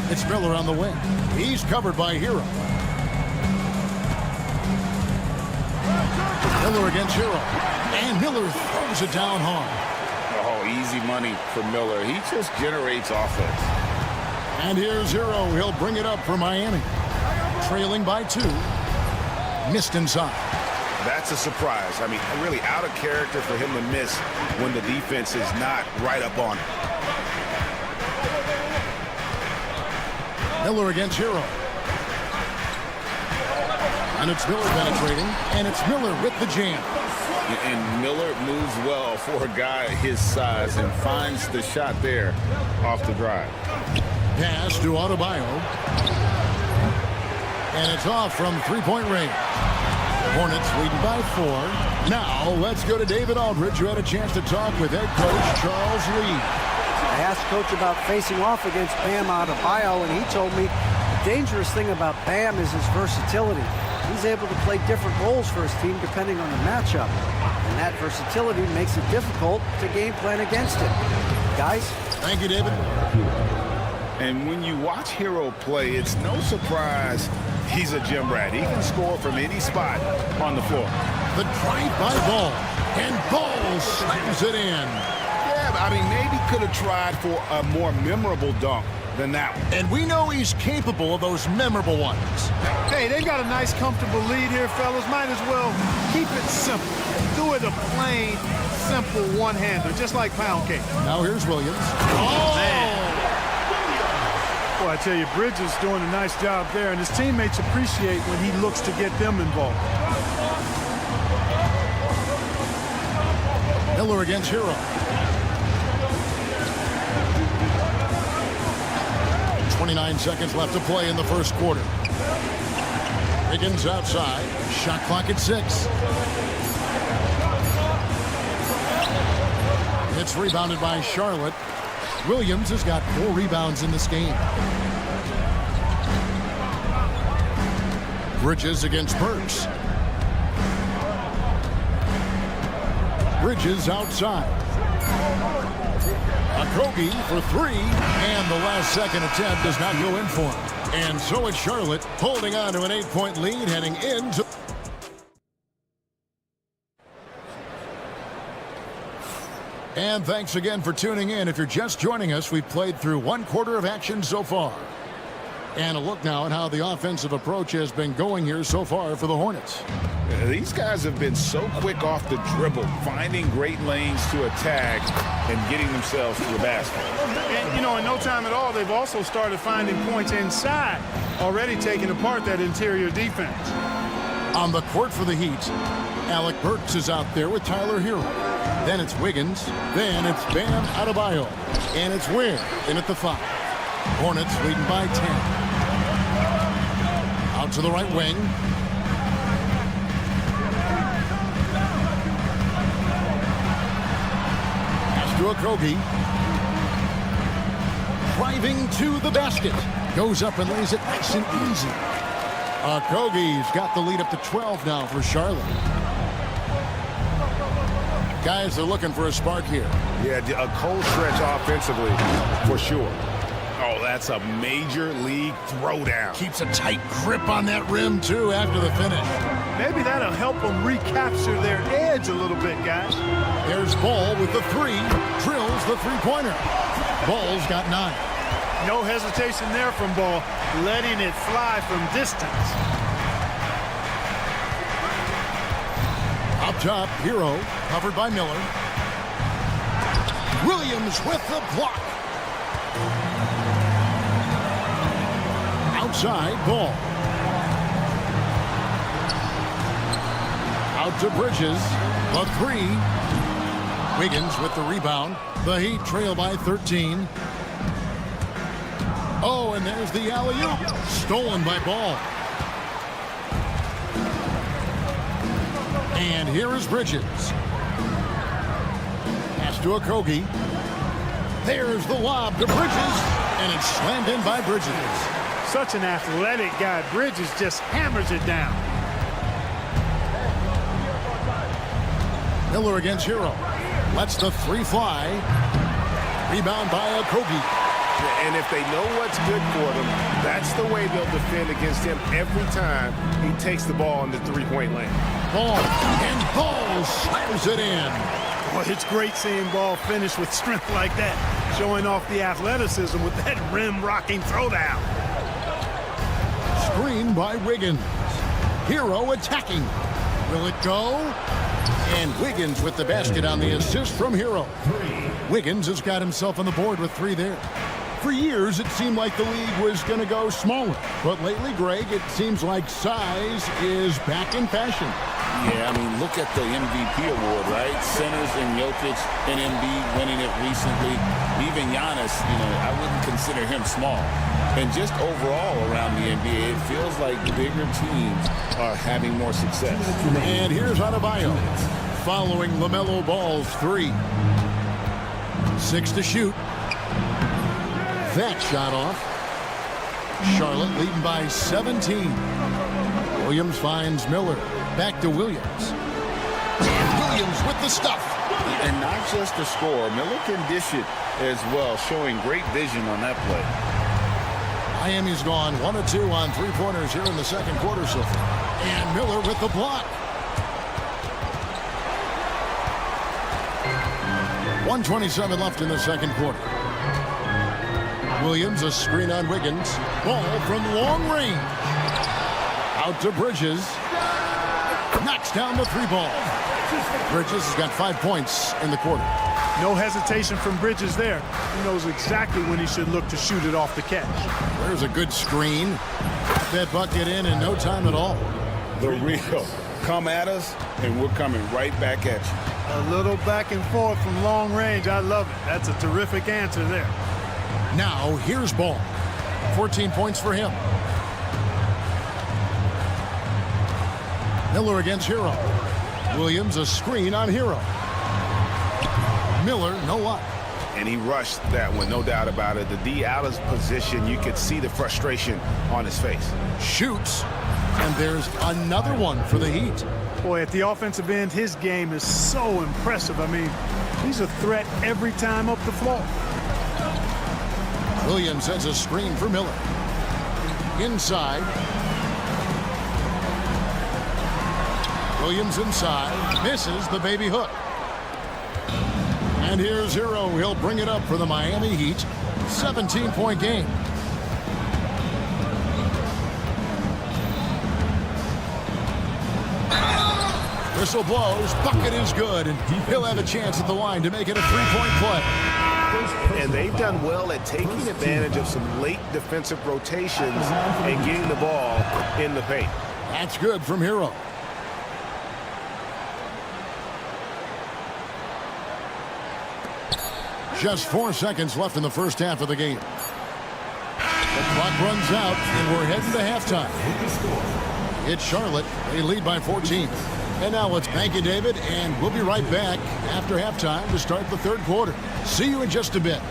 It's Miller on the wing. He's covered by Hero. Miller against Hero. And Miller throws it down hard. Oh, easy money for Miller. He just generates offense. And here's Hero. He'll bring it up for Miami. Trailing by 2. Missed inside. That's a surprise. I mean, really out of character for him to miss when the defense is not right up on him. Miller against Hero. And it's Miller penetrating. And it's Miller with the jam. And Miller moves well for a guy his size and finds the shot there off the drive. Pass to Adebayo. And it's off from three-point range. Hornets leading by 4. Now let's go to David Aldridge, who had a chance to talk with head coach Charles Lee. I asked Coach about facing off against Bam Adebayo, and he told me the dangerous thing about Bam is his versatility. He's able to play different roles for his team depending on the matchup. And that versatility makes it difficult to game plan against it. Guys? Thank you, David. And when you watch Hero play, it's no surprise he's a gym rat. He can score from any spot on the floor. The drive by Ball. And Ball slams it in. Yeah, I mean, maybe could have tried for a more memorable dunk than that one. And we know he's capable of those memorable ones. Hey, they've got a nice, comfortable lead here, fellas. Might as well keep it simple. Do it a plain, simple one-hander, just like pound cake. Now here's Williams. Oh! Man. Boy, I tell you, Bridges doing a nice job there, and his teammates appreciate when he looks to get them involved. Miller against Hero. 29 seconds left to play in the first quarter. Higgins outside. Shot clock at 6. It's rebounded by Charlotte. Williams has got 4 rebounds in this game. Bridges against Burks. Bridges outside. Okogie for 3, and the last second attempt does not go in for him. And so it's Charlotte holding on to an 8-point lead heading into... And thanks again for tuning in. If you're just joining us, we've played through 1 quarter of action so far. And a look now at how the offensive approach has been going here so far for the Hornets. These guys have been so quick off the dribble, finding great lanes to attack and getting themselves to the basket. And, you know, in no time at all, they've also started finding points inside, already taking apart that interior defense. On the court for the Heat, Alec Burks is out there with Tyler Hero. Then it's Wiggins. Then it's Bam Adebayo. And it's Ware in at the 5. Hornets leading by 10. Out to the right wing. Pass to Okogie. Driving to the basket. Goes up and lays it nice and easy. Okogie's got the lead up to 12 now for Charlotte. Guys, they're looking for a spark here. Yeah, a cold stretch offensively for sure. Oh, that's a major league throwdown. Keeps a tight grip on that rim, too, after the finish. Maybe that'll help them recapture their edge a little bit, guys. There's Ball with the 3. Drills the three-pointer. Ball's got 9. No hesitation there from Ball, letting it fly from distance. Up top, Hero, covered by Miller. Williams with the block. side, Ball. Out to Bridges. The three. Wiggins with the rebound. The Heat trail by 13. Oh, and there's the alley-oop. Stolen by Ball. And here is Bridges. Pass to Okogie. There's the lob to Bridges. And it's slammed in by Bridges. Such an athletic guy. Bridges just hammers it down. Miller against Hero. Lets the three fly. Rebound by Okogie. And if they know what's good for them, that's the way they'll defend against him every time he takes the ball in the three-point lane. Ball. And Ball slams it in. Well, it's great seeing Ball finish with strength like that, showing off the athleticism with that rim-rocking throwdown. Screen by Wiggins. Hero attacking. Will it go? And Wiggins with the basket on the assist from Hero. Wiggins has got himself on the board with three there. For years, it seemed like the league was going to go smaller. But lately, Greg, it seems like size is back in fashion. Yeah, I mean, look at the MVP award, right? Centers and Jokic and Embiid winning it recently. Even Giannis, I wouldn't consider him small. And just overall around the NBA, it feels like bigger teams are having more success. And here's Adebayo following LaMelo Ball's three. 6 to shoot. That shot off. Charlotte leading by 17. Williams finds Miller. Back to Williams. And Williams with the stuff. And not just the score. Miller can dish it as well, showing great vision on that play. Miami's gone 1 of 2 on three-pointers here in the second quarter so far. And Miller with the block. 1:27 left in the second quarter. Williams, a screen on Wiggins. Ball from long range. Out to Bridges. Knocks down the three ball. Bridges has got 5 points in the quarter. No hesitation from Bridges there. He knows exactly when he should look to shoot it off the catch. There's a good screen. Got that bucket in no time at all. The real. Come at us, and we're coming right back at you. A little back and forth from long range. I love it. That's a terrific answer there. Now, here's Ball. 14 points for him. Miller against Hero. Williams, a screen on Hero. Miller, no luck. And he rushed that one, no doubt about it. The D out of position, you could see the frustration on his face. Shoots, and there's another one for the Heat. Boy, at the offensive end, his game is so impressive. I mean, he's a threat every time up the floor. Williams has a screen for Miller. Inside. Williams inside. Misses the baby hook. And here's Hero. He'll bring it up for the Miami Heat. 17-point game. Whistle blows. Bucket is good. And he'll have a chance at the line to make it a three-point play. And they've done well at taking advantage of some late defensive rotations and getting the ball in the paint. That's good from Hero. Just 4 seconds left in the first half of the game. The clock runs out, and we're heading to halftime. It's Charlotte. They lead by 14. And now let's thank you, David, and we'll be right back after halftime to start the third quarter. See you in just a bit.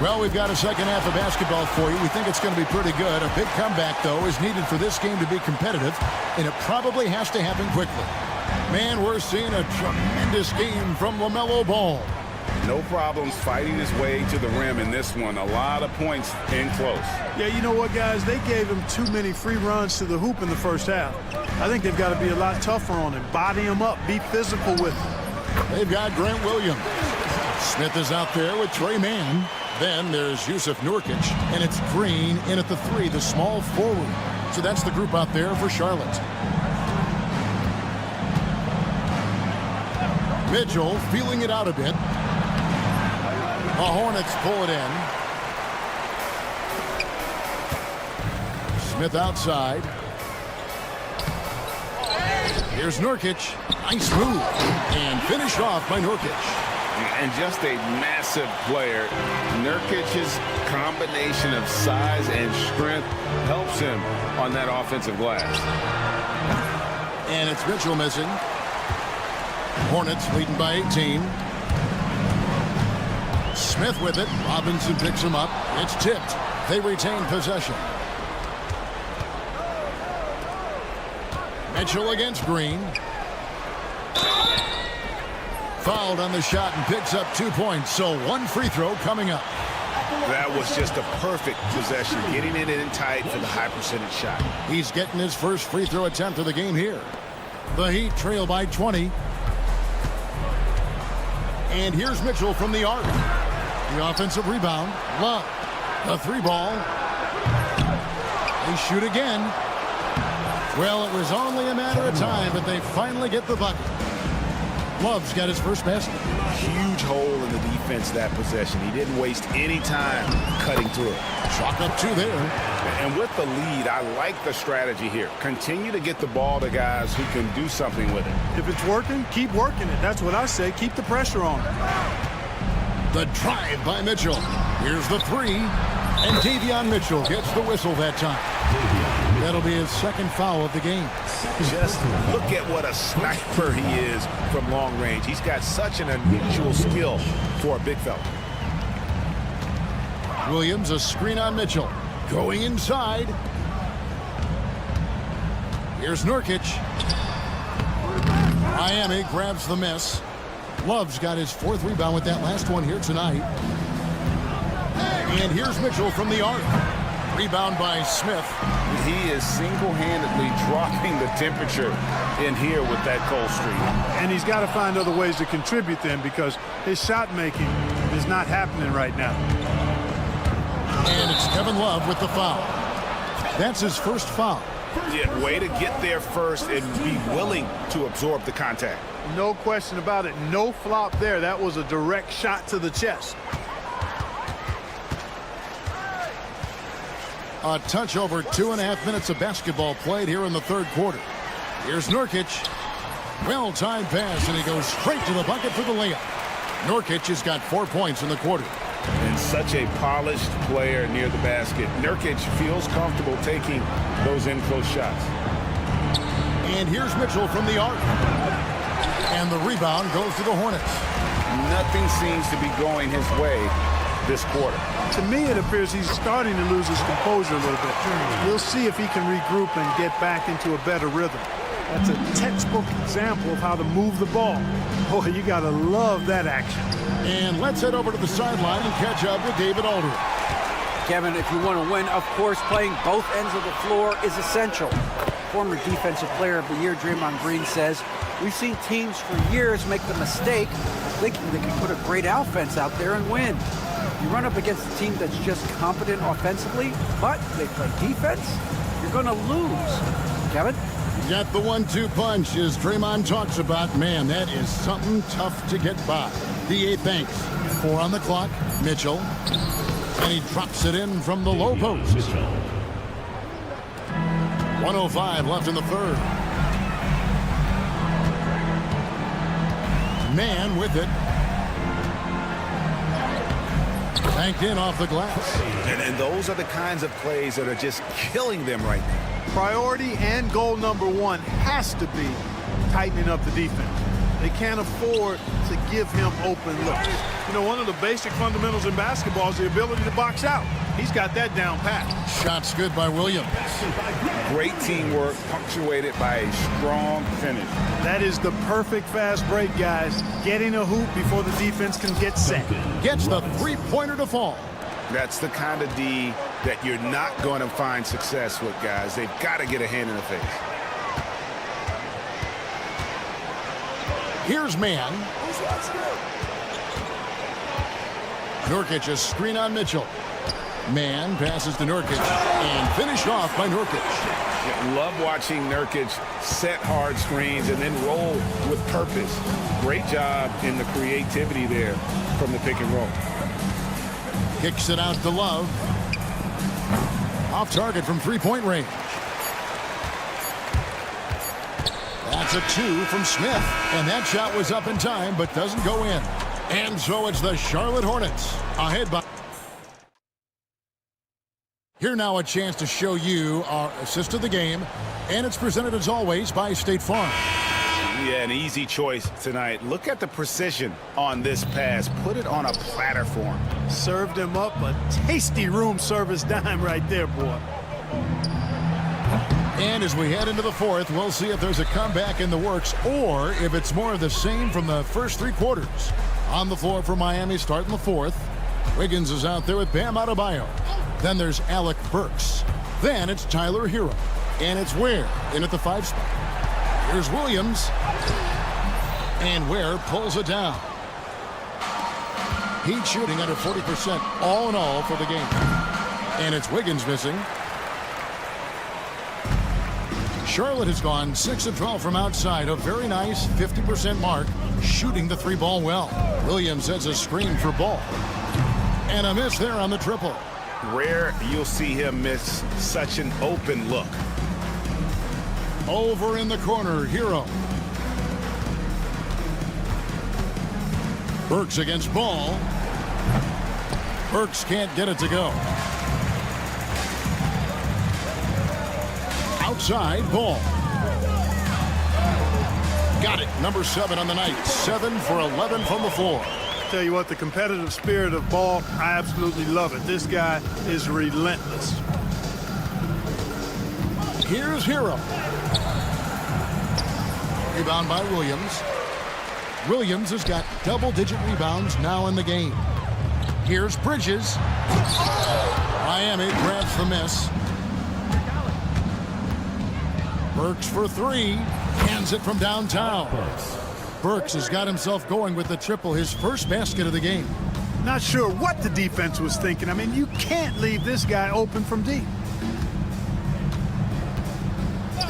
Well, we've got a second half of basketball for you. We think it's going to be pretty good. A big comeback, though, is needed for this game to be competitive, and it probably has to happen quickly. Man, we're seeing a tremendous game from LaMelo Ball. No problems fighting his way to the rim in this one. A lot of points in close. Yeah, you know what, guys? They gave him too many free runs to the hoop in the first half. I think they've got to be a lot tougher on him. Body him up. Be physical with him. They've got Grant Williams. Smith is out there with Trey Mann. Then there's Yusuf Nurkic, and it's Green in at the 3, the small forward. So that's the group out there for Charlotte. Mitchell feeling it out a bit. The Hornets pull it in. Smith outside. Here's Nurkic. Nice move. And finished off by Nurkic. And just a massive player. Nurkic's combination of size and strength helps him on that offensive glass. And it's Mitchell missing. Hornets leading by 18. Smith with it. Robinson picks him up. It's tipped. They retain possession. Mitchell against Green. Fouled on the shot and picks up 2 points. So one free throw coming up. That was just a perfect possession. Getting it in tight for the high percentage shot. He's getting his first free throw attempt of the game here. The Heat trail by 20. And here's Mitchell from the arc. The offensive rebound. Love. The 3 ball. They shoot again. Well, it was only a matter of time, but they finally get the bucket. Love's got his first basket. Huge hole in the defense that possession. He didn't waste any time cutting through it. Chalk up 2 there. And with the lead, I like the strategy here. Continue to get the ball to guys who can do something with it. If it's working, keep working it. That's what I say. Keep the pressure on. The drive by Mitchell. Here's the 3. And Davion Mitchell gets the whistle that time. That'll be his second foul of the game. Just look at what a sniper he is from long range. He's got such an unusual skill for a big fella. Williams, a screen on Mitchell. Going inside. Here's Nurkic. Miami grabs the miss. Love's got his 4th rebound with that last one here tonight. And here's Mitchell from the arc. Rebound by Smith. He is single-handedly dropping the temperature in here with that cold streak. And he's got to find other ways to contribute then, because his shot making is not happening right now. And it's Kevin Love with the foul. That's his first foul. Yeah, way to get there first and be willing to absorb the contact. No question about it. No flop there. That was a direct shot to the chest. A touch over 2.5 minutes of basketball played here in the 3rd quarter. Here's Nurkic. Well-timed pass, and he goes straight to the bucket for the layup. Nurkic has got 4 points in the quarter. And such a polished player near the basket. Nurkic feels comfortable taking those in-close shots. And here's Mitchell from the arc. And the rebound goes to the Hornets. Nothing seems to be going his way this quarter. To me, it appears he's starting to lose his composure a little bit. We'll see if he can regroup and get back into a better rhythm. That's a textbook example of how to move the ball. Boy, you got to love that action. And let's head over to the sideline and catch up with David Aldridge. Kevin, if you want to win, of course, playing both ends of the floor is essential. Former Defensive Player of the Year Draymond Green says, we've seen teams for years make the mistake thinking they can put a great offense out there and win. You run up against a team that's just competent offensively, but they play defense, you're going to lose. Kevin? Got the 1-2 punch, as Draymond talks about. Man, that is something tough to get by. D.A. Banks, 4 on the clock. Mitchell. And he drops it in from the low post. 1:05 left in the 3rd. Man with it. Banked in off the glass. And those are the kinds of plays that are just killing them right now. Priority and goal number 1 has to be tightening up the defense. They can't afford to give him open looks. You know, one of the basic fundamentals in basketball is the ability to box out. He's got that down pat. Shots good by Williams. Great teamwork punctuated by a strong finish. That is the perfect fast break, guys. Getting a hoop before the defense can get set. Gets the 3-pointer to fall. That's the kind of D that you're not going to find success with, guys. They've got to get a hand in the face. Here's Man. Nurkic, a screen on Mitchell. Man passes to Nurkic and finished off by Nurkic. Love watching Nurkic set hard screens and then roll with purpose. Great job in the creativity there from the pick and roll. Kicks it out to Love. Off target from three-point range. That's a 2 from Smith. And that shot was up in time but doesn't go in. And so it's the Charlotte Hornets ahead by... Here now a chance to show you our assist of the game. And it's presented as always by State Farm. Yeah, an easy choice tonight. Look at the precision on this pass. Put it on a platter for him. Served him up a tasty room service dime right there, boy. And as we head into the fourth, we'll see if there's a comeback in the works or if it's more of the same from the first three quarters. On the floor for Miami starting the fourth. Wiggins is out there with Bam Adebayo. Then there's Alec Burks. Then it's Tyler Hero. And it's Ware in at the 5 spot. Here's Williams. And Ware pulls it down. He's shooting under 40% all in all for the game. And it's Wiggins missing. Charlotte has gone 6 of 12 from outside. A very nice 50% mark. Shooting the 3-ball well. Williams has a screen for Ball. And a miss there on the triple. Rare you'll see him miss such an open look. Over in the corner, Hero. Burks against Ball. Burks can't get it to go. Outside, Ball. Got it. Number 7 on the night. 7 for 11 from the floor. Tell you what, the competitive spirit of Ball, I absolutely love it. This guy is relentless. Here's Hero. Rebound by Williams. Williams has got double-digit rebounds now in the game. Here's Bridges. Miami grabs the miss. Burks for 3. Hands it from downtown. Burks has got himself going with the triple, his first basket of the game. Not sure what the defense was thinking. I mean, you can't leave this guy open from deep.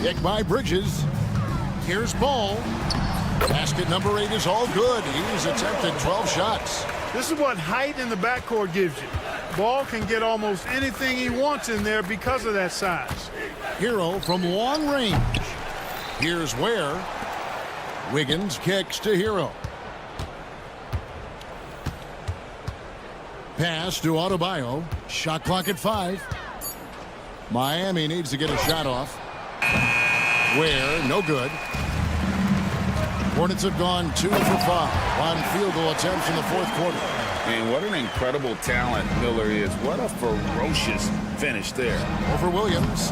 Kick by Bridges. Here's Ball. Basket number 8 is all good. He's attempted 12 shots. This is what height in the backcourt gives you. Ball can get almost anything he wants in there because of that size. Hero from long range. Here's Ware. Wiggins kicks to Hero. Pass to Adebayo. Shot clock at 5. Miami needs to get a shot off. Ware, no good. Hornets have gone 2 for 5 on field goal attempts in the fourth quarter. And what an incredible talent Miller is. What a ferocious finish there. Over Williams.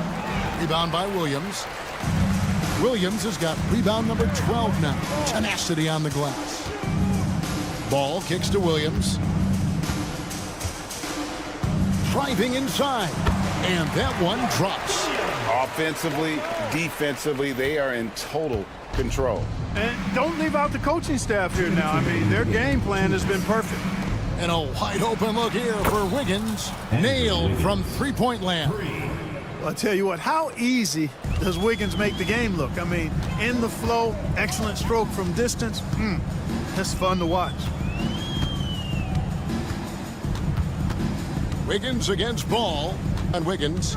Rebound by Williams. Williams has got rebound number 12 now. Tenacity on the glass. Ball kicks to Williams. Driving inside. And that one drops. Offensively, defensively, they are in total control. And don't leave out the coaching staff here now. I mean, their game plan has been perfect. And a wide open look here for Wiggins. Nailed from three-point land. Well, I'll tell you what, how easy does Wiggins make the game look? I mean, in the flow, excellent stroke from distance. That's fun to watch. Wiggins against Ball. And Wiggins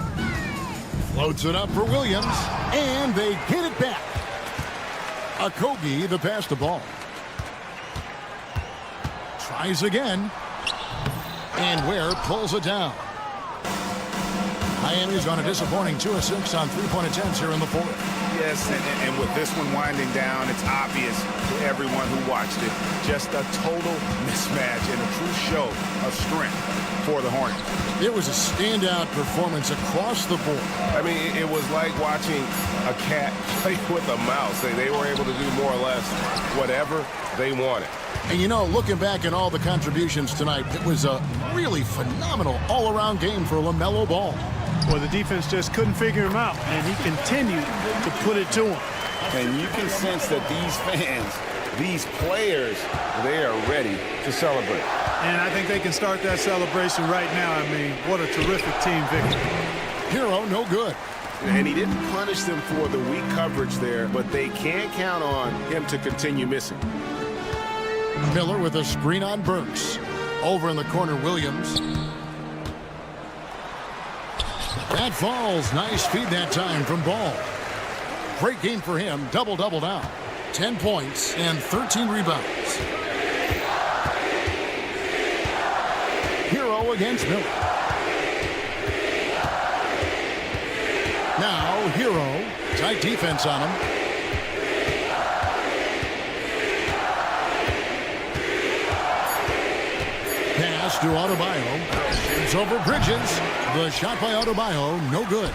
floats it up for Williams. And they get it back. Okogie, the pass to Ball. Tries again. And Ware pulls it down. Miami's on a disappointing 2 of 6 on three-point attempts here in the fourth. Yes, and with this one winding down, it's obvious to everyone who watched it. Just a total mismatch and a true show of strength for the Hornets. It was a standout performance across the board. I mean, it was like watching a cat play with a mouse. They were able to do more or less whatever they wanted. And you know, looking back at all the contributions tonight, it was a really phenomenal all-around game for LaMelo Ball. Well, the defense just couldn't figure him out, and he continued to put it to him. And you can sense that these fans, these players, they are ready to celebrate. And I think they can start that celebration right now. I mean, what a terrific team victory. Hero, no good. And he didn't punish them for the weak coverage there, but they can't count on him to continue missing. Miller with a screen on Burks. Over in the corner, Williams. That falls. Nice feed that time from Ball. Great game for him. Double-double now. 10 points and 13 rebounds. Hero against Miller. Now, Hero. Tight defense on him. Pass to Adebayo. It's over Bridges. The shot by Adebayo, no good.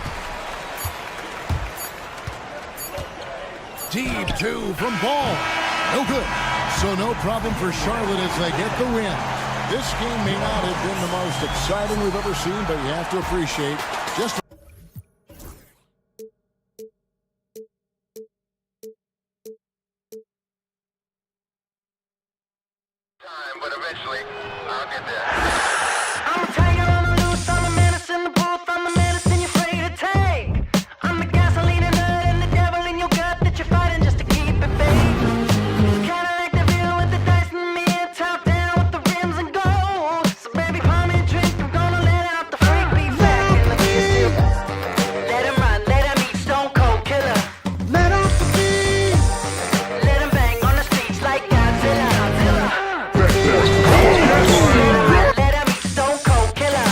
Deep two from Ball. No good. So no problem for Charlotte as they get the win. This game may not have been the most exciting we've ever seen, but you have to appreciate just Time, but eventually, I'll get there. I'm a tiger on the loose, I'm a menace in the booth, I'm the medicine you're afraid to take. I'm the gasoline and nut and the devil in your gut that you're fighting just to keep it baked. Kinda like the view with the dice in the mid, top down with the rims and gold. So baby, pour me a drink, I'm gonna let out the freak beat back and let you still. Let him run, let him eat, stone cold killer. Let off the beat. Let him bang on the streets like Godzilla. Let him eat, stone cold killer.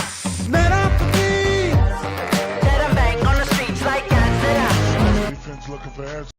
Let off the beat. Let him bang on the streets like Godzilla. Defense looking for answers.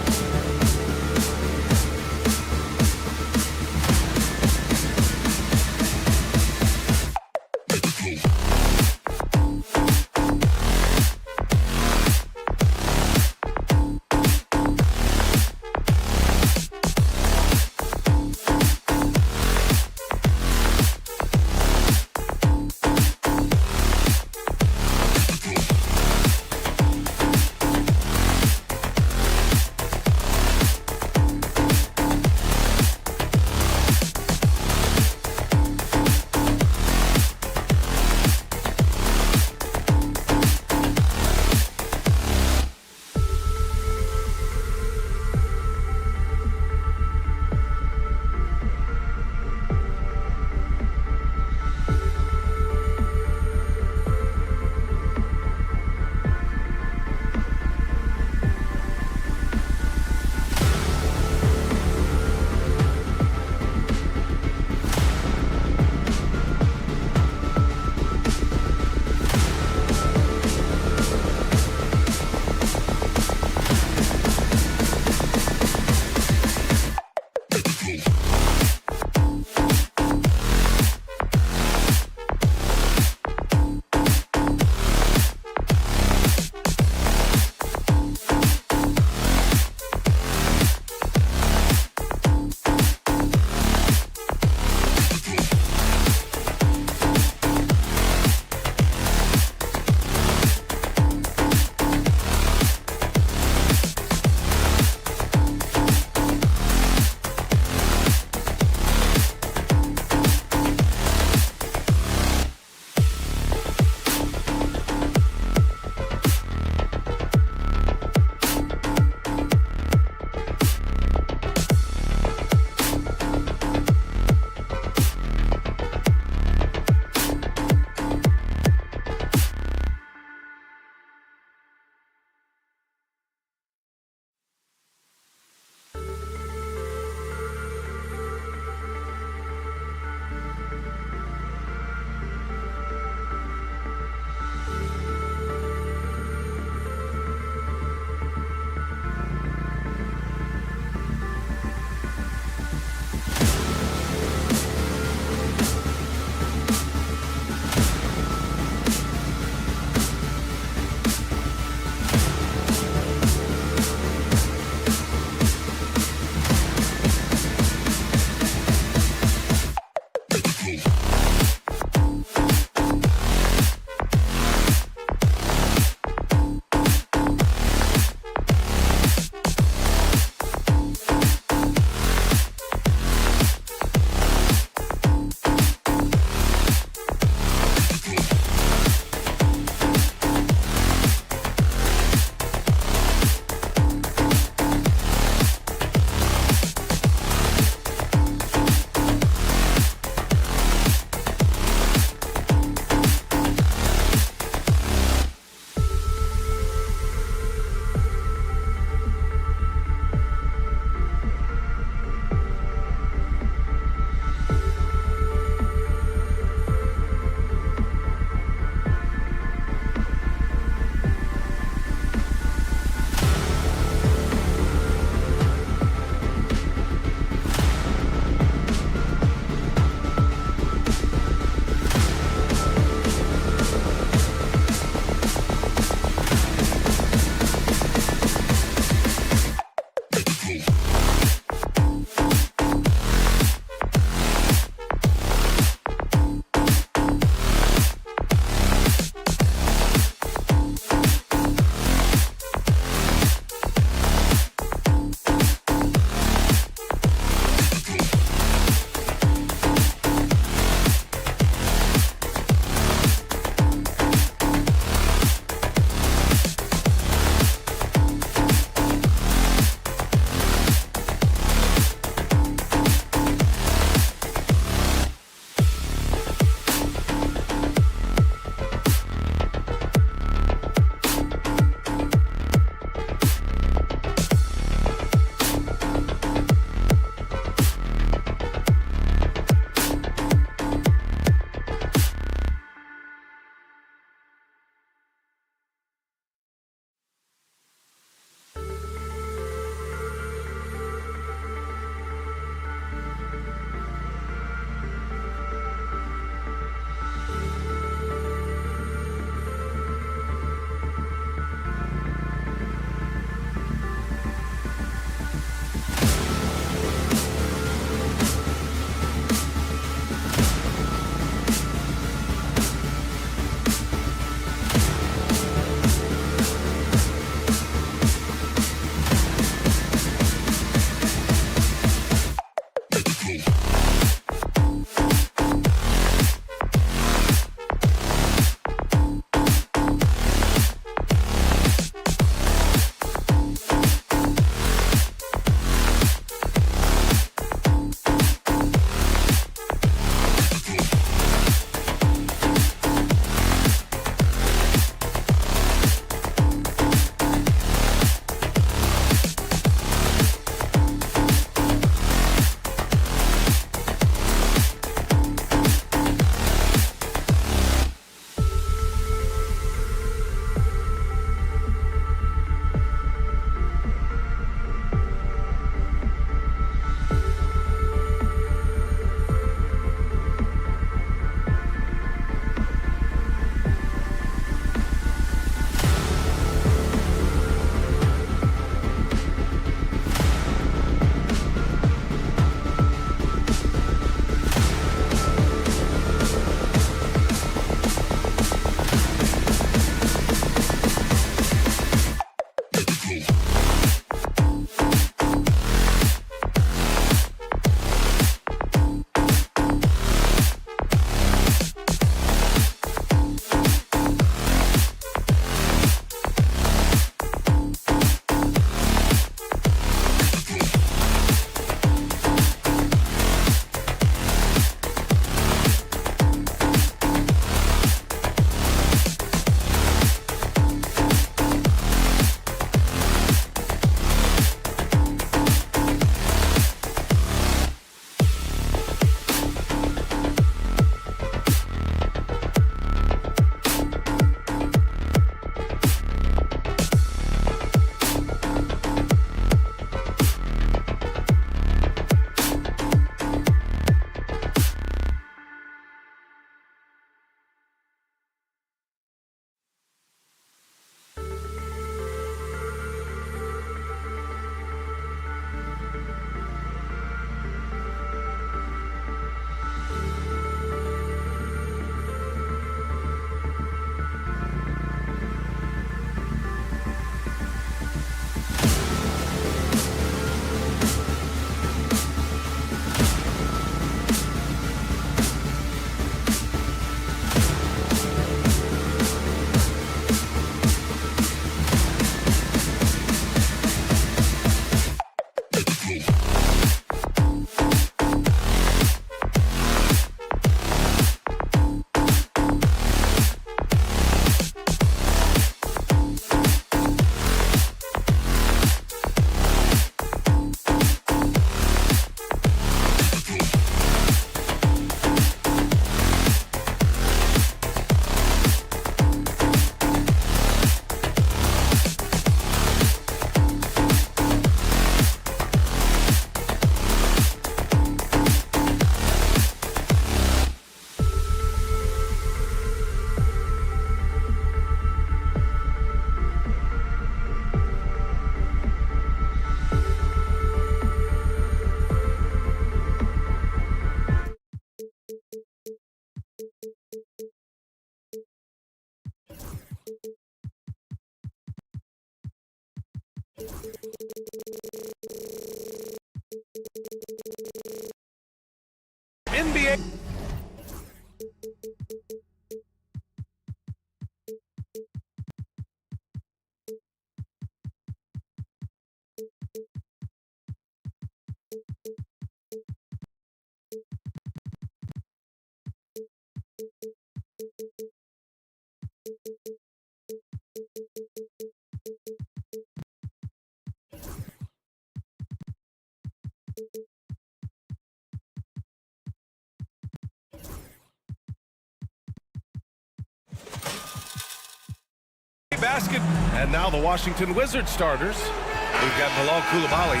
the basket. And now the Washington Wizards starters. We've got Bilal Coulibaly.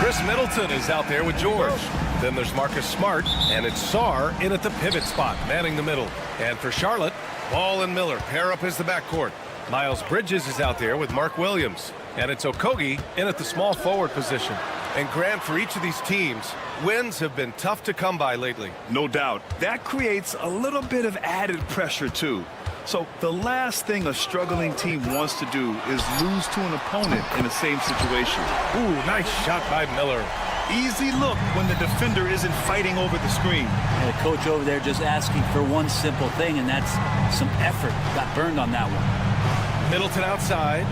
Chris Middleton is out there with George. Then there's Marcus Smart, and it's Sarr in at the pivot spot, manning the middle. And for Charlotte, Ball and Miller pair up as the backcourt. Miles Bridges is out there with Mark Williams. And it's Okogie in at the small forward position. And Grant, for each of these teams, wins have been tough to come by lately. No doubt. That creates a little bit of added pressure, too. So the last thing a struggling team wants to do is lose to an opponent in the same situation. Ooh, nice shot by Miller. Easy look when the defender isn't fighting over the screen. And the coach over there just asking for one simple thing, and that's some effort. Got burned on that one. Middleton outside.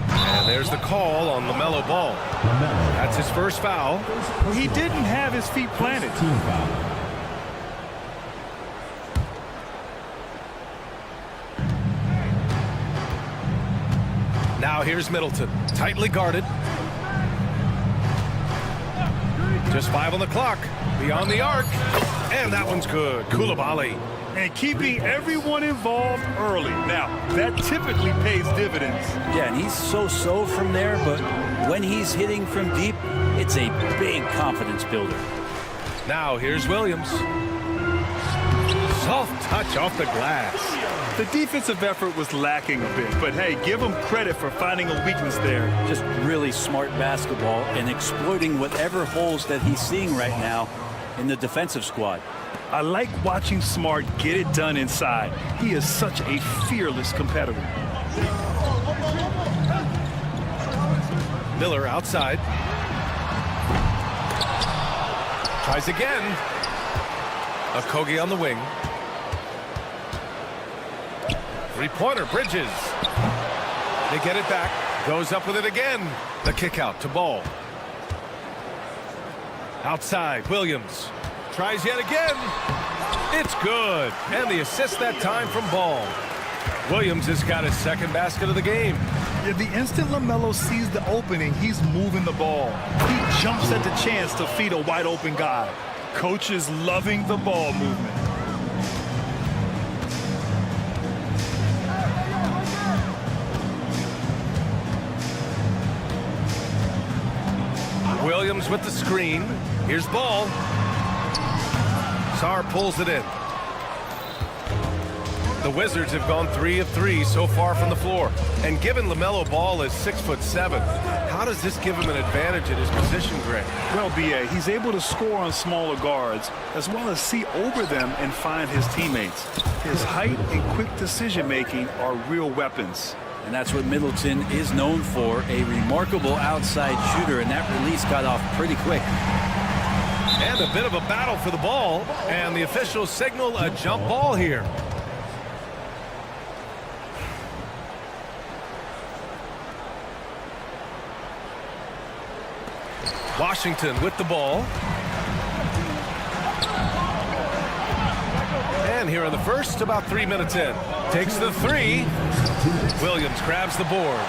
And there's the call on LaMelo Ball. That's his first foul. He didn't have his feet planted. Now here's Middleton, tightly guarded. Just 5 on the clock, beyond the arc, and that one's good. Coulibaly. And keeping everyone involved early. Now, that typically pays dividends. Yeah, and he's so-so from there, but when he's hitting from deep, it's a big confidence builder. Now here's Williams. Soft touch off the glass. The defensive effort was lacking a bit, but hey, give him credit for finding a weakness there. Just really smart basketball and exploiting whatever holes that he's seeing right now in the defensive squad. I like watching Smart get it done inside. He is such a fearless competitor. Miller outside. Tries again. Okogie on the wing. Three-pointer, Bridges. They get it back. Goes up with it again. The kick out to Ball. Outside, Williams. Tries yet again. It's good. And the assist that time from Ball. Williams has got his second basket of the game. Yeah, the instant LaMelo sees the opening, he's moving the ball. He jumps at the chance to feed a wide open guy. Coach is loving the ball movement. Williams with the screen. Here's Ball. Sarr pulls it in. The Wizards have gone 3 of 3 so far from the floor. And given LaMelo Ball is 6'7", how does this give him an advantage at his position, Greg? Well, B.A., he's able to score on smaller guards, as well as see over them and find his teammates. His height and quick decision-making are real weapons. And that's what Middleton is known for, a remarkable outside shooter, and that release got off pretty quick. And a bit of a battle for the ball, and the officials signal a jump ball here. Washington with the ball. And here in the first, about 3 minutes in. Takes the three. Williams grabs the board.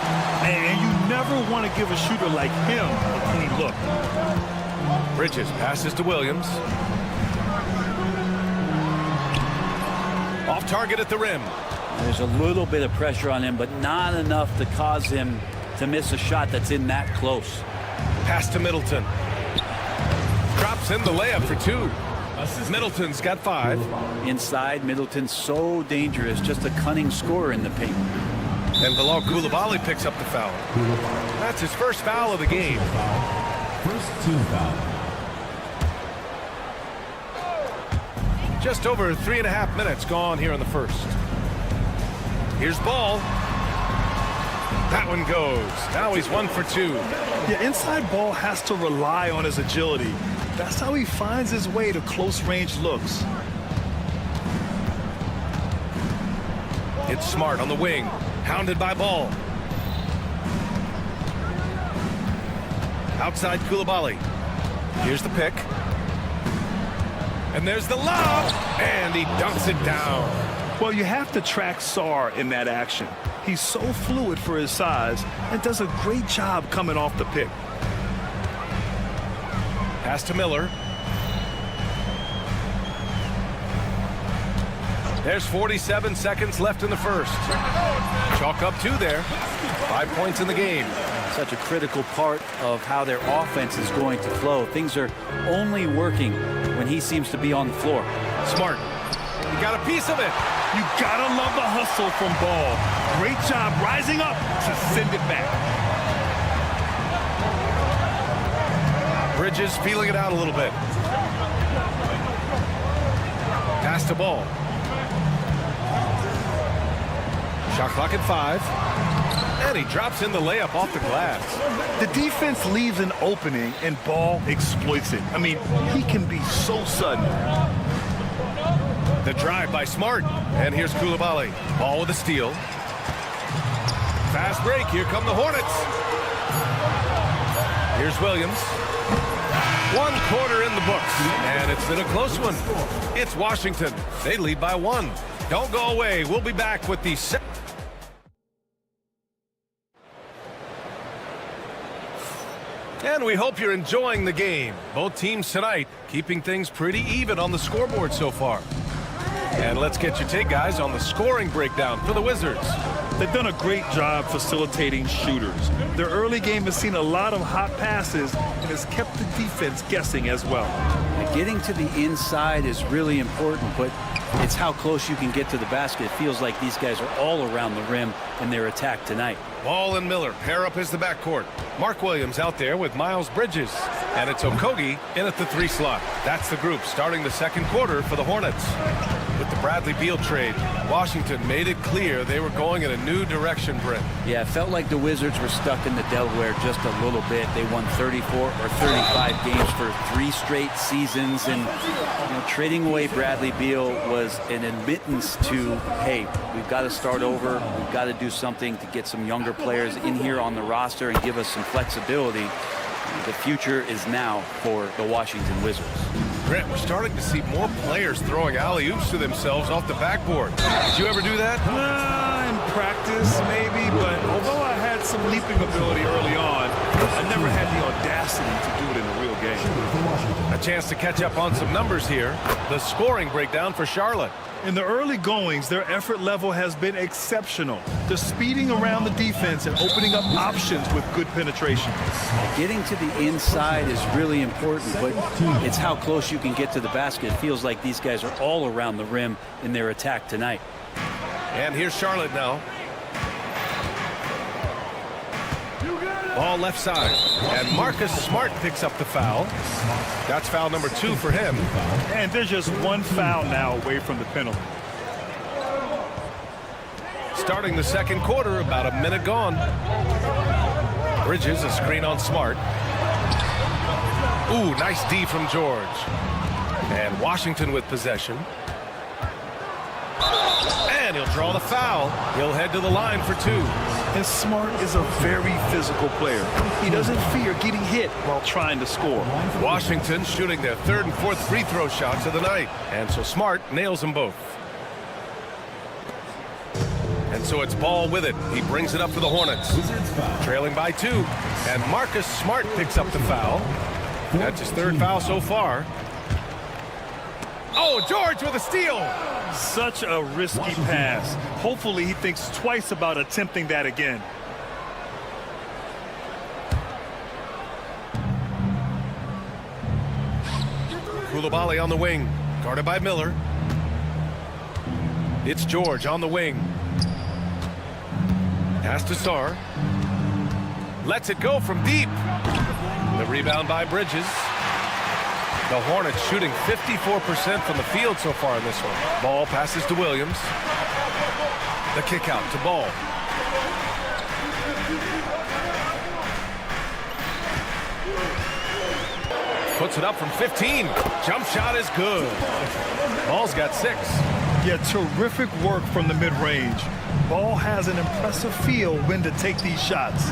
And you never want to give a shooter like him a clean look. Bridges passes to Williams. Off target at the rim. There's a little bit of pressure on him, but not enough to cause him to miss a shot that's in that close. Pass to Middleton. Drops in the layup for 2. Middleton's got 5. Inside, Middleton's so dangerous, just a cunning scorer in the paint. And Bilal Coulibaly picks up the foul. That's his first foul of the game. First team foul. Just over 3.5 minutes gone here in the first. Here's Ball. That one goes. Now he's 1 for 2. Yeah, inside Ball has to rely on his agility. That's how he finds his way to close-range looks. It's Smart on the wing, hounded by Ball. Outside Coulibaly. Here's the pick. And there's the lob, and he dunks it down. Well, you have to track Sarr in that action. He's so fluid for his size and does a great job coming off the pick. Pass to Miller. There's 47 seconds left in the first. Chalk up 2 there. 5 points in the game. Such a critical part of how their offense is going to flow. Things are only working when he seems to be on the floor. Smart. He got a piece of it. You gotta love the hustle from Ball. Great job rising up to send it back. Bridges feeling it out a little bit. Pass to Ball. Shot clock at 5. And he drops in the layup off the glass. The defense leaves an opening and Ball exploits it. I mean, he can be so sudden. The drive by Smart. And here's Coulibaly. Ball with a steal. Fast break. Here come the Hornets. Here's Williams. 1 quarter in the books. And it's been a close one. It's Washington. They lead by 1. Don't go away. We'll be back with the And we hope you're enjoying the game. Both teams tonight keeping things pretty even on the scoreboard so far. And let's get your take, guys, on the scoring breakdown for the Wizards. They've done a great job facilitating shooters. Their early game has seen a lot of hot passes and has kept the defense guessing as well. Getting to the inside is really important, but it's how close you can get to the basket. It feels like these guys are all around the rim in their attack tonight. Ball and Miller pair up as the backcourt. Mark Williams out there with Miles Bridges. And it's Okogie in at the 3 slot. That's the group starting the second quarter for the Hornets. With the Bradley Beal trade, Washington made it clear they were going in a new direction, Brent. Yeah, it felt like the Wizards were stuck in the Delaware just a little bit. They won 34 or 35 games for 3 straight seasons. And trading away Bradley Beal was an admittance to, hey, we've got to start over. We've got to do something to get some younger players in here on the roster and give us some flexibility. The future is now for the Washington Wizards. Brent, we're starting to see more players throwing alley-oops to themselves off the backboard. Did you ever do that? In practice, maybe, but although I had some leaping ability early on, I never had the audacity to do it in a real game. A chance to catch up on some numbers here. The scoring breakdown for Charlotte. In the early goings, their effort level has been exceptional. They're speeding around the defense and opening up options with good penetration. Getting to the inside is really important, but it's how close you can get to the basket. It feels like these guys are all around the rim in their attack tonight. And here's Charlotte now. Ball left side. And Marcus Smart picks up the foul. That's foul number 2 for him. And there's just 1 foul now away from the penalty. Starting the second quarter, about a minute gone. Bridges, a screen on Smart. Ooh, nice D from George. And Washington with possession. And he'll draw the foul. He'll head to the line for 2. And Smart is a very physical player. He doesn't fear getting hit while trying to score. Washington shooting their 3rd and 4th free throw shots of the night. And so Smart nails them both. And so it's Ball with it. He brings it up for the Hornets. Trailing by 2. And Marcus Smart picks up the foul. That's his 3rd foul so far. Oh, George with a steal. Such a risky pass. Hopefully he thinks twice about attempting that again. Coulibaly on the wing, guarded by Miller. It's George on the wing. Pass to Sarr. Lets it go from deep. The rebound by Bridges. The Hornets shooting 54% from the field so far in this one. Ball passes to Williams. The kick out to Ball. Puts it up from 15. Jump shot is good. Ball's got 6. Yeah, terrific work from the mid-range. Ball has an impressive feel when to take these shots.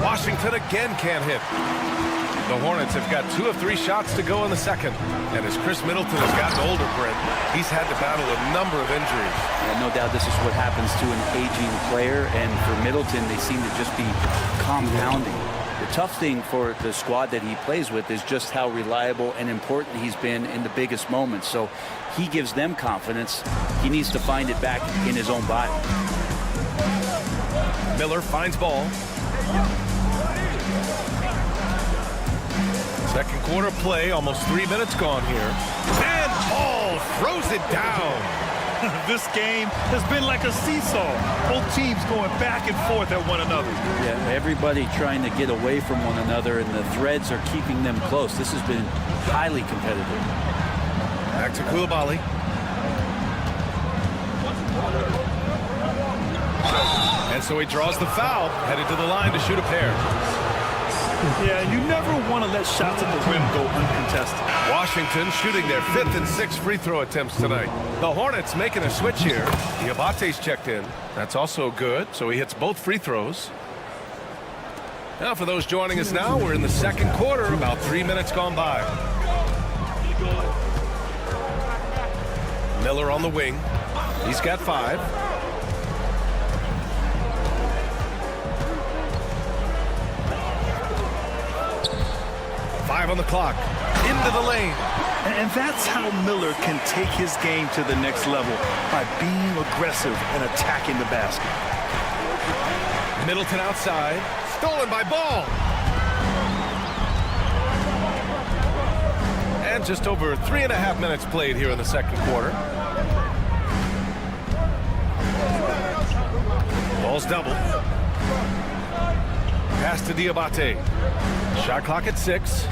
Washington again can't hit. The Hornets have got 2 of 3 shots to go in the second. And as Chris Middleton has gotten older, Brent, he's had to battle a number of injuries. Yeah, no doubt this is what happens to an aging player. And for Middleton, they seem to just be compounding. The tough thing for the squad that he plays with is just how reliable and important he's been in the biggest moments. So he gives them confidence. He needs to find it back in his own body. Miller finds ball. Second quarter play, almost 3 minutes gone here. And Paul throws it down. This game has been like a seesaw. Both teams going back and forth at one another. Yeah, everybody trying to get away from one another, and the threads are keeping them close. This has been highly competitive. Back to Koulibaly. And so he draws the foul, headed to the line to shoot a pair. Yeah, you never want to let shots at the rim go uncontested. Washington shooting their 5th and 6th free throw attempts tonight. The Hornets making a switch here. Diabate's checked in. That's also good, so he hits both free throws. Now for those joining us now, we're in the second quarter, about 3 minutes gone by. Miller on the wing. He's got 5. On the clock, into the lane. And that's how Miller can take his game to the next level, by being aggressive and attacking the basket. Middleton outside, stolen by Ball. And just over 3.5 minutes played here in the second quarter. Ball's doubled. Pass to Diabate. Shot clock at 6.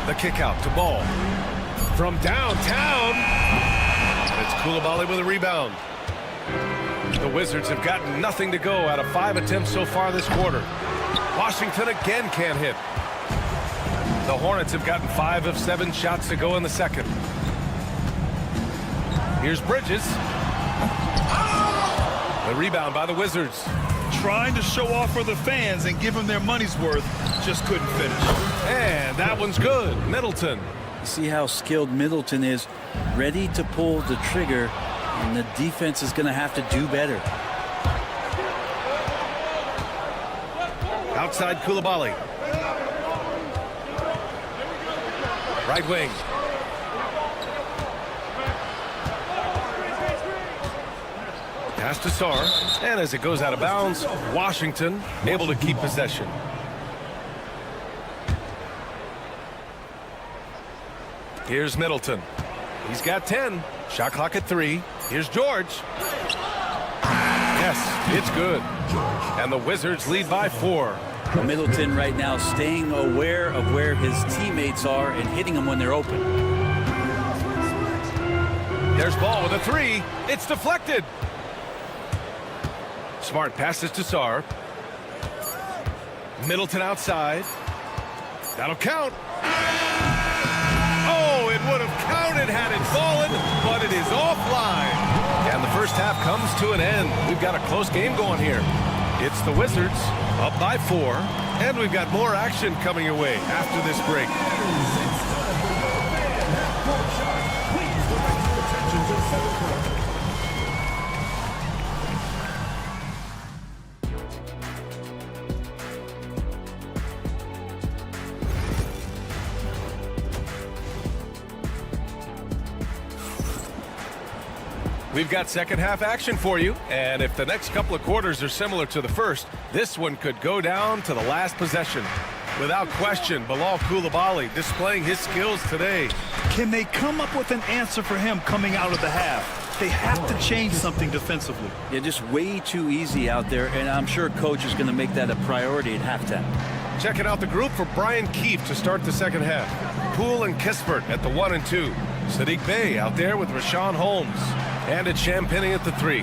The kick out to Ball. From downtown. And it's Koulibaly with a rebound. The Wizards have gotten nothing to go out of 5 attempts so far this quarter. Washington again can't hit. The Hornets have gotten 5 of 7 shots to go in the second. Here's Bridges. The rebound by the Wizards. Trying to show off for the fans and give them their money's worth, just couldn't finish. And that one's good. Middleton. You see how skilled Middleton is, ready to pull the trigger, and the defense is going to have to do better. Outside Koulibaly. Right wing. Pass to Sarr, and as it goes out of bounds, Washington able to keep possession. Here's Middleton. He's got 10. Shot clock at 3. Here's George. Yes, it's good. And the Wizards lead by 4. Middleton right now staying aware of where his teammates are and hitting them when they're open. There's Ball with a 3. It's deflected. Smart passes to Sarr. Middleton outside. That'll count. Oh, it would have counted had it fallen, but it is offline. And the first half comes to an end. We've got a close game going here. It's the Wizards up by 4, and we've got more action coming your way after this break. We've got second half action for you, and if the next couple of quarters are similar to the first, this one could go down to the last possession. Without question, Bilal Koulibaly displaying his skills today. Can they come up with an answer for him coming out of the half? They have to change something defensively. Yeah, just way too easy out there, and I'm sure coach is going to make that a priority at halftime. Checking out the group for Brian Keefe to start the second half. Poole and Kispert at the 1 and 2. Sadiq Bey out there with Rashawn Holmes. And it's Champagny at the 3.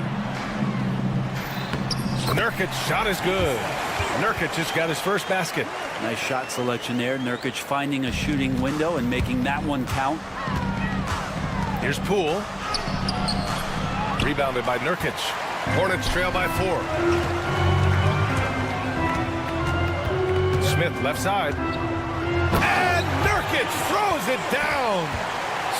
Nurkic shot is good. Nurkic just got his first basket. Nice shot selection there. Nurkic finding a shooting window and making that one count. Here's Poole. Rebounded by Nurkic. Hornets trail by 4. Smith left side. And Nurkic throws it down.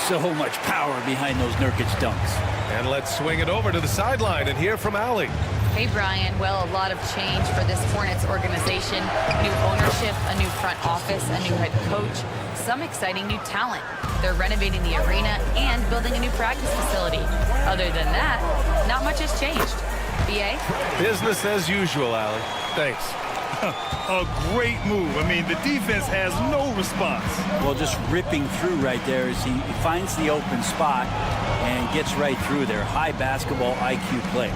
So much power behind those Nurkic dunks. And let's swing it over to the sideline and hear from Allie. Hey, Brian. Well, a lot of change for this Hornets organization. New ownership, a new front office, a new head coach, some exciting new talent. They're renovating the arena and building a new practice facility. Other than that, not much has changed. BA? Business as usual, Allie. Thanks. A great move. I mean, the defense has no response. Well, just ripping through right there as he finds the open spot and gets right through there. High basketball IQ play.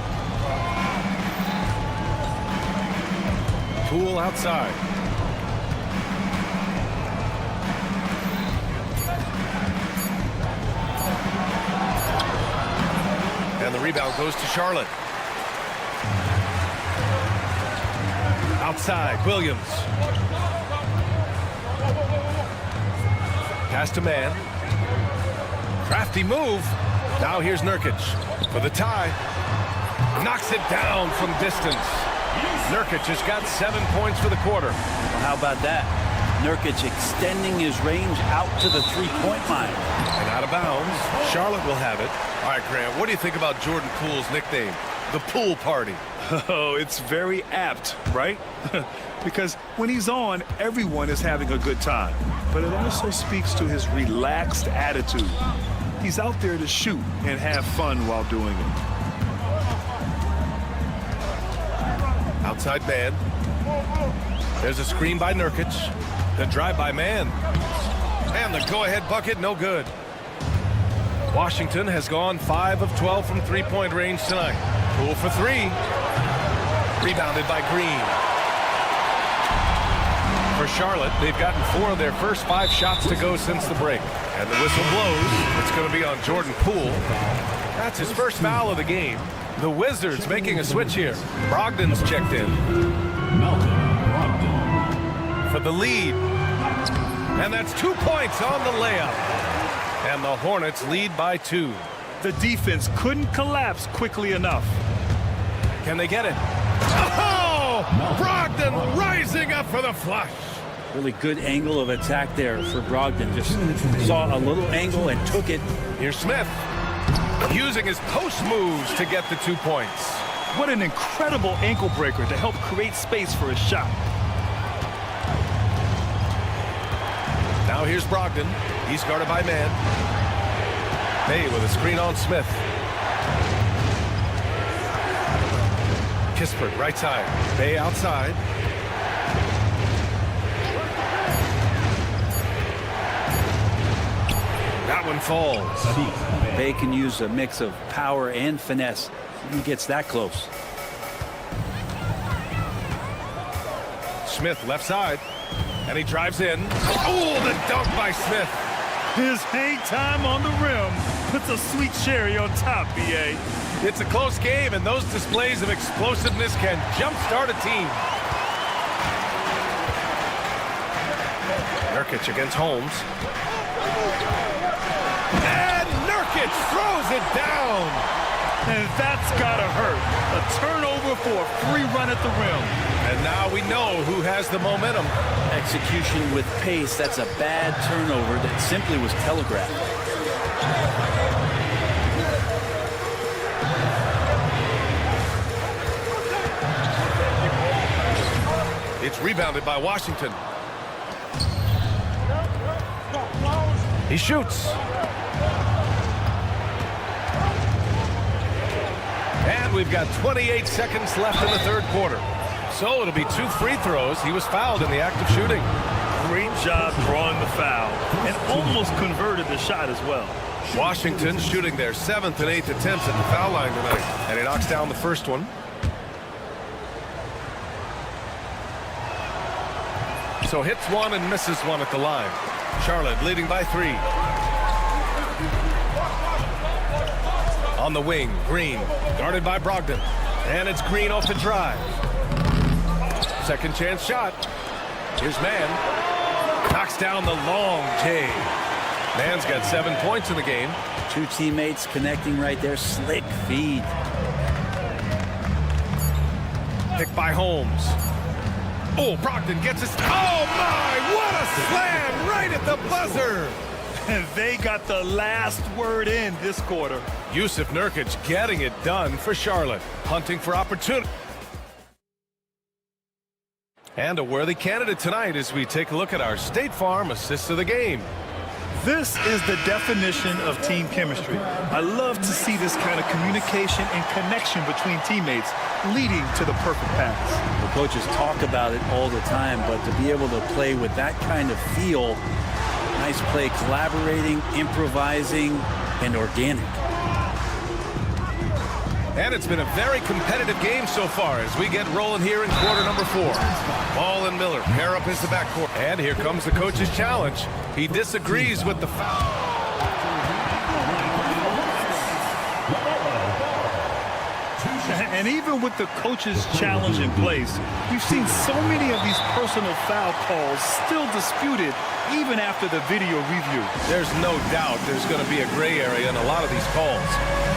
Poole outside. And the rebound goes to Charlotte. Outside, Williams. Pass to man. Crafty move. Now here's Nurkic for the tie. Knocks it down from distance. Nurkic has got 7 points for the quarter. Well, how about that? Nurkic extending his range out to the three-point line. And out of bounds. Charlotte will have it. All right, Grant, what do you think about Jordan Poole's nickname? The Pool Party. Oh, it's very apt, right? Because when he's on, everyone is having a good time. But it also speaks to his relaxed attitude. He's out there to shoot and have fun while doing it. Outside man. There's a screen by Nurkic. The drive by man. And the go-ahead bucket, no good. Washington has gone 5 of 12 from three-point range tonight. Poole for three. Rebounded by Green. For Charlotte, they've gotten 4 of their first 5 shots to go since the break. And the whistle blows. It's going to be on Jordan Poole. That's his first foul of the game. The Wizards making a switch here. Brogdon's checked in. For the lead. And that's 2 points on the layup. And the Hornets lead by 2. The defense couldn't collapse quickly enough. Can they get it? Oh! Brogdon rising up for the flush. Really good angle of attack there for Brogdon. Just saw a little angle and took it. Here's Smith. Using his post moves to get the 2 points. What an incredible ankle breaker to help create space for his shot. Now here's Brogdon. He's guarded by man. Bay with a screen on Smith. Kispert, right side. Bay outside. That one falls. Bay can use a mix of power and finesse. He gets that close. Smith left side. And he drives in. Oh, the dunk by Smith. His hang time on the rim puts a sweet cherry on top, BA. It's a close game, and those displays of explosiveness can jumpstart a team. Nurkic against Holmes. And Nurkic throws it down. And that's gotta hurt. A turnover for a free run at the rim. And now we know who has the momentum. Execution with pace. That's a bad turnover that simply was telegraphed. It's rebounded by Washington. He shoots. And we've got 28 seconds left in the third quarter. So it'll be 2 free throws. He was fouled in the act of shooting. Great job drawing the foul and almost converted the shot as well. Washington shooting their 7th and 8th attempts at the foul line tonight. And he knocks down the first one. So hits one and misses one at the line. Charlotte leading by 3. On the wing, Green, guarded by Brogdon. And it's Green off the drive. Second chance shot. Here's Mann. Knocks down the long J. Mann's got 7 points in the game. 2 teammates connecting right there. Slick feed. Picked by Holmes. Oh, Brogdon gets his... Oh, my! What a slam right at the buzzer! And they got the last word in this quarter. Yusuf Nurkic getting it done for Charlotte, hunting for opportunity. And a worthy candidate tonight as we take a look at our State Farm assists of the game. This is the definition of team chemistry. I love to see this kind of communication and connection between teammates leading to the perfect pass. The coaches talk about it all the time, but to be able to play with that kind of feel, nice play, collaborating, improvising, and organic. And it's been a very competitive game so far as we get rolling here in quarter number 4. Ball and Miller pair up as the backcourt. And here comes the coach's challenge. He disagrees with the foul. And even with the coach's challenge in place, we've seen so many of these personal foul calls still disputed even after the video review. There's no doubt there's going to be a gray area in a lot of these calls.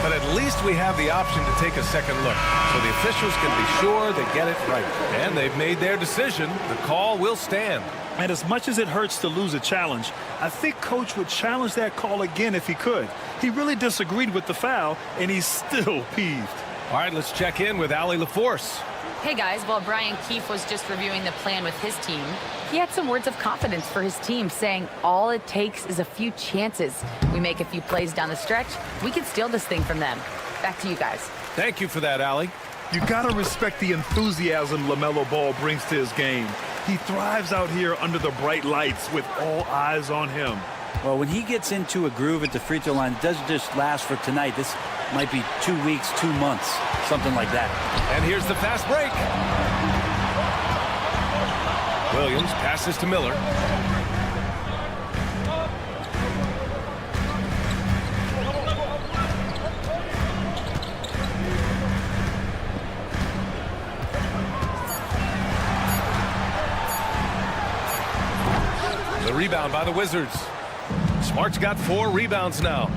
But at least we have the option to take a second look, so the officials can be sure they get it right. And they've made their decision. The call will stand. And as much as it hurts to lose a challenge, I think Coach would challenge that call again if he could. He really disagreed with the foul, and he's still peeved. All right, let's check in with Allie LaForce. Hey guys, while Brian Keefe was just reviewing the plan with his team, he had some words of confidence for his team, saying all it takes is a few chances. We make a few plays down the stretch, we can steal this thing from them. Back to you guys. Thank you for that, Allie. You gotta respect the enthusiasm LaMelo Ball brings to his game. He thrives out here under the bright lights with all eyes on him. Well, when he gets into a groove at the free throw line, it doesn't just last for tonight. This might be 2 weeks, 2 months, something like that. And here's the fast break. Williams passes to Miller. The rebound by the Wizards. Smart's got 4 rebounds now.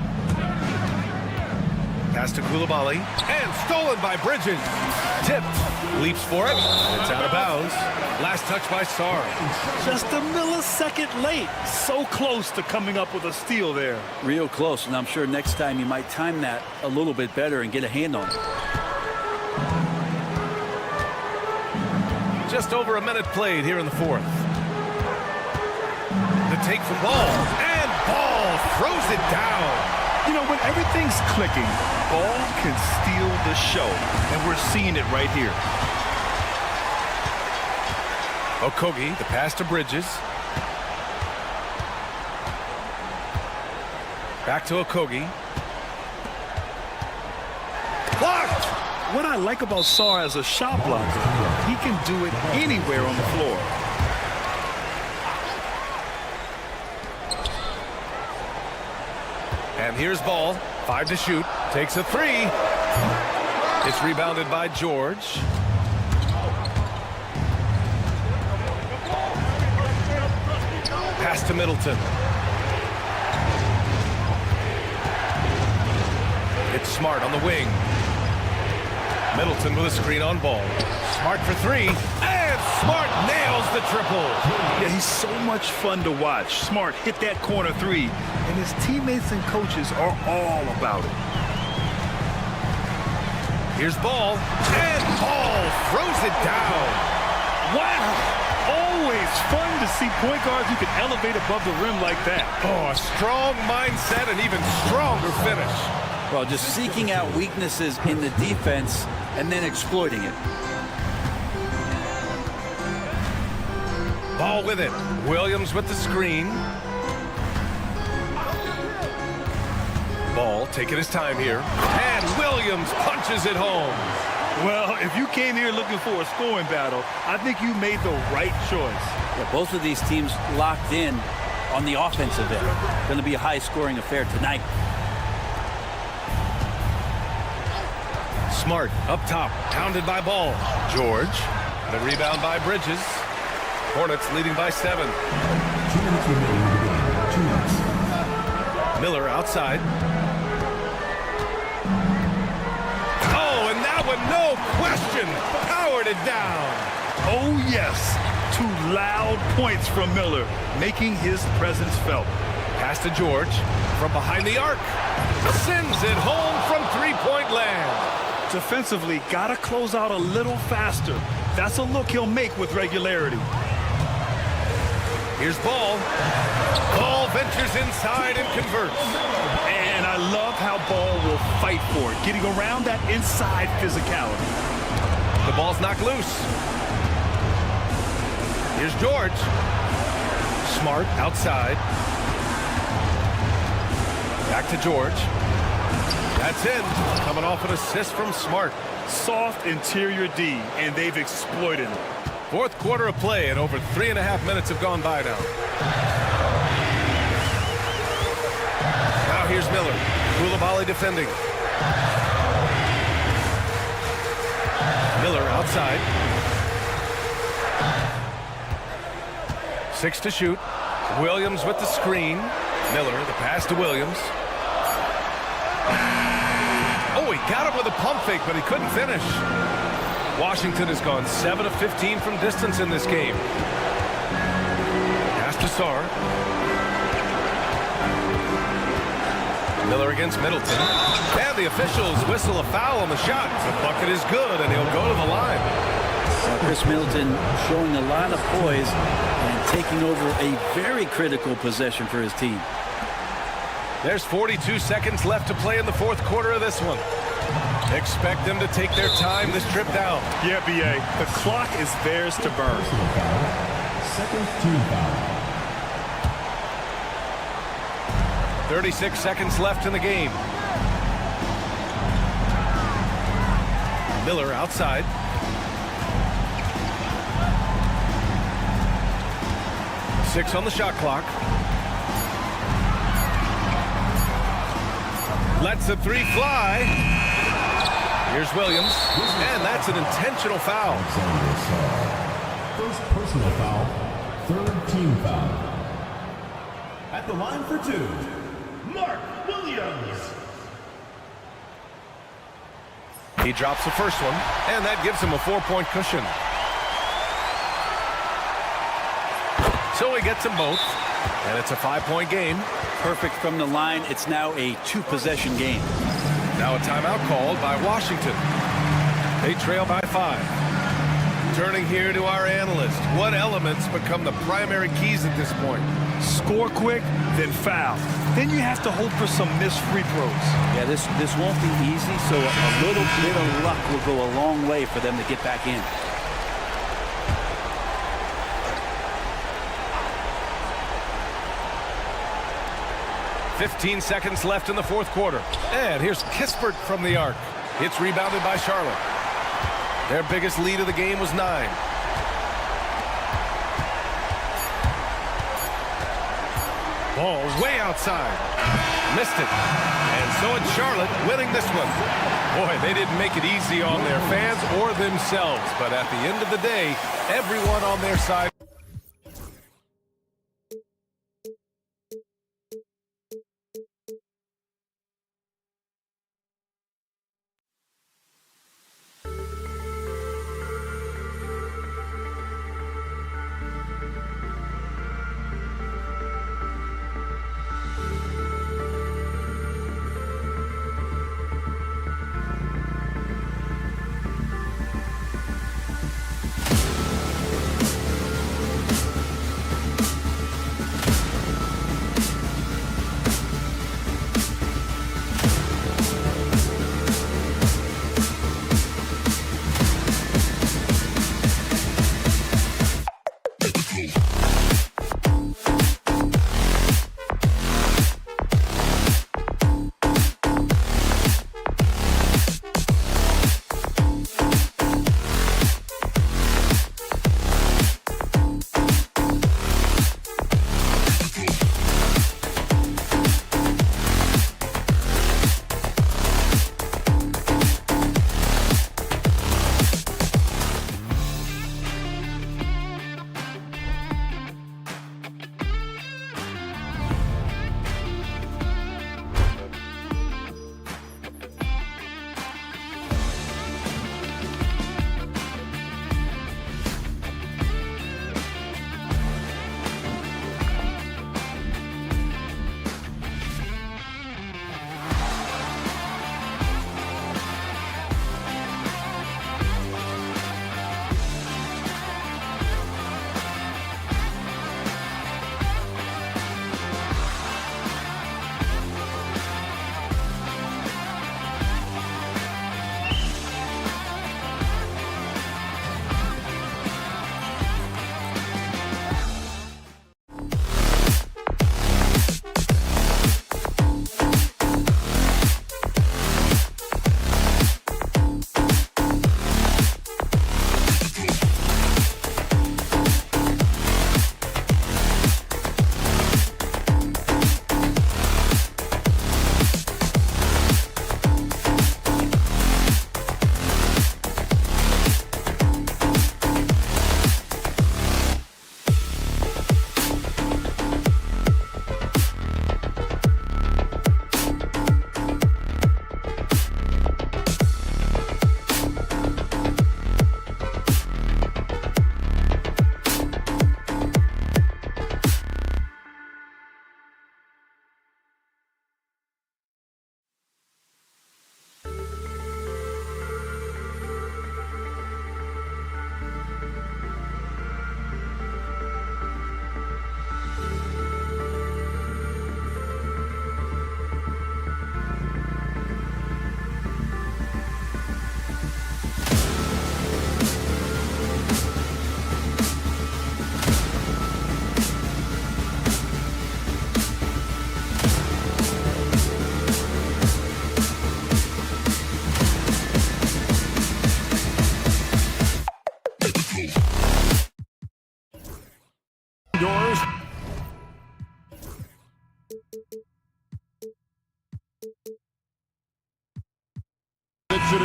Pass to Coulibaly, and stolen by Bridges. Tipped, leaps for it, and it's out of bounds. Last touch by Sarr. Just a millisecond late. So close to coming up with a steal there. Real close, and I'm sure next time you might time that a little bit better and get a hand on it. Just over a minute played here in the 4th. The take from Ball, and Ball throws it down. You know, when everything's clicking, Ball can steal the show, and we're seeing it right here. Okogie, the pass to Bridges. Back to Okogie. Blocked! What I like about Sarr as a shot blocker, he can do it anywhere on the floor. And here's Ball, 5 to shoot, takes a 3. It's rebounded by George. Pass to Middleton. It's Smart on the wing. Middleton with a screen on Ball. Smart for 3, and Smart nails the triple. Yeah, he's so much fun to watch. Smart hit that corner 3, and his teammates and coaches are all about it. Here's Ball, and Ball throws it down. Wow! Always fun to see point guards who can elevate above the rim like that. Oh, a strong mindset and even stronger finish. Well, just seeking out weaknesses in the defense and then exploiting it. Ball with it. Williams with the screen. Ball taking his time here. And Williams punches it home. Well, if you came here looking for a scoring battle, I think you made the right choice. Yeah, both of these teams locked in on the offensive end. Going to be a high-scoring affair tonight. Smart up top, pounded by Ball. George, the rebound by Bridges. Hornets leading by 7. 2 minutes remaining in the game. 2 minutes. Miller outside. Oh, and that one, no question, powered it down. Oh, yes. 2 loud points from Miller, making his presence felt. Pass to George from behind the arc. Sends it home from three-point land. Defensively, got to close out a little faster. That's a look he'll make with regularity. Here's Ball. Ball ventures inside and converts. And I love how Ball will fight for it, getting around that inside physicality. The ball's knocked loose. Here's George. Smart outside. Back to George. That's in. Coming off an assist from Smart. Soft interior D, and they've exploited it. Fourth quarter of play, and over 3.5 minutes have gone by now. Now here's Miller. Koulibaly defending. Miller outside. 6 to shoot. Williams with the screen. Miller, the pass to Williams. Oh, he got him with a pump fake, but he couldn't finish. Washington has gone 7 of 15 from distance in this game. Pass to Sarr. Miller against Middleton. And the officials whistle a foul on the shot. The bucket is good, and he'll go to the line. Chris Middleton showing a lot of poise and taking over a very critical possession for his team. There's 42 seconds left to play in the fourth quarter of this one. Expect them to take their time this trip down. Yeah, B.A., the clock is theirs to burn. Second team foul. 36 seconds left in the game. Miller outside. Six on the shot clock. Lets the three fly. Here's Williams, and that's an intentional foul. First personal foul, third team foul. At the line for two, Mark Williams. He drops the first one, and that gives him a 4-point cushion. So he gets them both, and it's a 5-point game. Perfect from the line. It's now a 2-possession game. Now a timeout called by Washington. They trail by 5. Turning here to our analyst. What elements become the primary keys at this point? Score quick, then foul. Then you have to hope for some missed free throws. Yeah, this won't be easy, so a little bit of luck will go a long way for them to get back in. "15 seconds left in the fourth quarter. And here's Kispert from the arc. It's rebounded by Charlotte. Their biggest lead of the game was 9. Ball way outside. Missed it. And so it's Charlotte winning this one. Boy, they didn't make it easy on their fans or themselves. But at the end of the day, everyone on their side.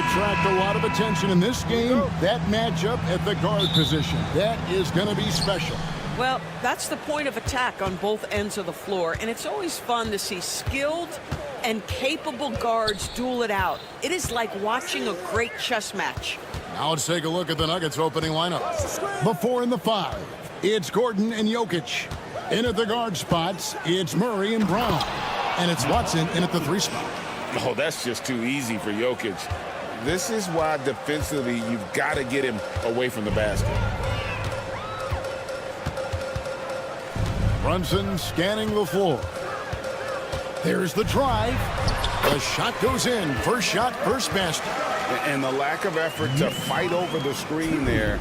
attract a lot of attention in this game. That matchup at the guard position, that is going to be special. Well, that's the point of attack on both ends of the floor, and it's always fun to see skilled and capable guards duel it out. It is like watching a great chess match. Now let's take a look at the Nuggets opening lineup. The 4 and the 5, it's Gordon and Jokic. In at the guard spots, it's Murray and Brown. And it's Watson in at the 3 spot. Oh, that's just too easy for Jokic. This is why defensively you've got to get him away from the basket. Brunson scanning the floor. There's the drive. The shot goes in. First shot, first basket. And the lack of effort to fight over the screen there